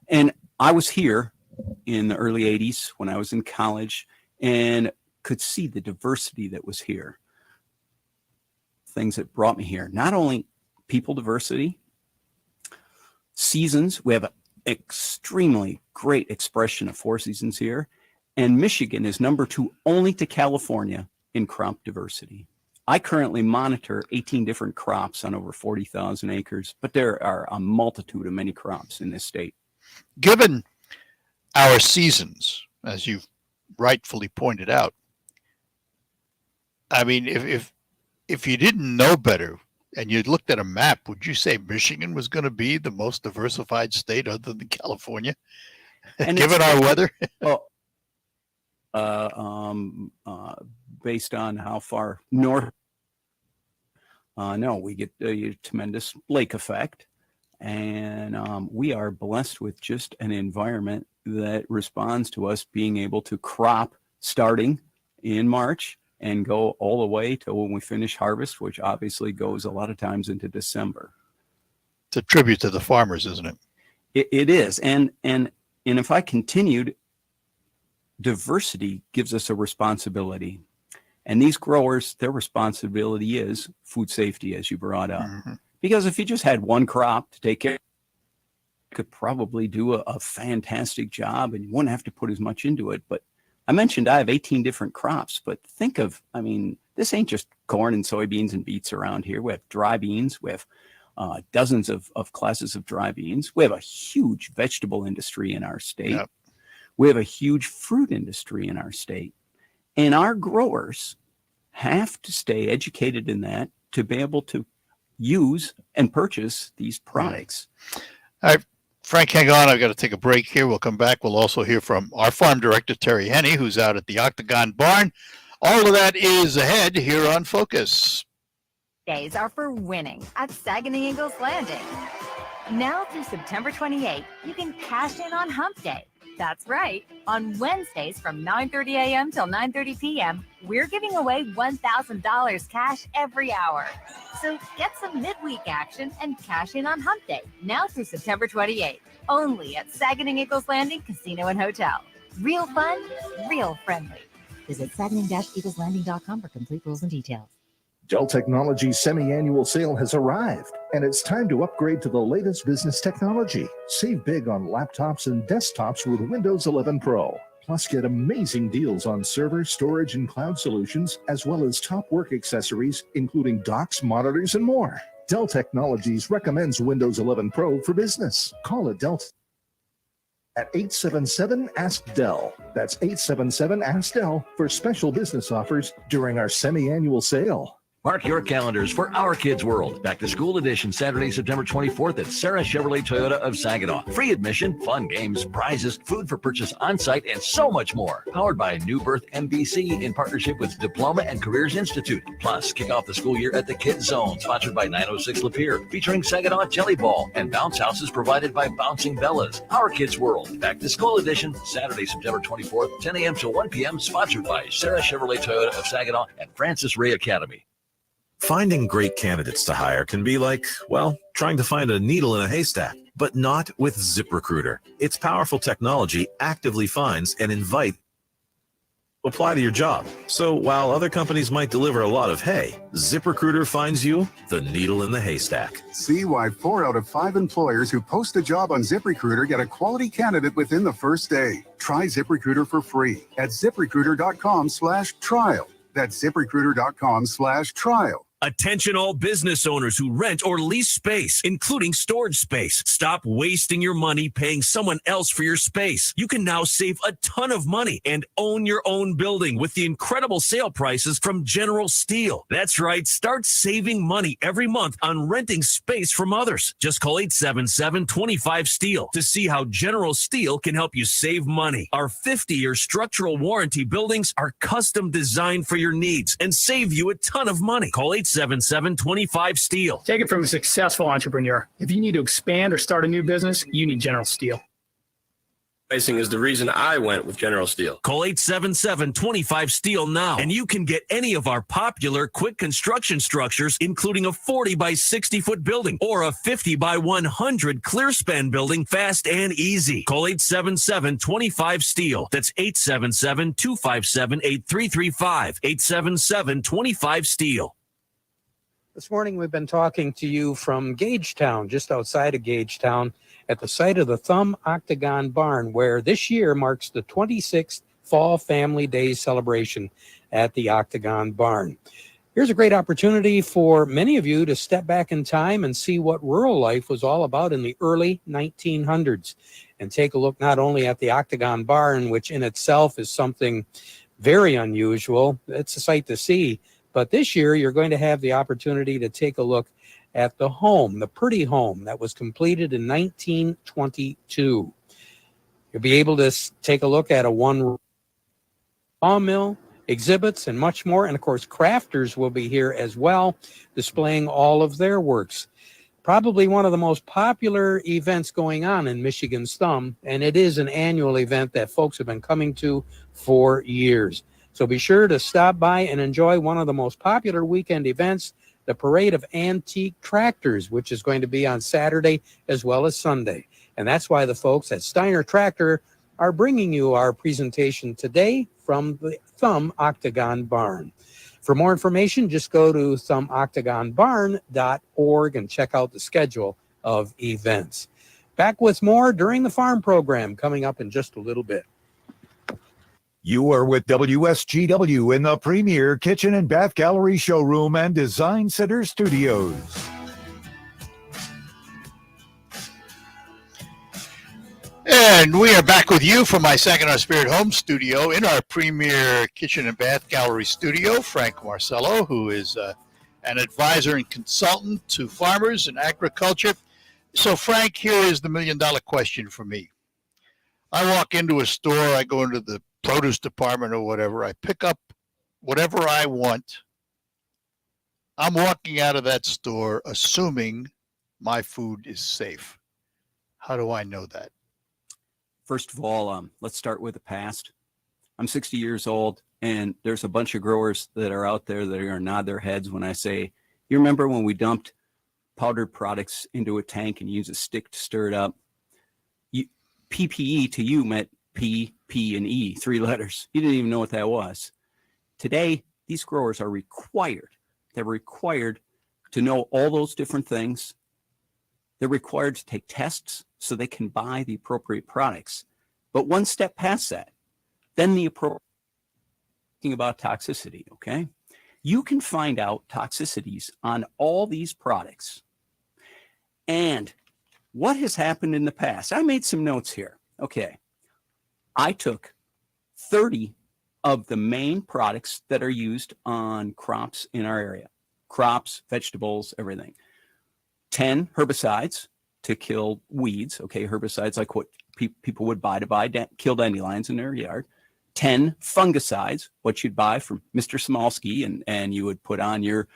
And I was here in the early 80s when I was in college and could see the diversity that was here. Things that brought me here, not only people diversity, seasons. We have an extremely great expression of 4 seasons here. And Michigan is number 2 only to California in crop diversity. I currently monitor 18 different crops on over 40,000 acres, but there are a multitude of many crops in this state. Given our seasons, as you've rightfully pointed out, I mean, if you didn't know better and you looked at a map, would you say Michigan was going to be the most diversified state other than California, and given our weather? Well, based on how far north, no, we get a tremendous lake effect, and we are blessed with just an environment that responds to us being able to crop starting in March and go all the way to when we finish harvest, which obviously goes a lot of times into December. It's a tribute to the farmers, isn't it? It is. And if I continued, diversity gives us a responsibility. And these growers, their responsibility is food safety, as you brought up. Mm-hmm. Because if you just had one crop to take care of, you could probably do a fantastic job and you wouldn't have to put as much into it. But I mentioned I have 18 different crops, but think of, I mean, this ain't just corn and soybeans and beets around here. We have dry beans. We have dozens of classes of dry beans. We have a huge vegetable industry in our state. Yep. We have a huge fruit industry in our state. And our growers have to stay educated in that to be able to use and purchase these products. All right, Frank, hang on. I've got to take a break here. We'll come back. We'll also hear from our farm director, Terry Henney, who's out at the Octagon Barn. All of that is ahead here on Focus. Days are for winning at Saginaw Eagles Landing. Now through September 28th, you can cash in on Hump Day. That's right. On Wednesdays from 9:30 a.m. till 9:30 p.m., we're giving away $1,000 cash every hour. So get some midweek action and cash in on Hump Day now through September 28th. Only at Saginaw Eagles Landing Casino and Hotel. Real fun, real friendly. Visit saginaw-eagleslanding.com for complete rules and details. Dell Technologies' semi-annual sale has arrived, and it's time to upgrade to the latest business technology. Save big on laptops and desktops with Windows 11 Pro. Plus, get amazing deals on server, storage, and cloud solutions, as well as top work accessories, including docks, monitors, and more. Dell Technologies recommends Windows 11 Pro for business. Call it Dell at 877-ASK-DELL. That's 877-ASK-DELL for special business offers during our semi-annual sale. Mark your calendars for Our Kids World. Back to School Edition, Saturday, September 24th at Sarah Chevrolet Toyota of Saginaw. Free admission, fun games, prizes, food for purchase on-site, and so much more. Powered by New Birth MBC in partnership with Diploma and Careers Institute. Plus, kick off the school year at the Kids Zone, sponsored by 906 Lapeer, featuring Saginaw Jelly Ball and bounce houses provided by Bouncing Bellas. Our Kids World. Back to School Edition, Saturday, September 24th, 10 a.m. to 1 p.m., sponsored by Sarah Chevrolet Toyota of Saginaw and Francis Ray Academy. Finding great candidates to hire can be like, well, trying to find a needle in a haystack, but not with ZipRecruiter. Its powerful technology actively finds and invites apply to your job. So while other companies might deliver a lot of hay, ZipRecruiter finds you the needle in the haystack. See why 4 out of 5 employers who post a job on ZipRecruiter get a quality candidate within the first day. Try ZipRecruiter for free at ZipRecruiter.com/trial. That's ZipRecruiter.com/trial. Attention all business owners who rent or lease space, including storage space. Stop wasting your money paying someone else for your space. You can now save a ton of money and own your own building with the incredible sale prices from General Steel. That's right. Start saving money every month on renting space from others. Just call 877-25-STEEL to see how General Steel can help you save money. Our 50-year structural warranty buildings are custom designed for your needs and save you a ton of money. Call 877-25-STEEL. Take it from a successful entrepreneur. If you need to expand or start a new business, you need General Steel. Pricing is the reason I went with General Steel. Call 877-25-STEEL now, and you can get any of our popular quick construction structures, including a 40 by 60 foot building or a 50 by 100 clear span building, fast and easy. Call 877-25-STEEL. That's 877-257-8335. 877-25-STEEL. This morning we've been talking to you from Gagetown, just outside of Gagetown, at the site of the Thumb Octagon Barn, where this year marks the 26th Fall Family Days celebration at the Octagon Barn. Here's a great opportunity for many of you to step back in time and see what rural life was all about in the early 1900s, and take a look not only at the Octagon Barn, which in itself is something very unusual. It's a sight to see. But this year, you're going to have the opportunity to take a look at the home, the Purdy home that was completed in 1922. You'll be able to take a look at a one sawmill, exhibits, and much more. And of course, crafters will be here as well, displaying all of their works. Probably one of the most popular events going on in Michigan's Thumb, and it is an annual event that folks have been coming to for years. So be sure to stop by and enjoy one of the most popular weekend events, the Parade of Antique Tractors, which is going to be on Saturday as well as Sunday. And that's why the folks at Steiner Tractor are bringing you our presentation today from the Thumb Octagon Barn. For more information, just go to thumboctagonbarn.org and check out the schedule of events. Back with more during the farm program coming up in just a little bit. You are with WSGW in the premier kitchen and bath gallery showroom and design center studios. And we are back with you from my Saginaw Spirit home studio in our premier kitchen and bath gallery studio. Frank Marcello, who is an advisor and consultant to farmers and agriculture. So, Frank, here is the $1 million question for me. I walk into a store, I go into the produce department or whatever, I pick up whatever I want. I'm walking out of that store assuming my food is safe. How do I know that? First of all, let's start with the past. I'm 60 years old, and there's a bunch of growers that are out there that are going to nod their heads when I say, you remember when we dumped powdered products into a tank and use a stick to stir it up? PPE to you meant P, P, and E, 3 letters. You didn't even know what that was. Today, these growers are required. They're required to know all those different things. They're required to take tests so they can buy the appropriate products. But one step past that, then the appropriate thing about toxicity, okay? You can find out toxicities on all these products. And what has happened in the past? I made some notes here. Okay. I took 30 of the main products that are used on crops in our area. Crops, vegetables, everything. 10 herbicides to kill weeds. Okay, herbicides like what people would buy to kill dandelions in their yard. 10 fungicides, what you'd buy from Mr. Smolsky, and you would put on your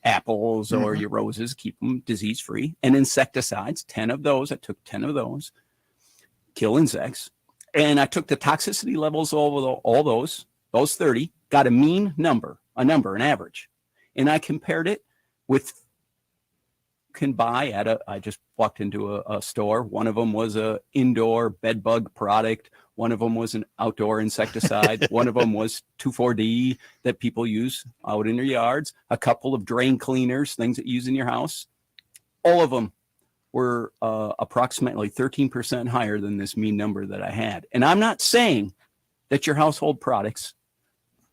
apples or your roses, keep them disease-free. And insecticides, 10 of those. I took 10 of those, kill insects. And I took the toxicity levels over all those 30, got a mean number, an average. And I compared it with, can buy at I just walked into a store. One of them was a indoor bed bug product. One of them was an outdoor insecticide. One of them was 2,4-D that people use out in their yards. A couple of drain cleaners, things that you use in your house. All of them were approximately 13% higher than this mean number that I had. And I'm not saying that your household products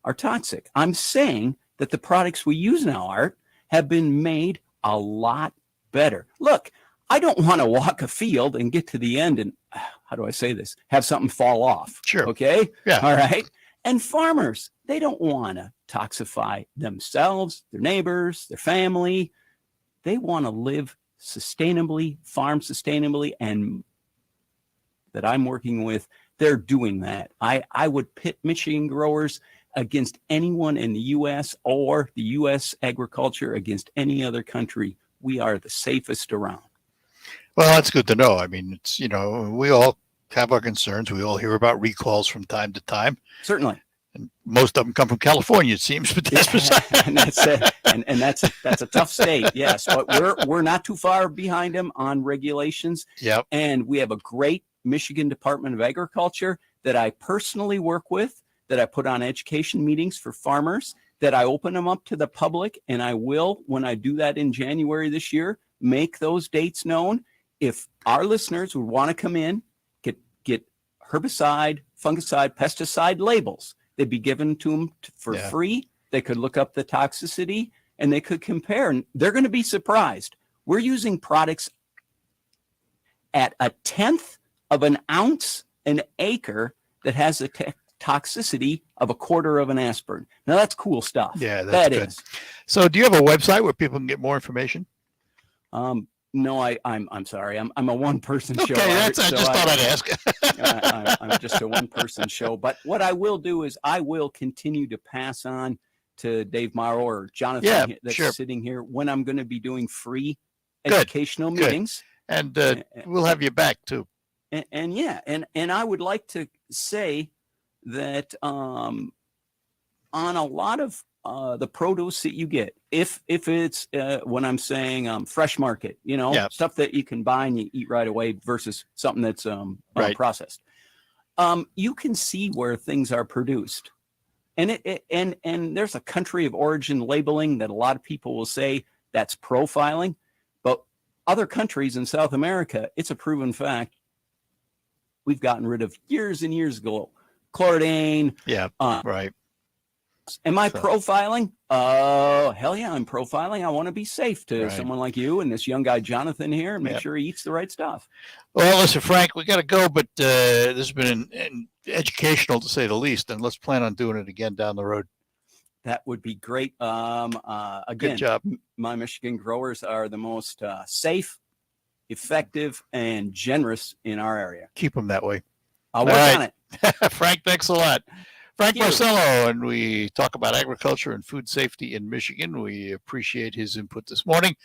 are toxic. I'm saying that the products we use now, Art, have been made a lot better. Look, I don't want to walk a field and get to the end and, how do I say this, have something fall off. Sure. Okay? Yeah. All right? And farmers, they don't want to toxify themselves, their neighbors, their family. They want to live sustainably, farm sustainably, and that I'm working with, they're doing that. I would pit Michigan growers against anyone in the U.S. or the U.S. agriculture against any other country. We are the safest around. Well, that's good to know. I mean, it's, we all have our concerns. We all hear about recalls from time to time. Certainly. And most of them come from California, it seems. But that's and that's it. And that's a tough state, yes. But we're not too far behind them on regulations. Yep. And we have a great Michigan Department of Agriculture that I personally work with, that I put on education meetings for farmers, that I open them up to the public, and I will, when I do that in January this year, make those dates known. If our listeners would want to come in, get herbicide, fungicide, pesticide labels, they'd be given to them for free. They could look up the toxicity and they could compare, and they're going to be surprised. We're using products at 1/10 of an ounce an acre that has a toxicity of 1/4 of an aspirin. Now that's cool stuff. Yeah, that's good. So do you have a website where people can get more information? No, I'm sorry. I'm a one-person show. Okay, I just thought I'd ask. I'm just a one-person show. But what I will do is I will continue to pass on to Dave Morrow or Jonathan that's sitting here when I'm going to be doing free educational meetings. And we'll have you back too. And I would like to say that on a lot of the produce that you get, if it's when I'm saying fresh market, stuff that you can buy and you eat right away versus something that's processed, you can see where things are produced, and and there's a country of origin labeling that a lot of people will say that's profiling, but other countries in South America, it's a proven fact. We've gotten rid of years and years ago chlordane. Yeah, right. Am I profiling? Oh, hell yeah, I'm profiling. I want to be safe to someone like you and this young guy, Jonathan, here, and make sure he eats the right stuff. Well, listen, Frank, we got to go, but this has been educational to say the least, and let's plan on doing it again down the road. That would be great. Again, good job. My Michigan growers are the most safe, effective, and generous in our area. Keep them that way. I'll work on it. Frank, thanks a lot. Frank Marcello, and we talk about agriculture and food safety in Michigan. We appreciate his input this morning.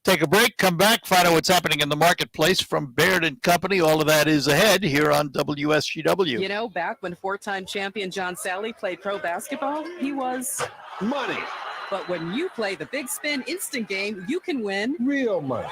Take a break, come back, find out what's happening in the marketplace from Baird & Company. All of that is ahead here on WSGW. You know, back when four-time champion John Sally played pro basketball, he was money. But when you play the Big Spin instant game, you can win real money.